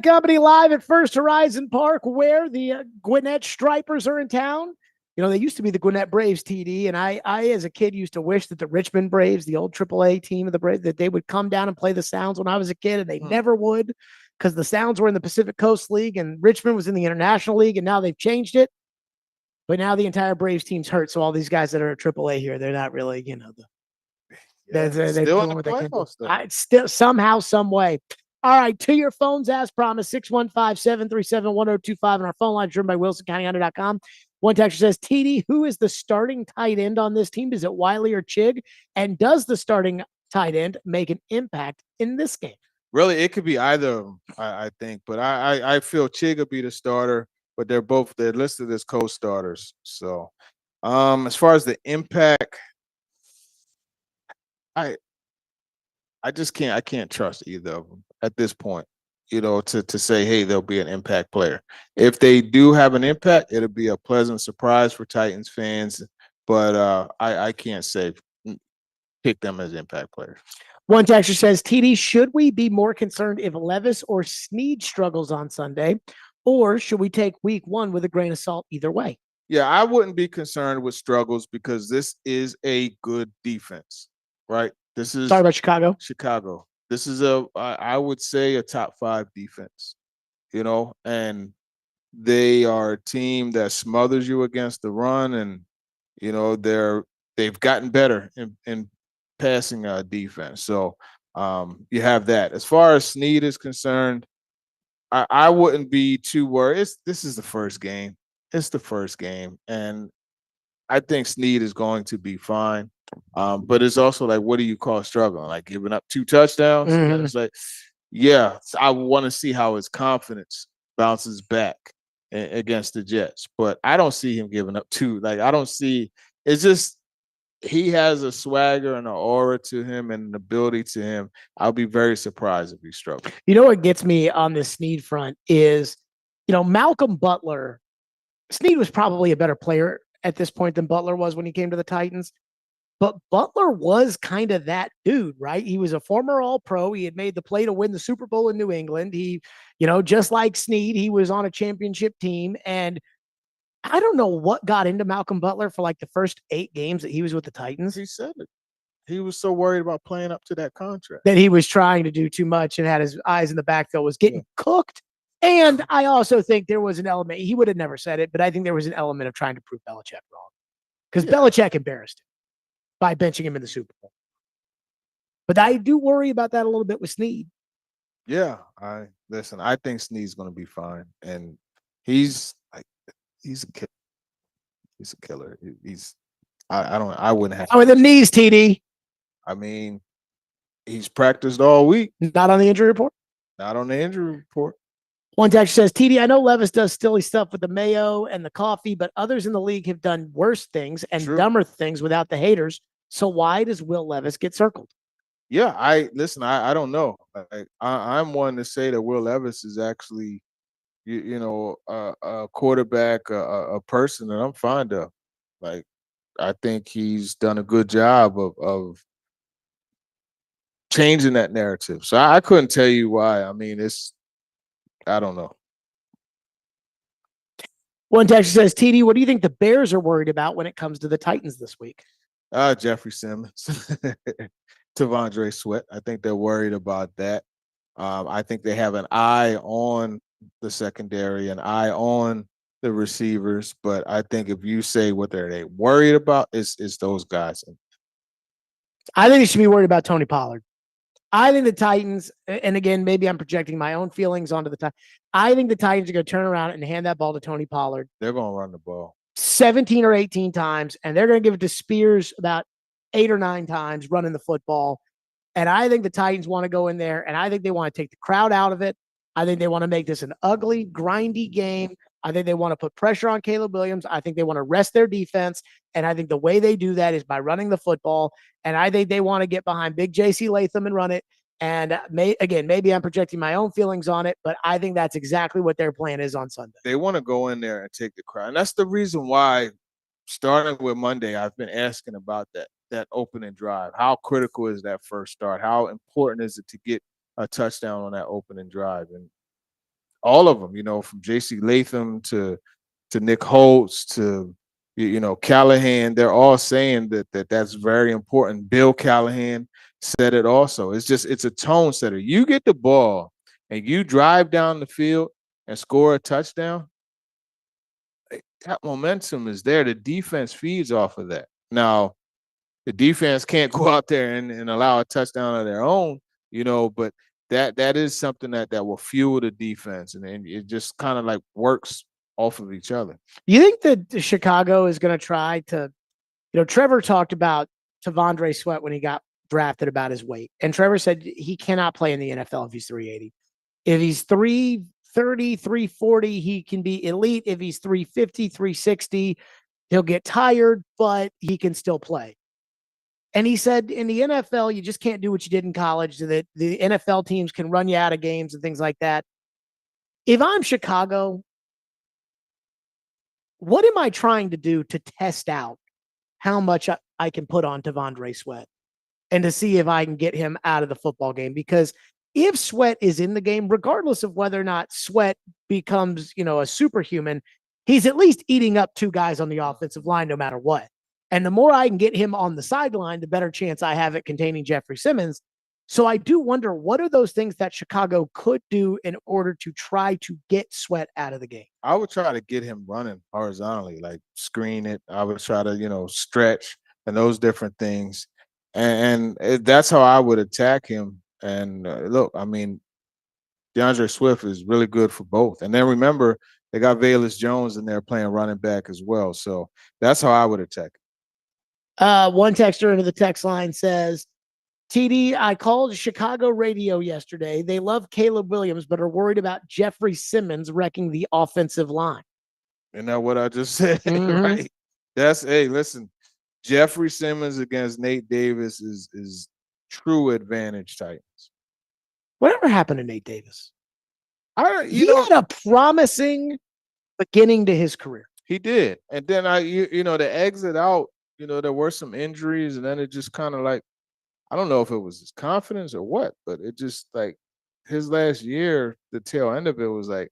Company live at First Horizon Park, where the Gwinnett Stripers are in town. You know, they used to be the Gwinnett Braves, TD, and I as a kid used to wish that the Richmond Braves, the old AAA team of the Braves, that they would come down and play the Sounds when I was a kid, and they never would, because the Sounds were in the Pacific Coast League and Richmond was in the International League, and now they've changed it. But now the entire Braves team's hurt, so all these guys that are at AAA here, they're not really, you know, they're still in the playoffs, though. still somehow, some way. All right, to your phones as promised, 615-737-1025. And our phone line is driven by WilsonCountyHunter.com. One texter says, TD, who is the starting tight end on this team? Is it Wiley or Chig? And does the starting tight end make an impact in this game? Really, it could be either of them, I think. But I feel Chig will be the starter, but they're listed as co-starters. So as far as the impact, I can't trust either of them at this point, to say, hey, they'll be an impact player. If they do have an impact, it'll be a pleasant surprise for Titans fans, but I can't say pick them as impact players. One texter says, TD, should we be more concerned if Levis or Snead struggles on Sunday, or should we take week 1 with a grain of salt either way? Yeah, I wouldn't be concerned with struggles because this is a good defense, right? This is Sorry about Chicago. Chicago. This is I would say a top 5 defense, and they are a team that smothers you against the run, and they've gotten better in passing defense. So you have that. As far as Snead is concerned, I wouldn't be too worried. This is the first game. It's the first game, and I think Snead is going to be fine. But it's also like, what do you call struggling? Like giving up 2 touchdowns? Mm-hmm. It's like, yeah, I want to see how his confidence bounces back against the Jets. But I don't see him giving up 2. Like, I don't see – it's just he has a swagger and an aura to him and an ability to him. I'll be very surprised if he struggles. You know what gets me on this Snead front is, Malcolm Butler – Snead was probably a better player at this point than Butler was when he came to the Titans. But Butler was kind of that dude, right? He was a former All-Pro. He had made the play to win the Super Bowl in New England. He, just like Snead, he was on a championship team. And I don't know what got into Malcolm Butler for like the first 8 games that he was with the Titans. He said it. He was so worried about playing up to that contract. That he was trying to do too much and had his eyes in the backfield, was getting cooked. And I also think there was an element, he would have never said it, but I think there was an element of trying to prove Belichick wrong. Because Belichick embarrassed him by benching him in the Super Bowl. But I do worry about that a little bit with Snead. Yeah, I think Snead's going to be fine, and he's a killer. He's a killer. I wouldn't have. How are the knees, TD? I mean, he's practiced all week. Not on the injury report. Not on the injury report. One text says, TD, I know Levis does silly stuff with the mayo and the coffee, but others in the league have done worse things and dumber things without the haters. So why does Will Levis get circled? Yeah, I don't know. I'm one to say that Will Levis is actually, a quarterback, a person that I'm fond of. Like, I think he's done a good job of changing that narrative. So I couldn't tell you why. I mean, I don't know. One text says, TD, what do you think the Bears are worried about when it comes to the Titans this week? Jeffrey Simmons, Tavondre Sweat. I think they're worried about that. I think they have an eye on the secondary, an eye on the receivers. But I think if you say what they worried about, it's those guys. I think they should be worried about Tony Pollard. I think the Titans, and again, maybe I'm projecting my own feelings onto the Titans. I think the Titans are going to turn around and hand that ball to Tony Pollard. They're going to run the ball 17 or 18 times, and they're going to give it to Spears about 8 or 9 times running the football. And I think the Titans want to go in there, and I think they want to take the crowd out of it. I think they want to make this an ugly, grindy game. I think they want to put pressure on Caleb Williams. I think they want to rest their defense. And I think the way they do that is by running the football. And I think they want to get behind big J.C. Latham and run it. And maybe I'm projecting my own feelings on it, but I think that's exactly what their plan is on Sunday. They want to go in there and take the crowd. And that's the reason why, starting with Monday, I've been asking about that opening drive. How critical is that first start? How important is it to get a touchdown on that opening drive? And all of them, from J.C. Latham to Nick Holtz to, Callahan, they're all saying that's very important. Bill Callahan said it also. It's a tone setter. You get the ball and you drive down the field and score a touchdown, that momentum is there. The defense feeds off of that. Now, the defense can't go out there and allow a touchdown of their own, but that is something that will fuel the defense, and then it just kind of like works off of each other. You think that Chicago is going to try to, Trevor talked about Tavondre Sweat when he got drafted about his weight. And Trevor said he cannot play in the NFL if he's 380. If he's 330, 340, he can be elite. If he's 350, 360, he'll get tired, but he can still play. And he said in the NFL, you just can't do what you did in college. That the NFL teams can run you out of games and things like that. If I'm Chicago, what am I trying to do to test out how much I can put on Tavondre Sweat and to see if I can get him out of the football game? Because if Sweat is in the game, regardless of whether or not Sweat becomes, a superhuman, he's at least eating up two guys on the offensive line no matter what. And the more I can get him on the sideline, the better chance I have at containing Jeffrey Simmons. So I do wonder, what are those things that Chicago could do in order to try to get Sweat out of the game? I would try to get him running horizontally, like screen it. I would try to, stretch and those different things. And that's how I would attack him. And look, I mean, DeAndre Swift is really good for both. And then remember, they got Velus Jones in there playing running back as well. So that's how I would attack him. One texter into the text line says, TD, I called Chicago radio yesterday. They love Caleb Williams, but are worried about Jeffrey Simmons wrecking the offensive line. Isn't that what I just said? Right. Hey, listen, Jeffrey Simmons against Nate Davis is true advantage Titans. Whatever happened to Nate Davis? He had a promising beginning to his career. He did. And then the exit out, there were some injuries, and then it just kind of like, I don't know if it was his confidence or what, but it just like his last year, the tail end of it was like,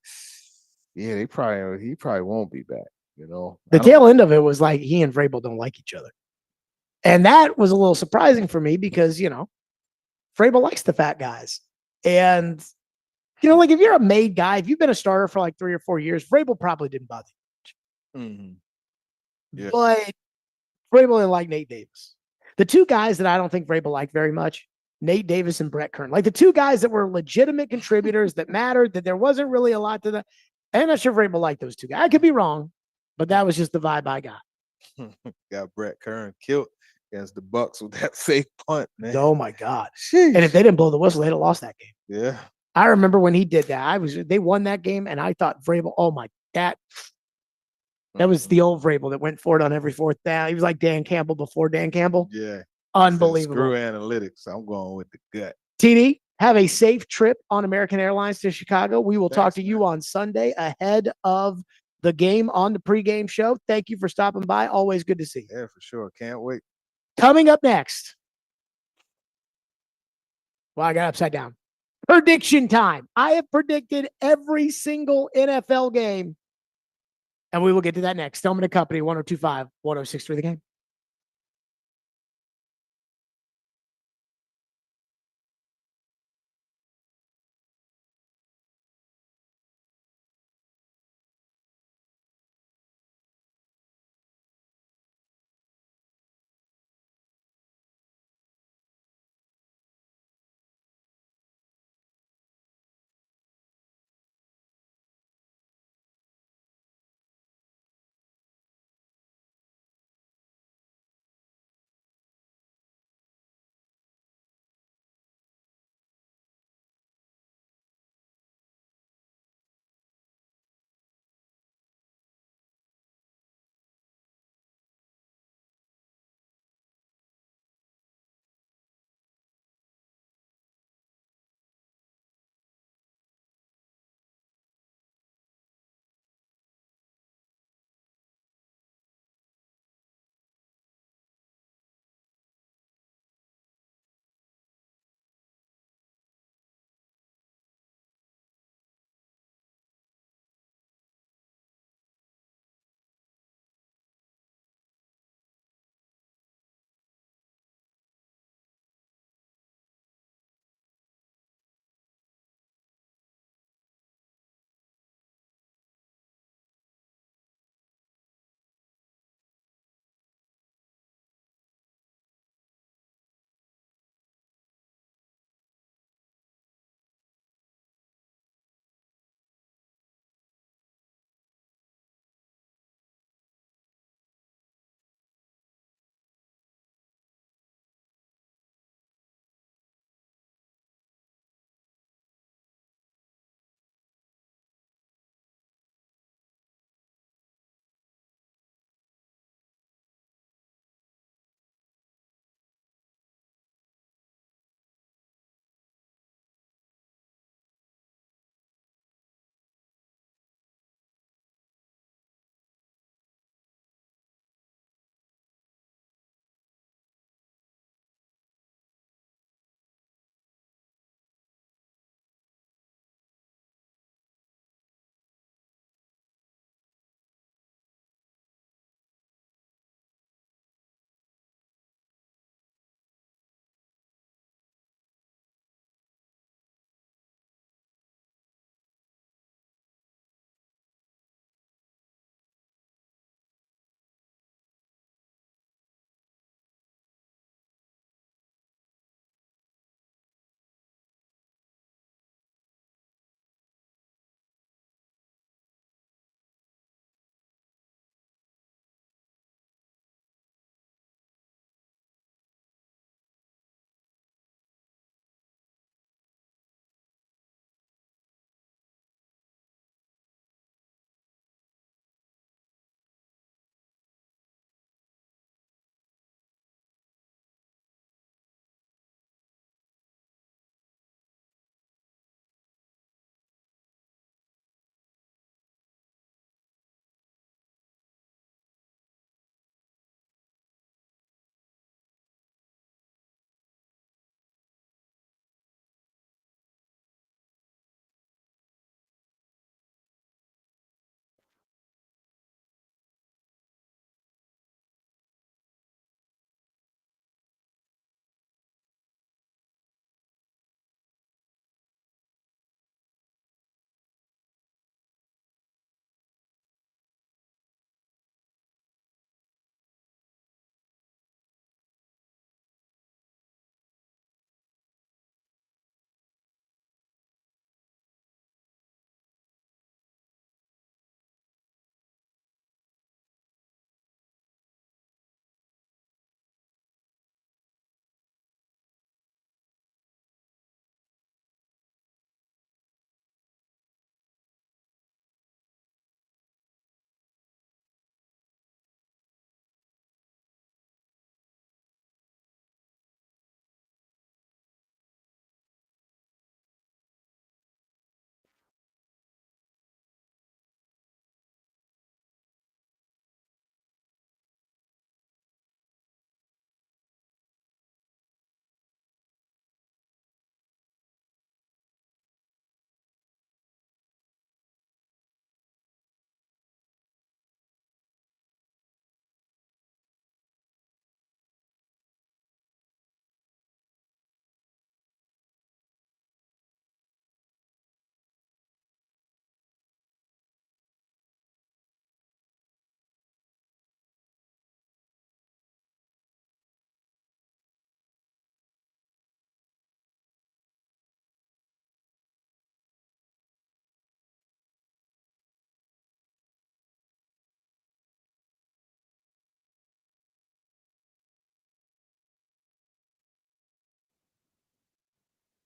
yeah, he probably won't be back, The tail end of it was like he and Vrabel don't like each other. And that was a little surprising for me because, Vrabel likes the fat guys. And, like if you're a made guy, if you've been a starter for like 3 or 4 years, Vrabel probably didn't bother you much. Mm-hmm. Yeah. But Vrabel didn't like Nate Davis. The two guys that I don't think Vrabel liked very much, Nate Davis and Brett Kern. Like the two guys that were legitimate contributors that mattered, that there wasn't really a lot to them. I'm not sure Vrabel liked those two guys. I could be wrong, but that was just the vibe I got. Got Brett Kern killed against the Bucks with that fake punt, man. Oh my God. Sheesh. And if they didn't blow the whistle, they'd have lost that game. Yeah. I remember when he did that. They won that game, and I thought Vrabel, oh my, that was the old Vrabel that went for it on every fourth down. He was like Dan Campbell before Dan Campbell. Yeah. Unbelievable. Screw analytics. I'm going with the gut. TD, have a safe trip on American Airlines to Chicago. We will talk to you on Sunday ahead of the game on the pregame show. Thank you for stopping by. Always good to see you. Yeah, for sure. Can't wait. Coming up next. Well, I got upside down. Prediction time. I have predicted every single NFL game. And we will get to that next. Stillman and Company, 102.5, 106.3 The Game.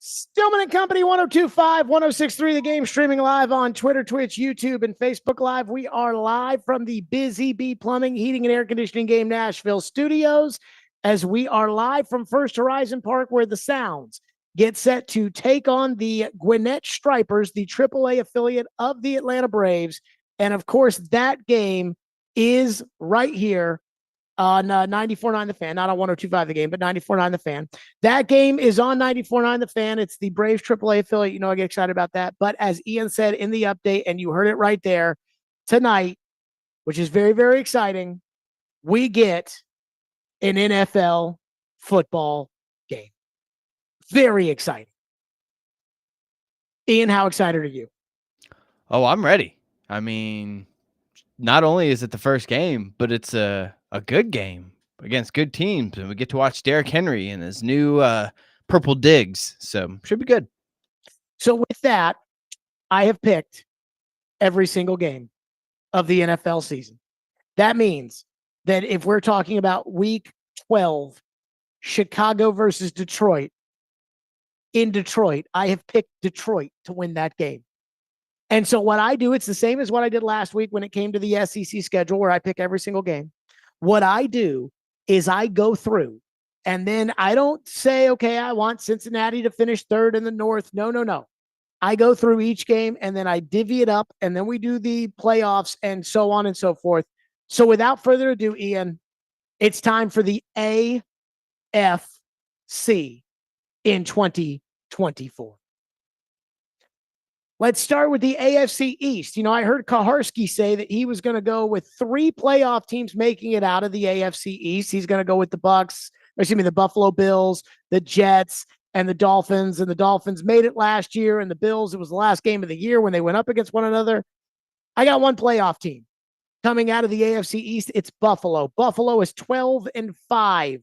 Stillman and Company, 102.5, 106.3, The Game, streaming live on Twitter, Twitch, YouTube, and Facebook Live. We are live from the Busy Bee Plumbing, Heating, and Air Conditioning Game Nashville studios, as we are live from First Horizon Park, where the Sounds get set to take on the Gwinnett Stripers, the AAA affiliate of the Atlanta Braves. And, of course, that game is right here on 94.9 The Fan, not on 102.5 The Game, but 94.9 The Fan. That game is on 94.9 The Fan. It's the Braves AAA affiliate. You know, I get excited about that. But as Ian said in the update, and you heard it right there, tonight, which is very, very exciting, we get an NFL football game. Very exciting. Ian, how excited are you? Oh, I'm ready. I mean, not only is it the first game, but it's a good game against good teams, and we get to watch Derrick Henry and his new purple digs. So should be good. So with that, I have picked every single game of the NFL season. That means that if we're talking about week 12, Chicago versus Detroit, in Detroit, I have picked Detroit to win that game. And so what I do, it's the same as what I did last week when it came to the SEC schedule, where I pick every single game. What I do is I go through, and then I don't say, okay, I want Cincinnati to finish third in the North. No. I go through each game, and then I divvy it up, and then we do the playoffs and so on and so forth. So without further ado, Ian, it's time for the AFC in 2024. Let's start with the AFC East. You know, I heard Kaharski say that he was going to go with 3 playoff teams making it out of the AFC East. He's going to go with the Buffalo Bills, the Jets, and the Dolphins. And the Dolphins made it last year, and the Bills, it was the last game of the year when they went up against one another. I got one playoff team coming out of the AFC East. It's Buffalo. Buffalo is 12-5.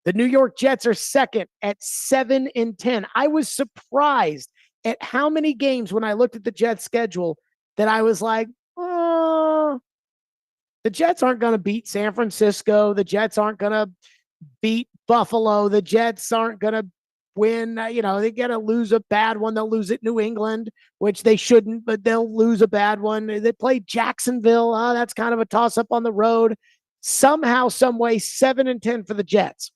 The New York Jets are second at 7-10. I was surprised at how many games when I looked at the Jets schedule that I was like, the Jets aren't going to beat San Francisco. The Jets aren't going to beat Buffalo. The Jets aren't going to win. They got to lose a bad one. They'll lose at New England, which they shouldn't, but they'll lose a bad one. They play Jacksonville. That's kind of a toss-up on the road. Somehow, some way, 7-10 for the Jets.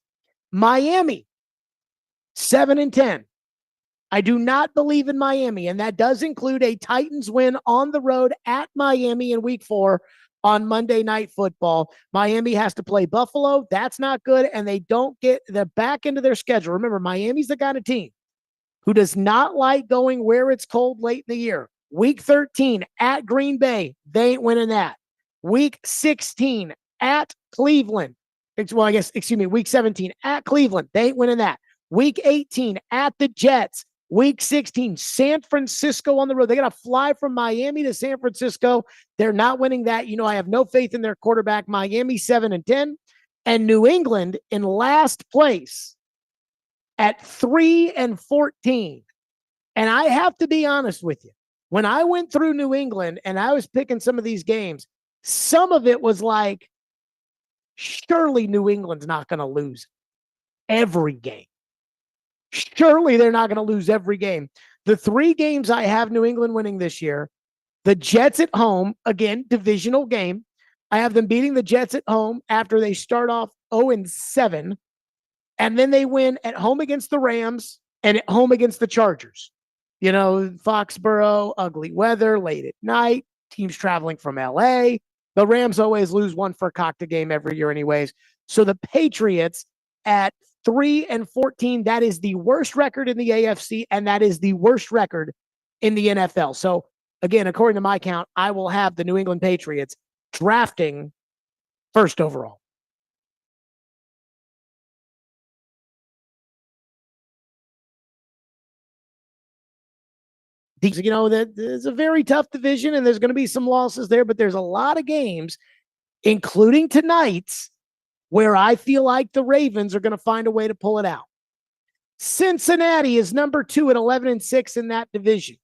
Miami, 7-10. I do not believe in Miami, and that does include a Titans win on the road at Miami in week 4 on Monday Night Football. Miami has to play Buffalo. That's not good, and they don't get the back end of their schedule. Remember, Miami's the kind of team who does not like going where it's cold late in the year. Week 13 at Green Bay, they ain't winning that. Week 16 at Cleveland. Week 17 at Cleveland, they ain't winning that. Week 18 at the Jets. Week 16, San Francisco on the road. They got to fly from Miami to San Francisco. They're not winning that. I have no faith in their quarterback. Miami 7-10. And New England in last place at 3-14. And I have to be honest with you. When I went through New England and I was picking some of these games, some of it was like, surely New England's not going to lose every game. Surely they're not going to lose every game. The 3 games I have New England winning this year, the Jets at home, again, divisional game. I have them beating the Jets at home after they start off 0-7, and then they win at home against the Rams and at home against the Chargers. Foxborough, ugly weather, late at night, teams traveling from LA. The Rams always lose one for a cocktail game every year anyways. So the Patriots at 3-14, that is the worst record in the AFC, and that is the worst record in the NFL. So, again, according to my count, I will have the New England Patriots drafting first overall. That is a very tough division, and there's going to be some losses there, but there's a lot of games, including tonight's, where I feel like the Ravens are going to find a way to pull it out. Cincinnati is number 2 at 11-6 in that division.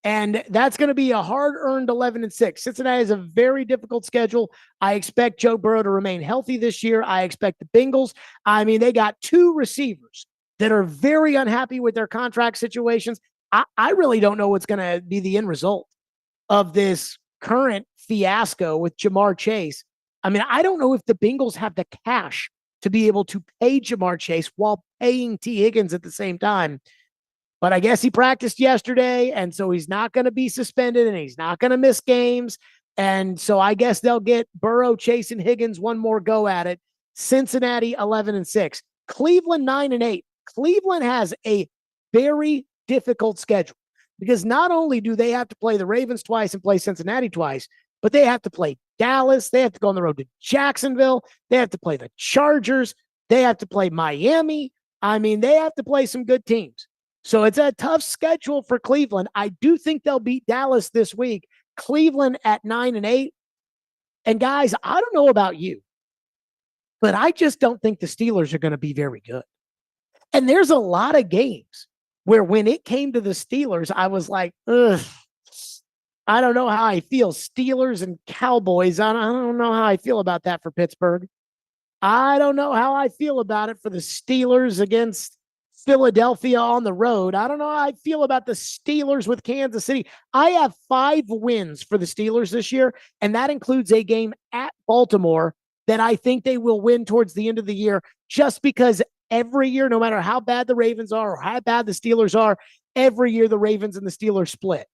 And that's going to be a hard-earned 11-6. Cincinnati has a very difficult schedule. I expect Joe Burrow to remain healthy this year. I expect the Bengals. They got 2 receivers that are very unhappy with their contract situations. I really don't know what's going to be the end result of this current fiasco with Jamar Chase. I mean, I don't know if the Bengals have the cash to be able to pay Jamar Chase while paying T. Higgins at the same time. But I guess he practiced yesterday, and so he's not going to be suspended, and he's not going to miss games. And so I guess they'll get Burrow, Chase, and Higgins one more go at it. Cincinnati 11-6, Cleveland 9-8. Cleveland has a very difficult schedule because not only do they have to play the Ravens twice and play Cincinnati twice, but they have to play Dallas. They have to go on the road to Jacksonville. They have to play the Chargers. They have to play Miami. I mean, they have to play some good teams. So it's a tough schedule for Cleveland. I do think they'll beat Dallas this week. Cleveland at 9-8. And guys, I don't know about you, but I just don't think the Steelers are going to be very good. And there's a lot of games where when it came to the Steelers, I was like, ugh, I don't know how I feel. Steelers and Cowboys, I don't know how I feel about that for Pittsburgh. I don't know how I feel about it for the Steelers against Philadelphia on the road. I don't know how I feel about the Steelers with Kansas City. I have 5 wins for the Steelers this year, and that includes a game at Baltimore that I think they will win towards the end of the year just because every year, no matter how bad the Ravens are or how bad the Steelers are, every year the Ravens and the Steelers split.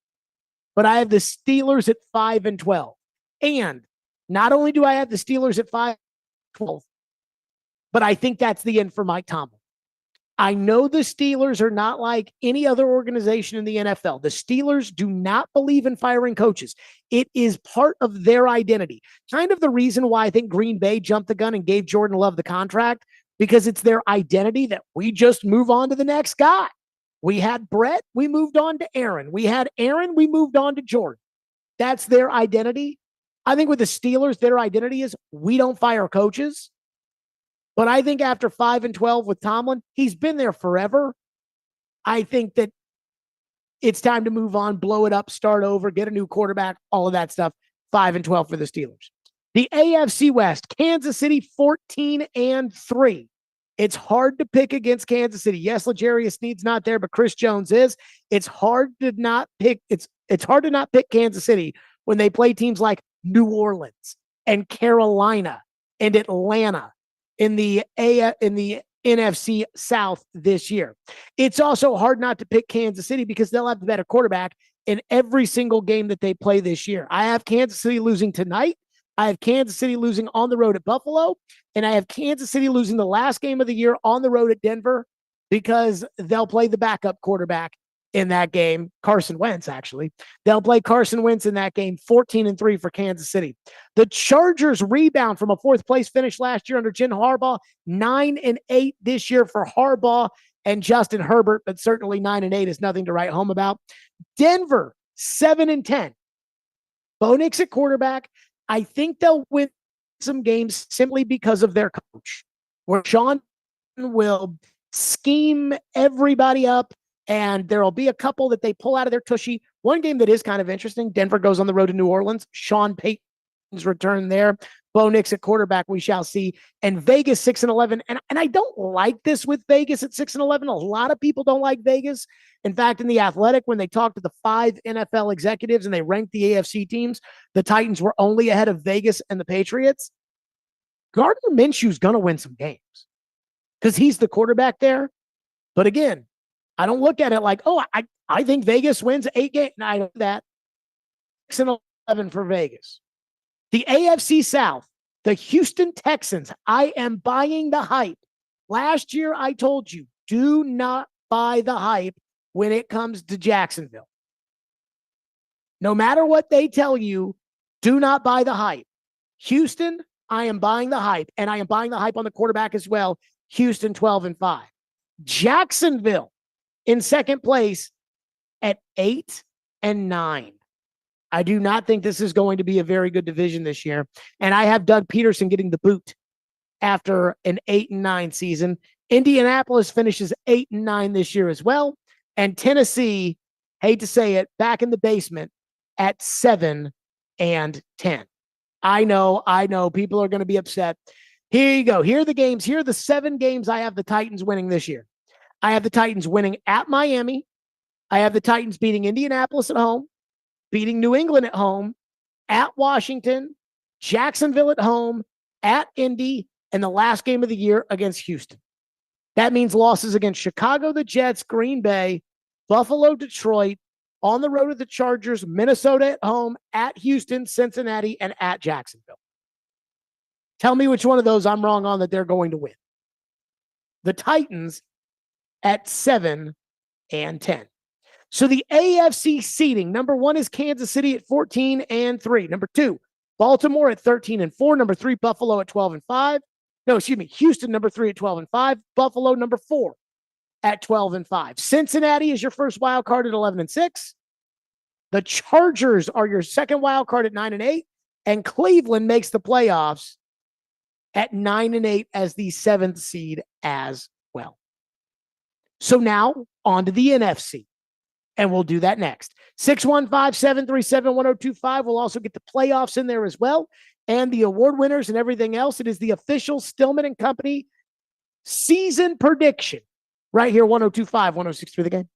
But I have the Steelers at 5-12. And not only do I have the Steelers at 5-12, but I think that's the end for Mike Tomlin. I know the Steelers are not like any other organization in the NFL. The Steelers do not believe in firing coaches. It is part of their identity. Kind of the reason why I think Green Bay jumped the gun and gave Jordan Love the contract, because it's their identity that we just move on to the next guy. We had Brett, we moved on to Aaron. We had Aaron, we moved on to Jordan. That's their identity. I think with the Steelers, their identity is we don't fire coaches. But I think after 5-12 with Tomlin, he's been there forever. I think that it's time to move on, blow it up, start over, get a new quarterback, all of that stuff. 5-12 for the Steelers. The AFC West, Kansas City 14-3. It's hard to pick against Kansas City. Yes, L'Jarius Sneed's not there, but Chris Jones is. It's hard to not pick. It's hard to not pick Kansas City when they play teams like New Orleans and Carolina and Atlanta in the NFC South this year. It's also hard not to pick Kansas City because they'll have the better quarterback in every single game that they play this year. I have Kansas City losing tonight. I have Kansas City losing on the road at Buffalo, and I have Kansas City losing the last game of the year on the road at Denver because they'll play the backup quarterback in that game, Carson Wentz, actually. They'll play Carson Wentz in that game, 14-3 for Kansas City. The Chargers rebound from a 4th place finish last year under Jim Harbaugh, 9-8 this year for Harbaugh and Justin Herbert, but certainly 9-8 is nothing to write home about. Denver, 7-10. Bo Nix at quarterback. I think they'll win some games simply because of their coach, where Sean will scheme everybody up, and there'll be a couple that they pull out of their tushy. One game that is kind of interesting, Denver goes on the road to New Orleans. Sean Payton's return there. Bo Nix at quarterback, we shall see. And Vegas 6-11. And I don't like this with Vegas at 6-11. A lot of people don't like Vegas. In fact, in The Athletic, when they talked to the 5 NFL executives and they ranked the AFC teams, the Titans were only ahead of Vegas and the Patriots. Gardner Minshew's going to win some games because he's the quarterback there. But again, I don't look at it like, oh, I think Vegas wins 8 games. No, I know that. 6-11 for Vegas. The AFC South, the Houston Texans. I am buying the hype. Last year, I told you, do not buy the hype when it comes to Jacksonville. No matter what they tell you, do not buy the hype. Houston, I am buying the hype, and I am buying the hype on the quarterback as well. Houston 12-5. Jacksonville in second place at 8-9. I do not think this is going to be a very good division this year. And I have Doug Peterson getting the boot after an 8-9 season. Indianapolis finishes 8-9 this year as well. And Tennessee, hate to say it, back in the basement at 7-10. I know. People are going to be upset. Here you go. Here are the games. Here are the 7 games I have the Titans winning this year. I have the Titans winning at Miami. I have the Titans beating Indianapolis at home, beating New England at home, at Washington, Jacksonville at home, at Indy, and the last game of the year against Houston. That means losses against Chicago, the Jets, Green Bay, Buffalo, Detroit, on the road to the Chargers, Minnesota at home, at Houston, Cincinnati, and at Jacksonville. Tell me which one of those I'm wrong on that they're going to win. The Titans at 7-10. So the AFC seeding, number 1 is Kansas City at 14-3. Number 2, Baltimore at 13-4. Number 3, Buffalo at 12-5. No, excuse me, Houston, number 3 at 12-5. Buffalo, number 4 at 12-5. Cincinnati is your first wild card at 11-6. The Chargers are your second wild card at 9-8. And Cleveland makes the playoffs at 9-8 as the 7th seed as well. So now on to the NFC. And we'll do that next. 615-737-1025. We'll also get the playoffs in there as well. And the award winners and everything else. It is the official Stillman and Company season prediction right here, 102.5, 106.3 The Game.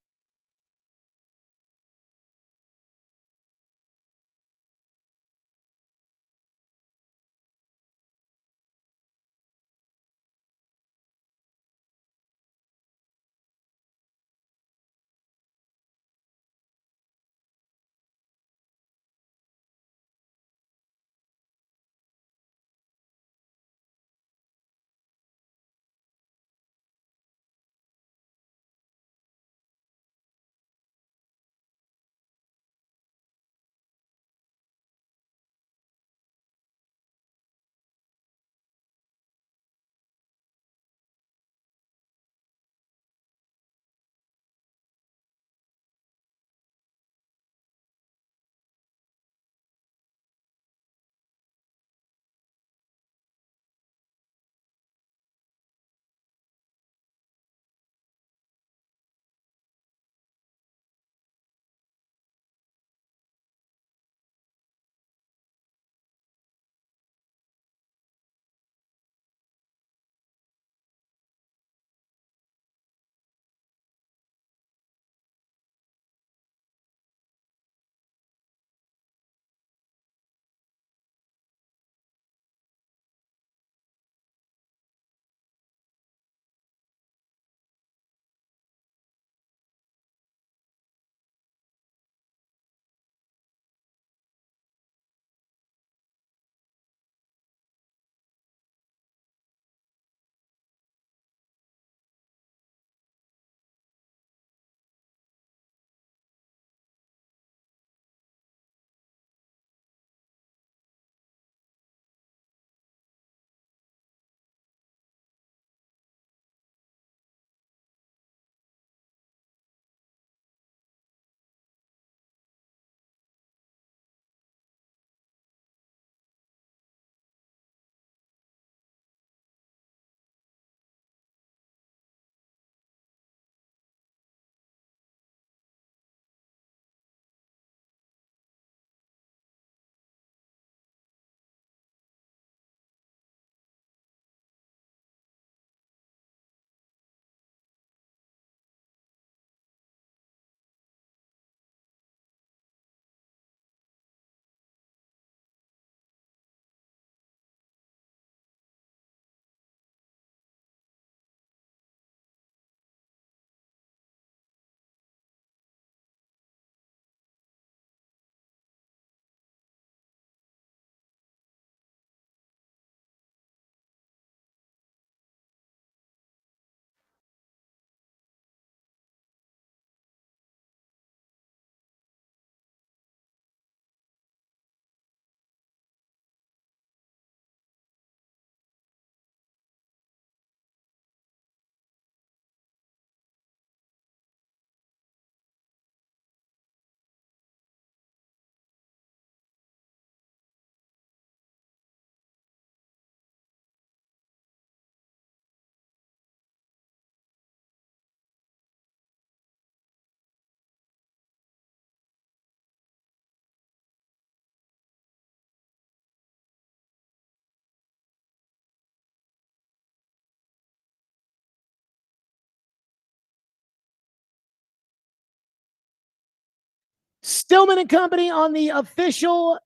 Stillman and Company on the official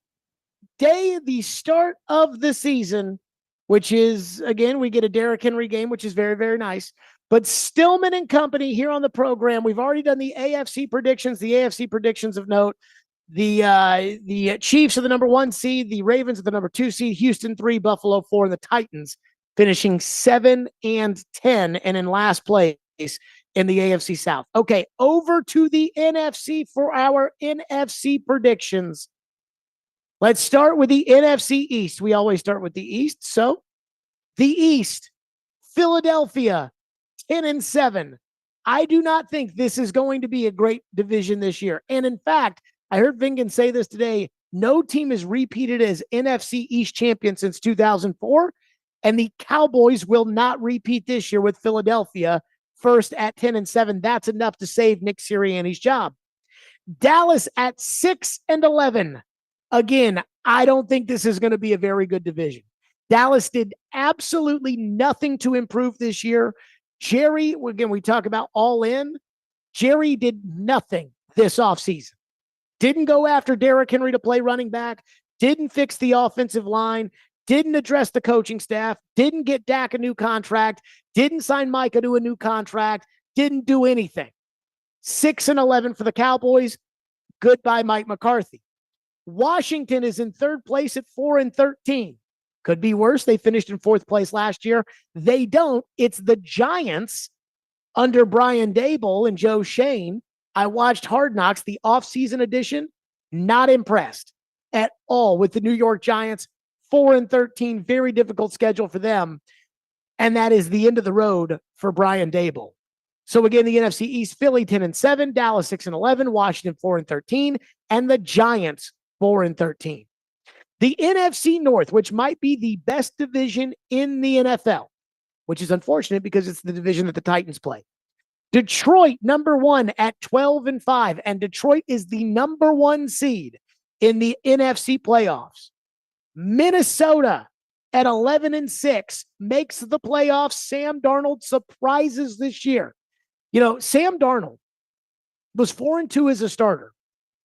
day, the start of the season, which is, again, we get a Derrick Henry game, which is very, very nice. But Stillman and Company here on the program. We've already done the AFC predictions. The AFC predictions of note. The Chiefs are the number 1 seed. The Ravens are the number 2 seed. Houston 3, Buffalo 4, and the Titans finishing 7 and 10 and in last place in the AFC South. Okay, over to the NFC for our NFC predictions. Let's start with the NFC East. We always start with the East. So the East, Philadelphia, 10 and 7. I do not think this is going to be a great division this year. And in fact, I heard Vingan say this today. No team has repeated as NFC East champion since 2004. And the Cowboys will not repeat this year with Philadelphia first at 10 and 7. That's enough to save Nick Sirianni's job. Dallas at 6 and 11. Again, I don't think this is going to be a very good division. Dallas did absolutely nothing to improve this year. Jerry, again, we talk about all in. Jerry did nothing this offseason. Didn't go after Derrick Henry to play running back. Didn't fix the offensive line. Didn't address the coaching staff. Didn't get Dak a new contract. Didn't sign Micah to a new contract. Didn't do anything. 6 and 11 for the Cowboys. Goodbye, Mike McCarthy. Washington is in third place at 4 and 13. Could be worse. They finished in fourth place last year. They don't. It's the Giants under Brian Daboll and Joe Shane. I watched Hard Knocks, the offseason edition. Not impressed at all with the New York Giants. 4 and 13. Very difficult schedule for them. And that is the end of the road for Brian Daboll. So again, the NFC East, Philly 10 and 7, Dallas 6 and 11, Washington 4 and 13, and the Giants 4 and 13. The NFC North, which might be the best division in the NFL, which is unfortunate because it's the division that the Titans play. Detroit, number 1 at 12 and 5, and Detroit is the number 1 seed in the NFC playoffs. Minnesota at 11 and 6 makes the playoffs. Sam Darnold surprises this year. You know, Sam Darnold was 4 and 2 as a starter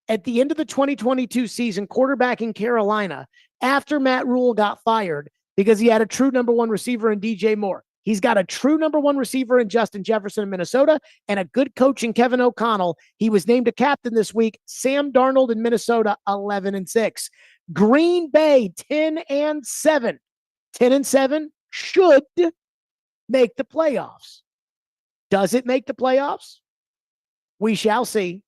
at the end of the 2022 season, quarterbacking Carolina after Matt Rule got fired because he had a true number 1 receiver in DJ Moore. He's got a true number 1 receiver in Justin Jefferson in Minnesota and a good coach in Kevin O'Connell. He was named a captain this week. Sam Darnold in Minnesota, 11 and 6. Green Bay, 10 and 7. 10 and 7 should make the playoffs. Does it make the playoffs? We shall see.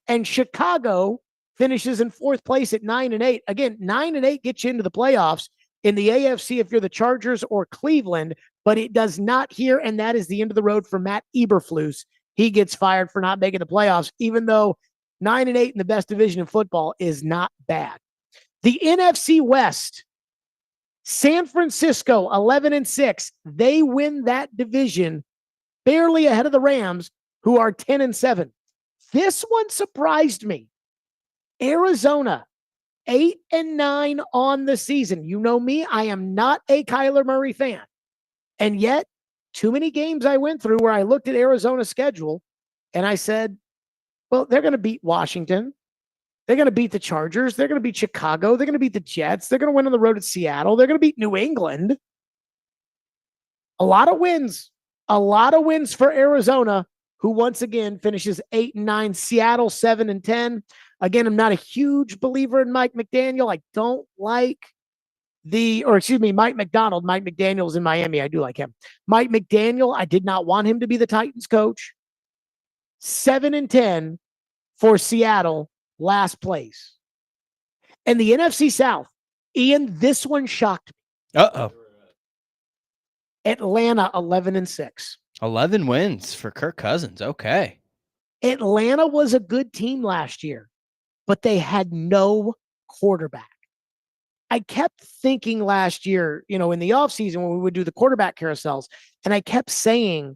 And Chicago finishes in fourth place at 9 and 8. Again, 9 and 8 gets you into the playoffs in the AFC if you're the Chargers or Cleveland, but it does not here, and that is the end of the road for Matt Eberflus. He gets fired for not making the playoffs, even though 9 and 8 in the best division in football is not bad. The NFC West, San Francisco, 11 and 6. They win that division barely ahead of the Rams, who are 10 and 7. This one surprised me. Arizona, 8 and 9 on the season. You know me, I am not a Kyler Murray fan. And yet, too many games I went through where I looked at Arizona's schedule and I said, well, they're going to beat Washington. They're going to beat the Chargers. They're going to beat Chicago. They're going to beat the Jets. They're going to win on the road at Seattle. They're going to beat New England. A lot of wins. A lot of wins for Arizona, who once again finishes 8 and 9. Seattle 7 and 10. Again, I'm not a huge believer in Mike McDaniel. I don't like Mike McDonald. Mike McDaniel's in Miami. I do like him. Mike McDaniel, I did not want him to be the Titans coach. 7 and 10 for Seattle, last place. And the NFC South, Ian, this one shocked me. Uh-oh. Atlanta, 11 and 6. 11 wins for Kirk Cousins. Okay. Atlanta was a good team last year, but they had no quarterback. I kept thinking last year, in the offseason when we would do the quarterback carousels, and I kept saying,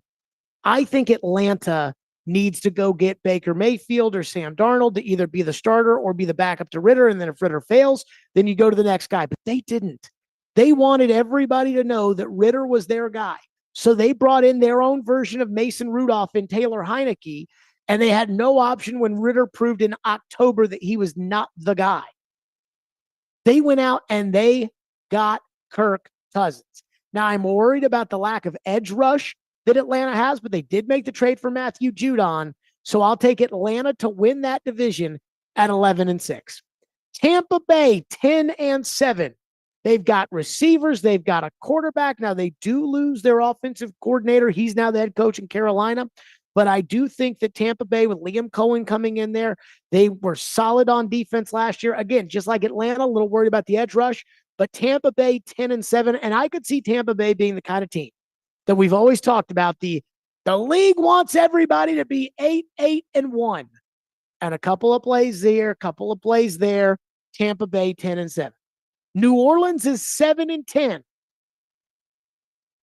I think Atlanta needs to go get Baker Mayfield or Sam Darnold to either be the starter or be the backup to Ritter, and then if Ritter fails, then you go to the next guy. But they didn't. They wanted everybody to know that Ritter was their guy. So they brought in their own version of Mason Rudolph and Taylor Heineke, And they had no option when Ritter proved in October that he was not the guy. They went out and they got Kirk Cousins. Now, I'm worried about the lack of edge rush that Atlanta has, but they did make the trade for Matthew Judon. So I'll take Atlanta to win that division at 11-6. Tampa Bay, 10-7. They've got receivers. They've got a quarterback. Now, they do lose their offensive coordinator. He's now the head coach in Carolina. But I do think that Tampa Bay, with Liam Cohen coming in there, they were solid on defense last year. Again, just like Atlanta, a little worried about the edge rush. But Tampa Bay, 10-7. And I could see Tampa Bay being the kind of team that we've always talked about. The league wants everybody to be 8-1. And a couple of plays there, a couple of plays there. Tampa Bay, 10-7. New Orleans is 7-10.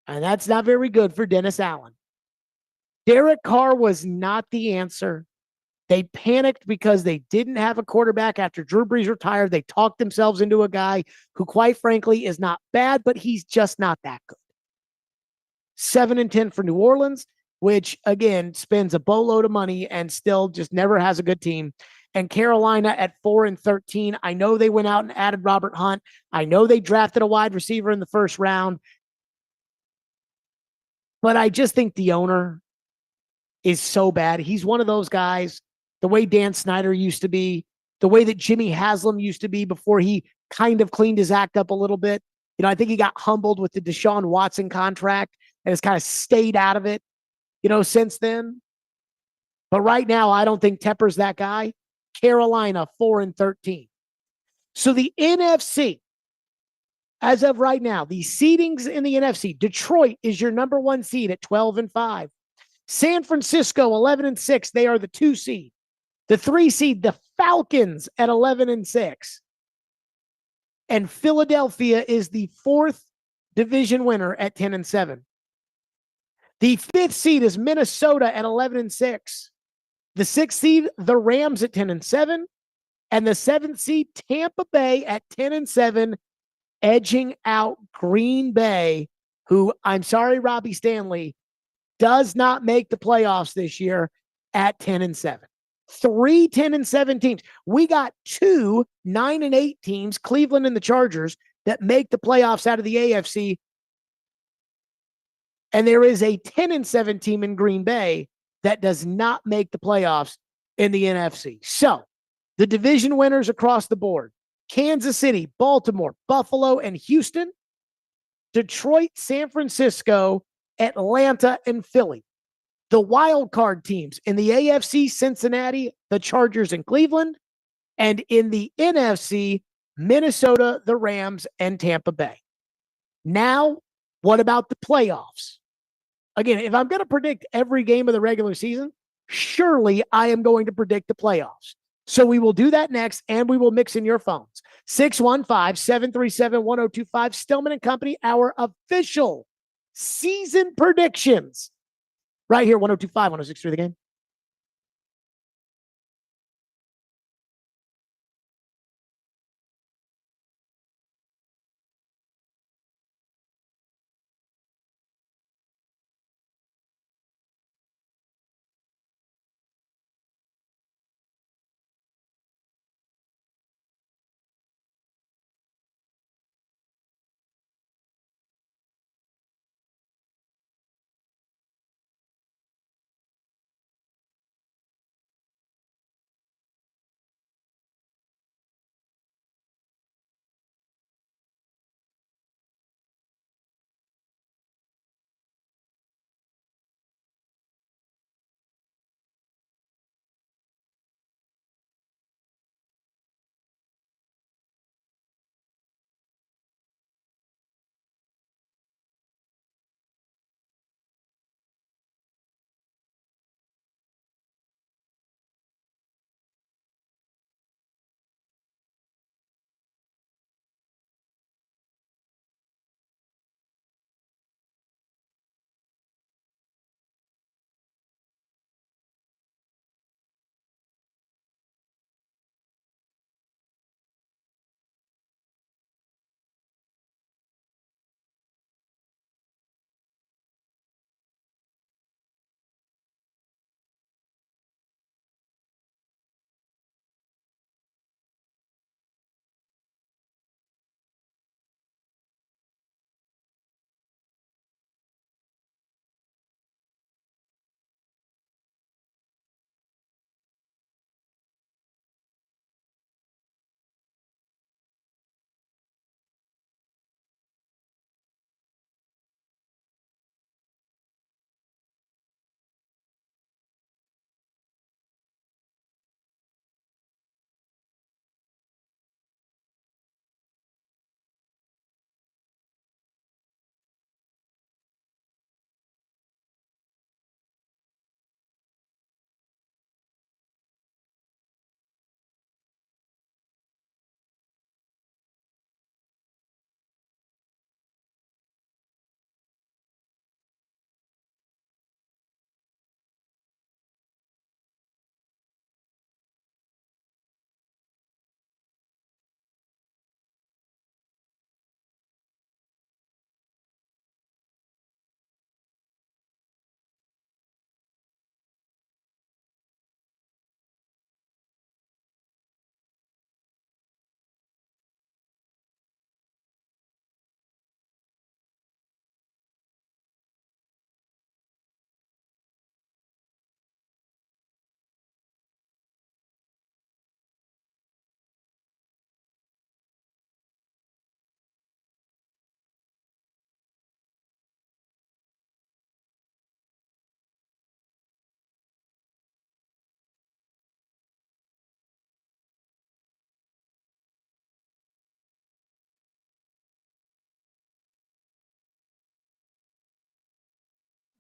And that's not very good for Dennis Allen. Derek Carr was not the answer. They panicked because they didn't have a quarterback after Drew Brees retired. They talked themselves into a guy who, quite frankly, is not bad, but he's just not that good. 7-10 for New Orleans, which, again, spends a boatload of money and still just never has a good team. And Carolina at 4-13. I know they went out and added Robert Hunt. I know they drafted a wide receiver in the first round. But I just think the owner is so bad. He's one of those guys, the way Dan Snyder used to be, the way that Jimmy Haslam used to be before he kind of cleaned his act up a little bit. You know, I think he got humbled with the Deshaun Watson contract and has kind of stayed out of it, since then. But right now, I don't think Tepper's that guy. Carolina, 4-13. So the NFC, as of right now, the seedings in the NFC, Detroit is your number 1 seed at 12-5. San Francisco, 11-6. They are the 2 seed. The 3 seed, the Falcons at 11-6. And Philadelphia is the 4th division winner at 10-7. The 5th seed is Minnesota at 11-6. The 6th seed, the Rams at 10-7. And the 7th seed, Tampa Bay at 10-7, edging out Green Bay, who, I'm sorry, Robbie Stanley, does not make the playoffs this year at 10-7. 3 10-7 teams. We got 2 9-8 teams, Cleveland and the Chargers, that make the playoffs out of the AFC. And there is a 10-7 team in Green Bay that does not make the playoffs in the NFC. So the division winners across the board: Kansas City, Baltimore, Buffalo, and Houston. Detroit, San Francisco, Atlanta, and Philly. The wild card teams in the AFC, Cincinnati, the Chargers, and Cleveland. And in the NFC, Minnesota, the Rams, and Tampa Bay. Now, what about the playoffs? Again, if I'm going to predict every game of the regular season, surely I am going to predict the playoffs. So we will do that next, and we will mix in your phones. 615-737-1025, Stillman and Company, our official season predictions. Right here, 1025, 1063 The Game.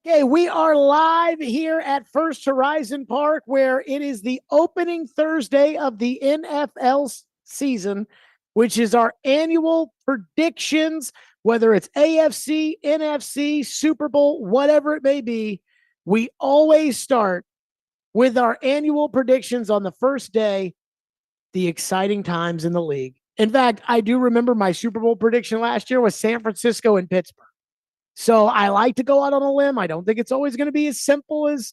Okay, we are live here at First Horizon Park, where it is the opening Thursday of the NFL season, which is our annual predictions, whether it's AFC, NFC, Super Bowl, whatever it may be. We always start with our annual predictions on the first day, the exciting times in the league. In fact, I do remember my Super Bowl prediction last year was San Francisco and Pittsburgh. So I like to go out on a limb. I don't think it's always going to be as simple as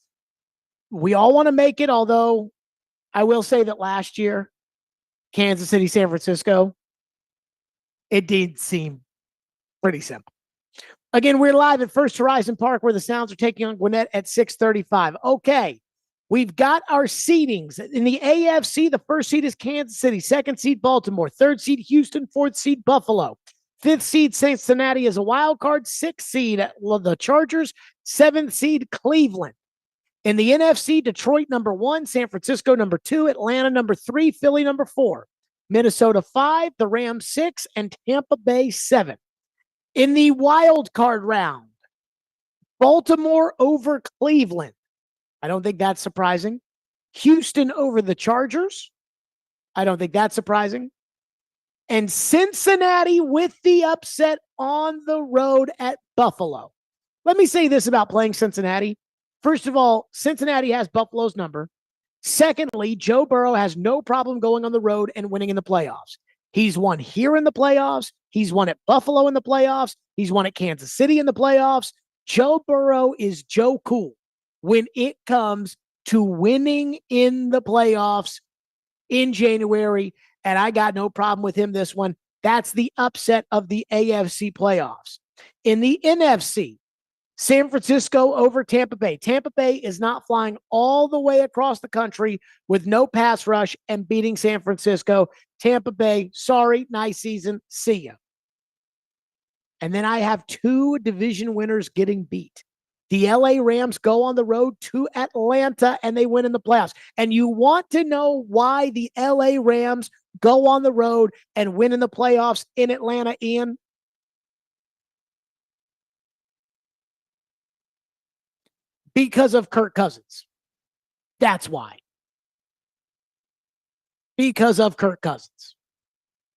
we all want to make it, although I will say that last year, Kansas City, San Francisco, it did seem pretty simple. Again, we're live at First Horizon Park, where the Sounds are taking on Gwinnett at 6:35. Okay, we've got our seedings. In the AFC, the first seed is Kansas City, second seed Baltimore, third seed Houston, fourth seed Buffalo. Fifth seed Cincinnati is a wild card. Sixth seed the Chargers. Seventh seed Cleveland. In the NFC, Detroit number 1, San Francisco number 2, Atlanta number 3, Philly number 4, Minnesota 5, the Rams 6, and Tampa Bay 7. In the wild card round, Baltimore over Cleveland. I don't think that's surprising. Houston over the Chargers. I don't think that's surprising. And Cincinnati with the upset on the road at Buffalo. Let me say this about playing Cincinnati. First of all, Cincinnati has Buffalo's number. Secondly, Joe Burrow has no problem going on the road and winning in the playoffs. He's won here in the playoffs. He's won at Buffalo in the playoffs. He's won at Kansas City in the playoffs. Joe Burrow is Joe Cool when it comes to winning in the playoffs in January. And I got no problem with him this one. That's the upset of the AFC playoffs. In the NFC, San Francisco over Tampa Bay. Tampa Bay is not flying all the way across the country with no pass rush and beating San Francisco. Tampa Bay, sorry, nice season. See ya. And then I have 2 division winners getting beat. The LA Rams go on the road to Atlanta and they win in the playoffs. And you want to know why the LA Rams go on the road and win in the playoffs in Atlanta, Ian? Because of Kirk Cousins. That's why. Because of Kirk Cousins.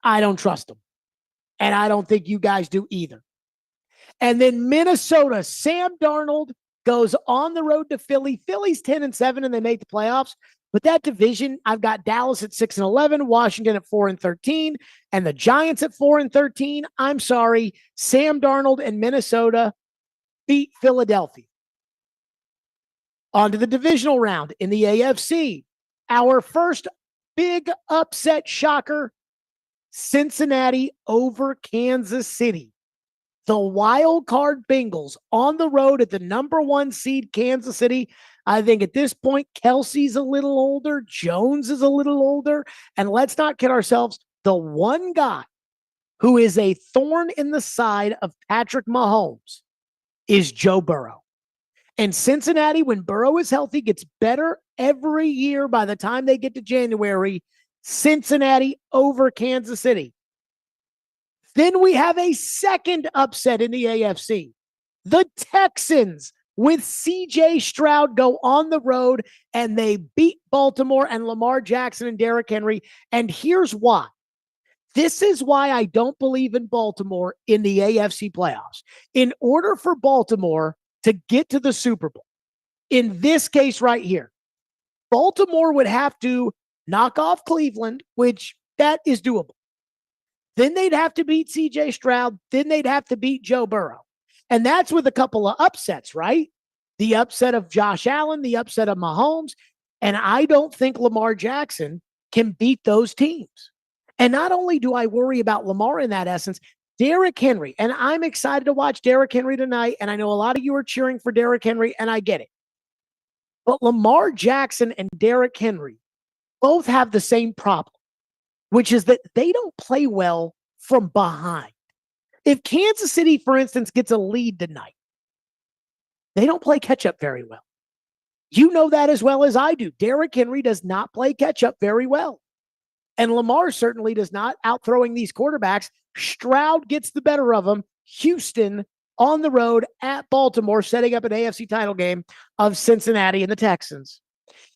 I don't trust him. And I don't think you guys do either. And then Minnesota, Sam Darnold goes on the road to Philly. Philly's 10-7 and they make the playoffs. But that division, I've got Dallas at 6-11, Washington at 4-13, and the Giants at 4-13. I'm sorry, Sam Darnold and Minnesota beat Philadelphia. On to the divisional round in the AFC. Our first big upset shocker, Cincinnati over Kansas City. The wild card Bengals on the road at the number 1 seed Kansas City. I think at this point, Kelsey's a little older. Jones is a little older. And let's not kid ourselves. The one guy who is a thorn in the side of Patrick Mahomes is Joe Burrow. And Cincinnati, when Burrow is healthy, gets better every year. By the time they get to January, Cincinnati over Kansas City. Then we have a second upset in the AFC. The Texans with C.J. Stroud go on the road and they beat Baltimore and Lamar Jackson and Derrick Henry. And here's why. This is why I don't believe in Baltimore in the AFC playoffs. In order for Baltimore to get to the Super Bowl, in this case right here, Baltimore would have to knock off Cleveland, which that is doable. Then they'd have to beat C.J. Stroud. Then they'd have to beat Joe Burrow. And that's with a couple of upsets, right? The upset of Josh Allen, the upset of Mahomes. And I don't think Lamar Jackson can beat those teams. And not only do I worry about Lamar in that essence, Derrick Henry, and I'm excited to watch Derrick Henry tonight. And I know a lot of you are cheering for Derrick Henry, and I get it. But Lamar Jackson and Derrick Henry both have the same problem, which is that they don't play well from behind. If Kansas City, for instance, gets a lead tonight, they don't play catch-up very well. You know that as well as I do. Derrick Henry does not play catch-up very well. And Lamar certainly does not, out throwing these quarterbacks. Stroud gets the better of him. Houston on the road at Baltimore, setting up an AFC title game of Cincinnati and the Texans.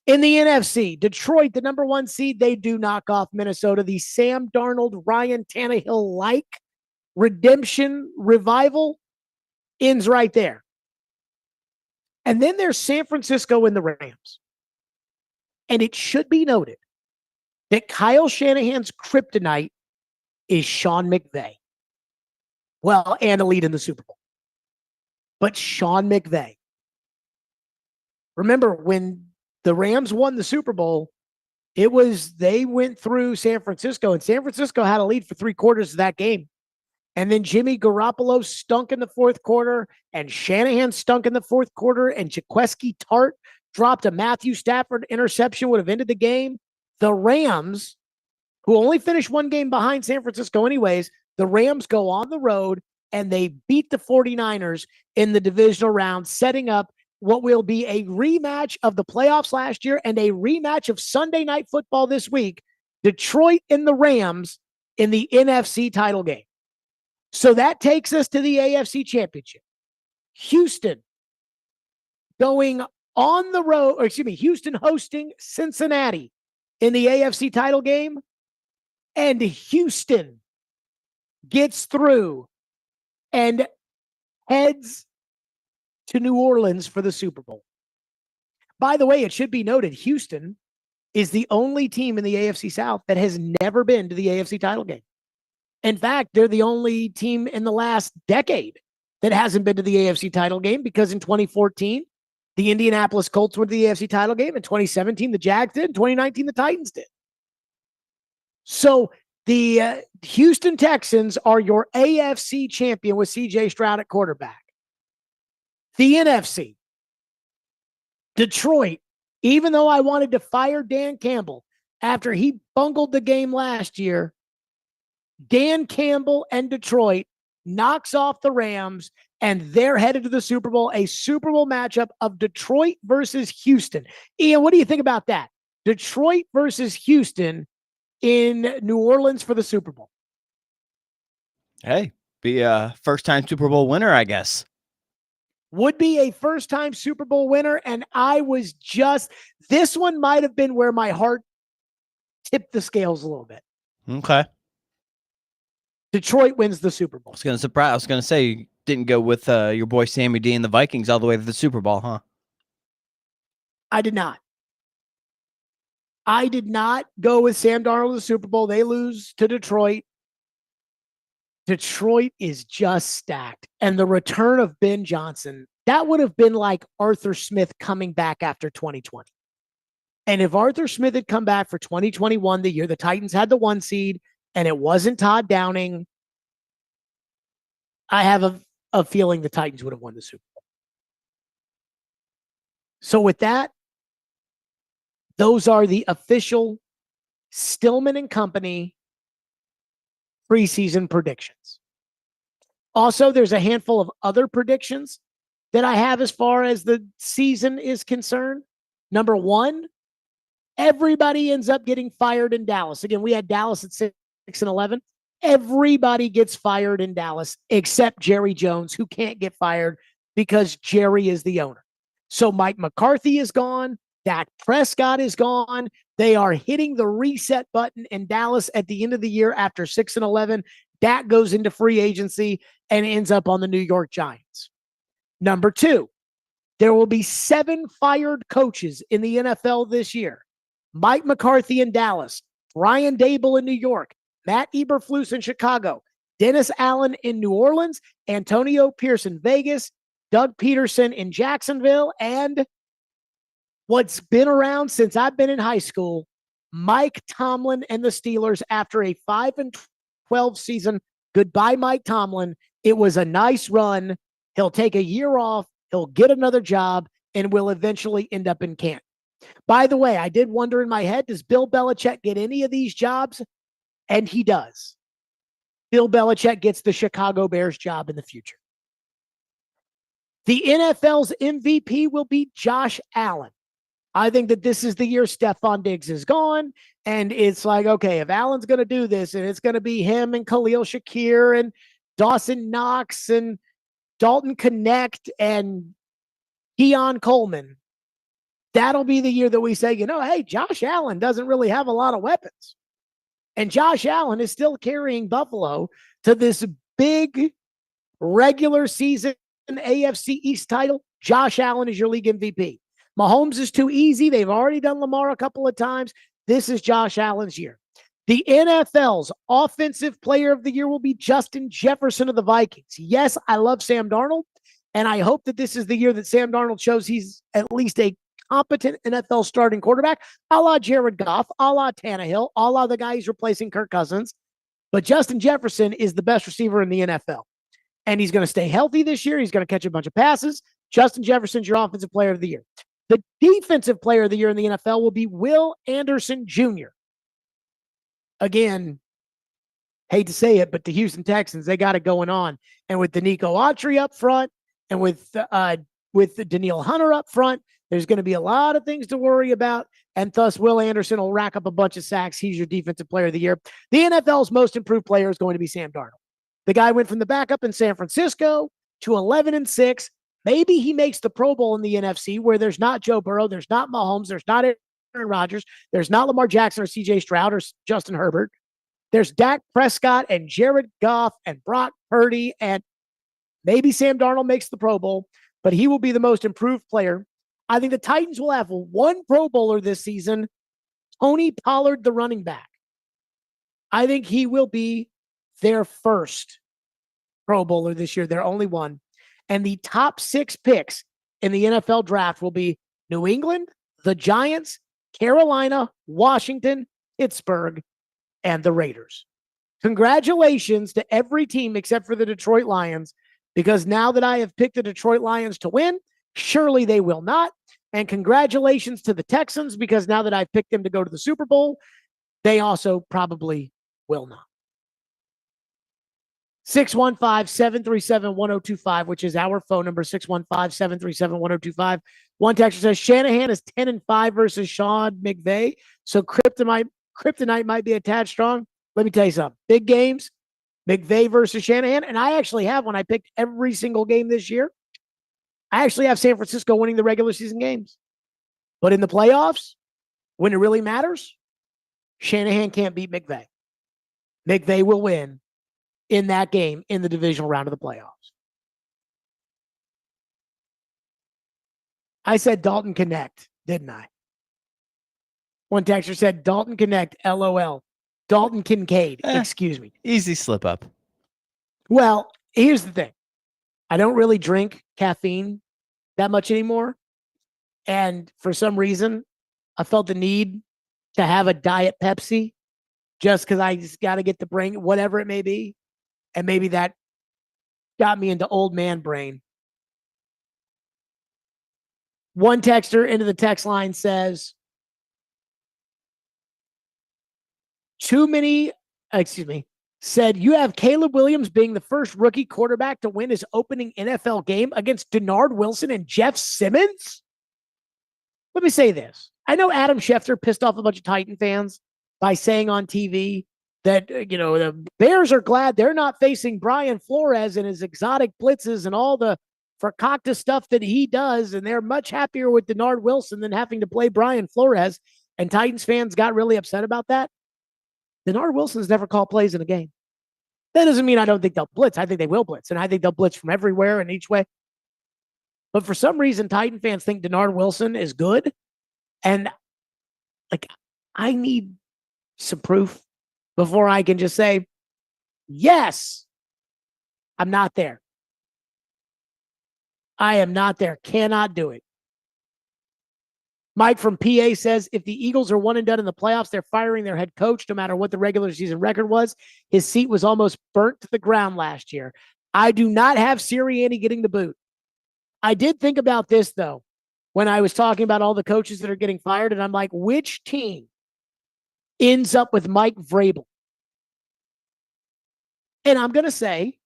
In the NFC, Detroit, the number 1 seed, they do knock off Minnesota. The Sam Darnold, Ryan Tannehill-like redemption revival ends right there. And then there's San Francisco and the Rams. And it should be noted that Kyle Shanahan's kryptonite is Sean McVay. Well, and a lead in the Super Bowl. But Sean McVay. Remember, when the Rams won the Super Bowl, they went through San Francisco, and San Francisco had a lead for 3 quarters of that game. And then Jimmy Garoppolo stunk in the 4th quarter, and Shanahan stunk in the 4th quarter, and Jaquiski Tart dropped a Matthew Stafford interception, would have ended the game. The Rams, who only finished 1 game behind San Francisco anyways, the Rams go on the road, and they beat the 49ers in the divisional round, setting up what will be a rematch of the playoffs last year and a rematch of Sunday Night Football this week, Detroit and the Rams in the NFC title game. So that takes us to the AFC Championship. Houston going on the road, Houston hosting Cincinnati in the AFC title game, and Houston gets through and heads to New Orleans for the Super Bowl. By the way, it should be noted, Houston is the only team in the AFC South that has never been to the AFC title game. In fact, they're the only team in the last decade that hasn't been to the AFC title game, because in 2014, the Indianapolis Colts were to the AFC title game. In 2017, the Jags did. In 2019, the Titans did. So the Houston Texans are your AFC champion with C.J. Stroud at quarterback. The NFC, Detroit, even though I wanted to fire Dan Campbell after he bungled the game last year, Dan Campbell and Detroit knocks off the Rams, and they're headed to the Super Bowl, a Super Bowl matchup of Detroit versus Houston. Ian, what do you think about that? Detroit versus Houston in New Orleans for the Super Bowl. Hey, be a first-time Super Bowl winner, I guess. Would be a first-time Super Bowl winner, and this one might have been where my heart tipped the scales a little bit. Okay. Detroit wins the Super Bowl. I was going to say, you didn't go with your boy Sammy D and the Vikings all the way to the Super Bowl, huh? I did not. I did not go with Sam Darnold to the Super Bowl. They lose to Detroit. Detroit is just stacked. And the return of Ben Johnson, that would have been like Arthur Smith coming back after 2020. And if Arthur Smith had come back for 2021, the year the Titans had the 1 seed, and it wasn't Todd Downing, I have a feeling the Titans would have won the Super Bowl. So with that, those are the official Stillman and Company preseason predictions. Also, there's a handful of other predictions that I have as far as the season is concerned. Number 1, everybody ends up getting fired in Dallas. Again, we had Dallas at 6-11. Everybody gets fired in Dallas except Jerry Jones, who can't get fired because Jerry is the owner. So Mike McCarthy is gone. Dak Prescott is gone. They are hitting the reset button in Dallas at the end of the year after 6-11. Dak goes into free agency and ends up on the New York Giants. Number 2, there will be 7 fired coaches in the NFL this year. Mike McCarthy in Dallas, Brian Dable in New York, Matt Eberflus in Chicago, Dennis Allen in New Orleans, Antonio Pierce in Vegas, Doug Peterson in Jacksonville, and what's been around since I've been in high school, Mike Tomlin and the Steelers after a 5-12 season. Goodbye, Mike Tomlin. It was a nice run. He'll take a year off. He'll get another job and will eventually end up in Canton. By the way, I did wonder in my head, does Bill Belichick get any of these jobs? And he does. Bill Belichick gets the Chicago Bears job in the future. The NFL's MVP will be Josh Allen. I think that this is the year Stephon Diggs is gone. And it's like, okay, if Allen's going to do this, and it's going to be him and Khalil Shakir and Dawson Knox and Dalton Connect and Keon Coleman, that'll be the year that we say, hey, Josh Allen doesn't really have a lot of weapons. And Josh Allen is still carrying Buffalo to this big regular season AFC East title. Josh Allen is your league MVP. Mahomes is too easy. They've already done Lamar a couple of times. This is Josh Allen's year. The NFL's offensive player of the year will be Justin Jefferson of the Vikings. Yes, I love Sam Darnold, and I hope that this is the year that Sam Darnold shows he's at least a competent NFL starting quarterback, a la Jared Goff, a la Tannehill, a la the guy who's replacing Kirk Cousins. But Justin Jefferson is the best receiver in the NFL. And he's going to stay healthy this year. He's going to catch a bunch of passes. Justin Jefferson's your offensive player of the year. The defensive player of the year in the NFL will be Will Anderson Jr. Again, hate to say it, but the Houston Texans, they got it going on. And with Danico Autry up front and with Daniil Hunter up front, there's going to be a lot of things to worry about. And thus, Will Anderson will rack up a bunch of sacks. He's your defensive player of the year. The NFL's most improved player is going to be Sam Darnold. The guy went from the backup in San Francisco to 11-6. Maybe he makes the Pro Bowl in the NFC where there's not Joe Burrow, there's not Mahomes, there's not Aaron Rodgers, there's not Lamar Jackson or CJ Stroud or Justin Herbert. There's Dak Prescott and Jared Goff and Brock Purdy, and maybe Sam Darnold makes the Pro Bowl, but he will be the most improved player. I think the Titans will have one Pro Bowler this season, Tony Pollard, the running back. I think he will be their first Pro Bowler this year, their only one. And the top 6 picks in the NFL draft will be New England, the Giants, Carolina, Washington, Pittsburgh, and the Raiders. Congratulations to every team except for the Detroit Lions, because now that I have picked the Detroit Lions to win, surely they will not. And congratulations to the Texans, because now that I've picked them to go to the Super Bowl, they also probably will not. 615-737-1025, which is our phone number, 615-737-1025. One texter says Shanahan is 10-5 versus Sean McVay, so kryptonite might be a tad strong. Let me tell you something. Big games, McVay versus Shanahan, and I actually have, when I picked every single game this year, I actually have San Francisco winning the regular season games. But in the playoffs, when it really matters, Shanahan can't beat McVay. McVay will win in that game in the divisional round of the playoffs. I said Dalton Connect, didn't I? One texter said Dalton Connect, LOL. Dalton Kincaid, excuse me. Easy slip up. Well, here's the thing. I don't really drink caffeine that much anymore. And for some reason, I felt the need to have a Diet Pepsi just because I just got to get the brain, whatever it may be. And maybe that got me into old man brain. One texter into the text line says, said you have Caleb Williams being the first rookie quarterback to win his opening NFL game against Denard Wilson and Jeff Simmons? Let me say this. I know Adam Schefter pissed off a bunch of Titan fans by saying on TV that, the Bears are glad they're not facing Brian Flores and his exotic blitzes and all the Fakakta stuff that he does, and they're much happier with Denard Wilson than having to play Brian Flores, and Titans fans got really upset about that. Denard Wilson's never called plays in a game. That doesn't mean I don't think they'll blitz. I think they will blitz, and I think they'll blitz from everywhere and each way. But for some reason, Titan fans think Denard Wilson is good, and I need some proof before I can just say, yes, I'm not there. I am not there. Cannot do it. Mike from PA says, if the Eagles are one and done in the playoffs, they're firing their head coach no matter what the regular season record was. His seat was almost burnt to the ground last year. I do not have Sirianni getting the boot. I did think about this, though, when I was talking about all the coaches that are getting fired, and I'm like, which team ends up with Mike Vrabel? And I'm going to say,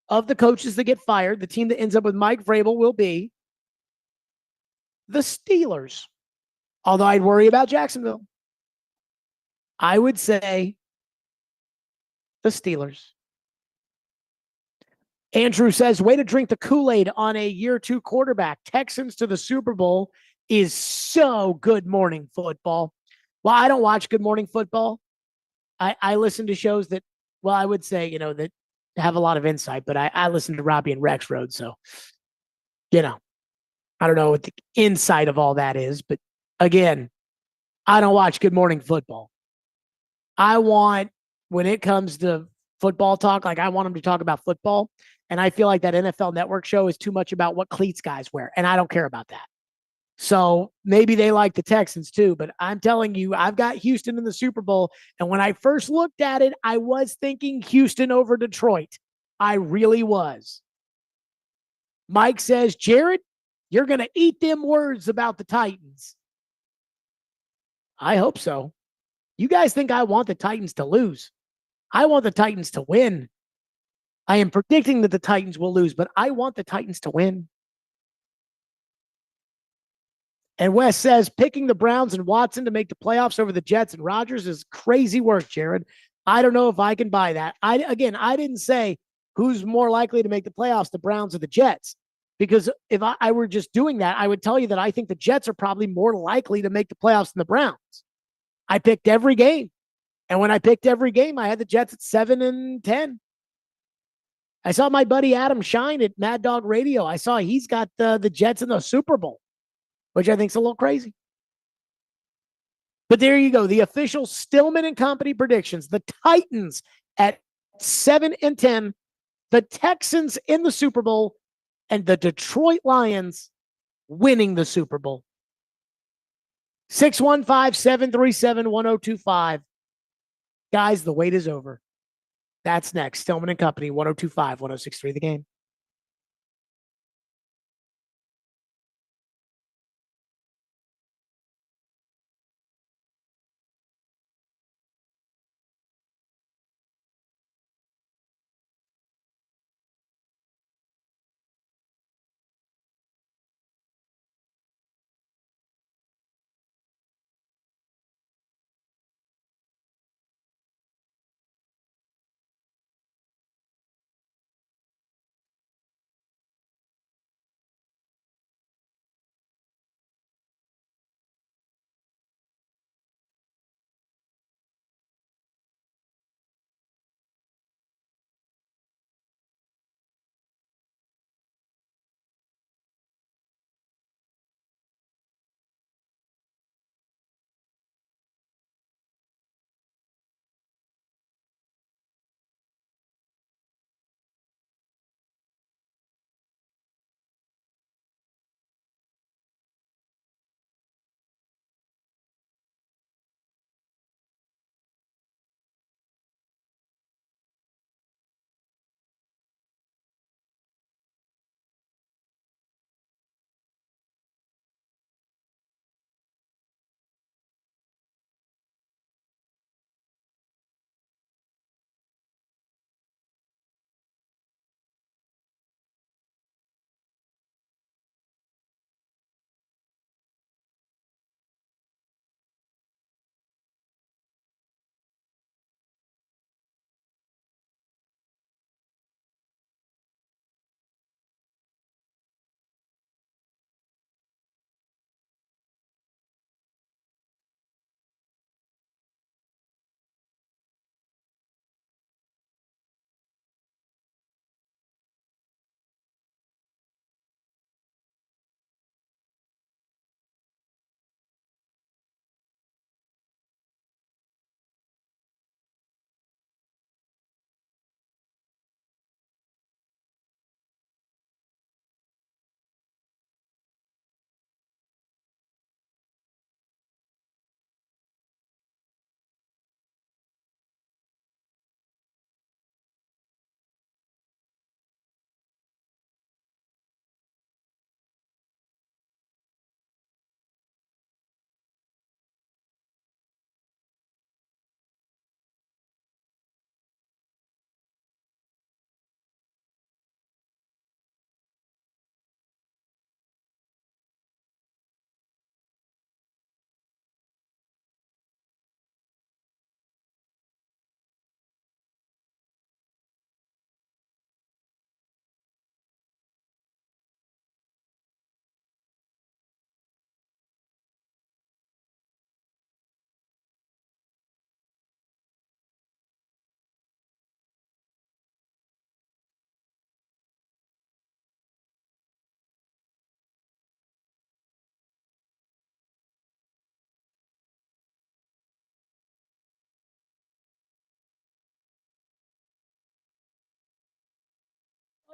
of the coaches that get fired, the team that ends up with Mike Vrabel will be the Steelers. Although I'd worry about Jacksonville. I would say the Steelers. Andrew says, way to drink the Kool-Aid on a year 2 quarterback. Texans to the Super Bowl is so Good Morning Football. Well, I don't watch Good Morning Football. I listen to shows that, well, I would say, that have a lot of insight, but I listen to Robbie and Rex Road. So, I don't know what the insight of all that is, but again, I don't watch Good Morning Football. I want, when it comes to football talk, like I want them to talk about football. And I feel like that NFL Network show is too much about what cleats guys wear. And I don't care about that. So maybe they like the Texans too, but I'm telling you, I've got Houston in the Super Bowl. And when I first looked at it, I was thinking Houston over Detroit. I really was. Mike says, Jared, you're going to eat them words about the Titans. I hope so. You guys think I want the Titans to lose? I want the Titans to win. I am predicting that the Titans will lose, but I want the Titans to win. And Wes says, picking the Browns and Watson to make the playoffs over the Jets and Rodgers is crazy work, Jared. I don't know if I can buy that. I didn't say who's more likely to make the playoffs, the Browns or the Jets. Because if I were just doing that, I would tell you that I think the Jets are probably more likely to make the playoffs than the Browns. I picked every game. And when I picked every game, I had the Jets at 7-10. I saw my buddy Adam Shine at Mad Dog Radio. I saw he's got the Jets in the Super Bowl, which I think is a little crazy. But there you go. The official Stillman and Company predictions. The Titans at 7-10. The Texans in the Super Bowl. And the Detroit Lions winning the Super Bowl. 615-737-1025. Guys, the wait is over. That's next. Stillman and Company, 1025, 1063 The Game.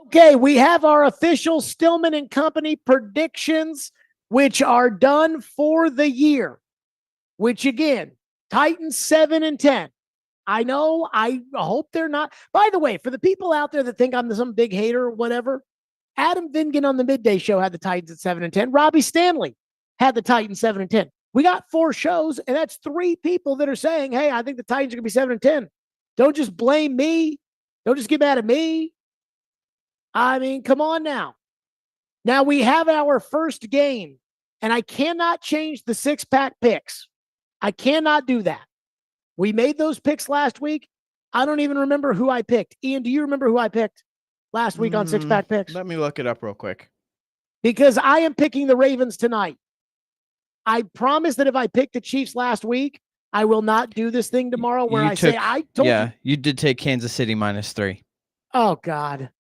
Okay, we have our official Stillman and Company predictions, which are done for the year, which again, Titans 7-10. I know, I hope they're not. By the way, for the people out there that think I'm some big hater or whatever, Adam Vingan on the Midday Show had the Titans at 7-10. Robbie Stanley had the Titans 7-10. We got 4 shows, and that's 3 people that are saying, hey, I think the Titans are going to be 7-10. Don't just blame me. Don't just get mad at me. I mean, come on now. Now we have our first game, and I cannot change the 6-pack picks. I cannot do that. We made those picks last week. I don't even remember who I picked. Ian, do you remember who I picked last week on 6-pack picks? Let me look it up real quick. Because I am picking the Ravens tonight. I promise that if I picked the Chiefs last week, I will not do this thing tomorrow where I told you. You did take Kansas City -3. Oh, God.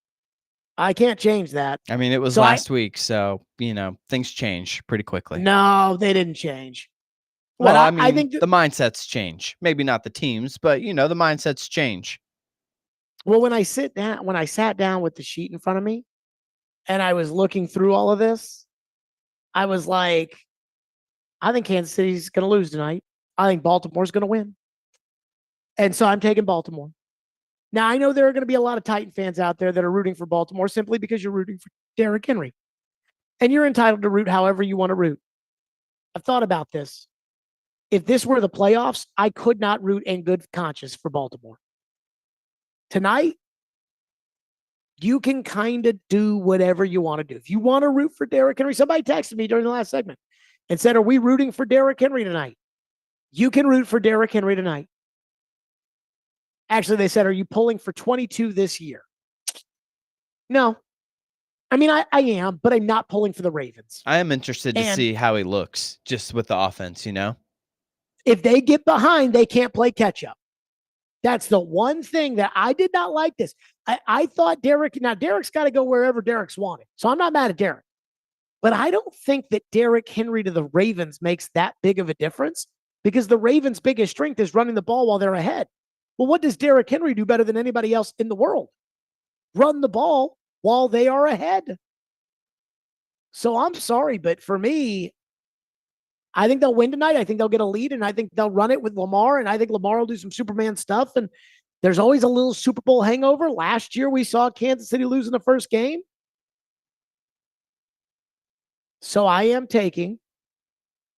I can't change that. I mean, it was last week, so, things change pretty quickly. No, they didn't change. Well, But I think the mindsets change. Maybe not the teams, but, the mindsets change. Well, when I sat down with the sheet in front of me and I was looking through all of this, I was like, I think Kansas City's going to lose tonight. I think Baltimore's going to win. And so I'm taking Baltimore. Now, I know there are going to be a lot of Titan fans out there that are rooting for Baltimore simply because you're rooting for Derrick Henry. And you're entitled to root however you want to root. I've thought about this. If this were the playoffs, I could not root in good conscience for Baltimore. Tonight, you can kind of do whatever you want to do. If you want to root for Derrick Henry, somebody texted me during the last segment and said, are we rooting for Derrick Henry tonight? You can root for Derrick Henry tonight. Actually, they said, are you pulling for 22 this year? No. I mean, I am, but I'm not pulling for the Ravens. I am interested to see how he looks just with the offense, If they get behind, they can't play catch up. That's the one thing that I did not like this. I thought Derrick's got to go wherever Derrick's wanted. So I'm not mad at Derrick. But I don't think that Derrick Henry to the Ravens makes that big of a difference because the Ravens' biggest strength is running the ball while they're ahead. Well, what does Derrick Henry do better than anybody else in the world? Run the ball while they are ahead. So I'm sorry, but for me, I think they'll win tonight. I think they'll get a lead, and I think they'll run it with Lamar, and I think Lamar will do some Superman stuff, and there's always a little Super Bowl hangover. Last year, we saw Kansas City lose in the first game. So I am taking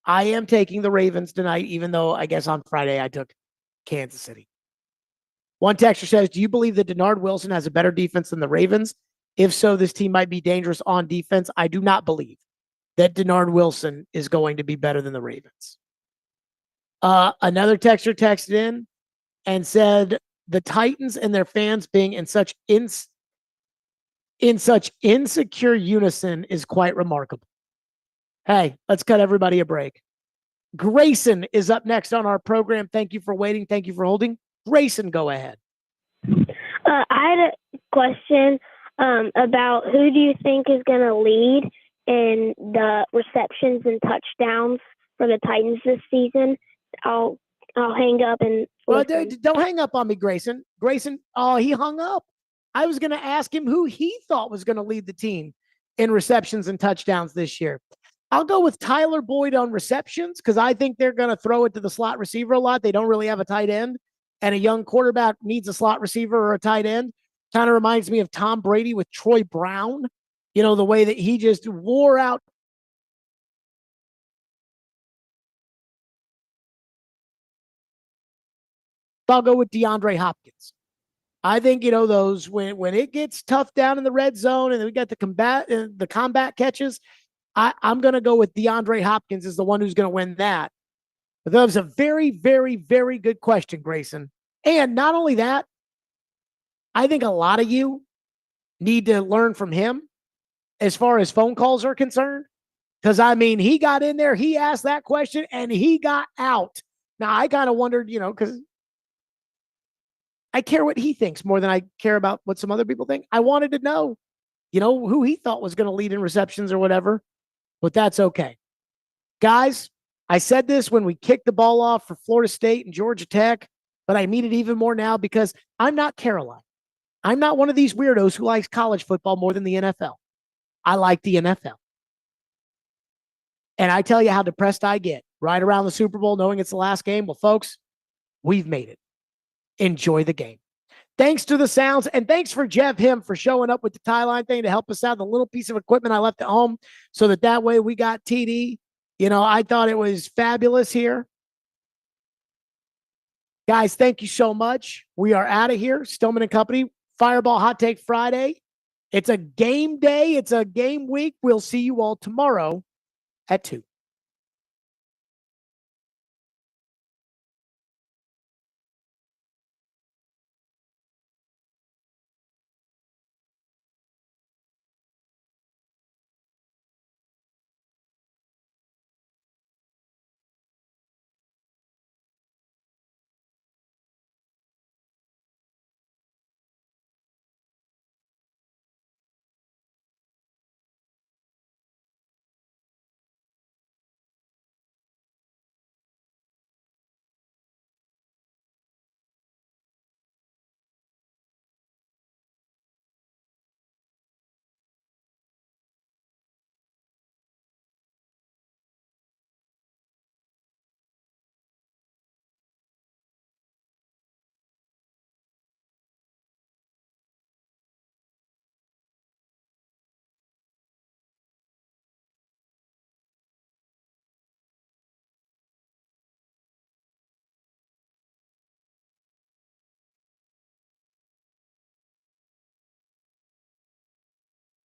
the Ravens tonight, even though I guess on Friday I took Kansas City. One texter says, do you believe that Denard Wilson has a better defense than the Ravens? If so, this team might be dangerous on defense. I do not believe that Denard Wilson is going to be better than the Ravens. Another texter texted in and said, the Titans and their fans being in such insecure unison is quite remarkable. Hey, let's cut everybody a break. Grayson is up next on our program. Thank you for waiting. Thank you for holding. Grayson, go ahead. I had a question about who do you think is going to lead in the receptions and touchdowns for the Titans this season? I'll hang up and don't hang up on me, Grayson. Grayson, he hung up. I was going to ask him who he thought was going to lead the team in receptions and touchdowns this year. I'll go with Tyler Boyd on receptions because I think they're going to throw it to the slot receiver a lot. They don't really have a tight end, and a young quarterback needs a slot receiver or a tight end. Kind of reminds me of Tom Brady with Troy Brown, the way that he just wore out. I'll go with DeAndre Hopkins. I think, those when it gets tough down in the red zone and we got the combat catches, I'm going to go with DeAndre Hopkins as the one who's going to win that. But that was a very, very, very good question, Grayson. And not only that, I think a lot of you need to learn from him as far as phone calls are concerned. Because, he got in there, he asked that question, and he got out. Now, I kind of wondered, because I care what he thinks more than I care about what some other people think. I wanted to know, who he thought was going to lead in receptions or whatever. But that's okay. Guys, I said this when we kicked the ball off for Florida State and Georgia Tech, but I mean it even more now because I'm not Caroline. I'm not one of these weirdos who likes college football more than the NFL. I like the NFL. And I tell you how depressed I get right around the Super Bowl knowing it's the last game. Well, folks, we've made it. Enjoy the game. Thanks to the sounds, and thanks for Jeff Him for showing up with the tie line thing to help us out. The little piece of equipment I left at home so that way we got TD. I thought it was fabulous here. Guys, thank you so much. We are out of here. Stillman and Company, Fireball Hot Take Friday. It's a game day. It's a game week. We'll see you all tomorrow at 2.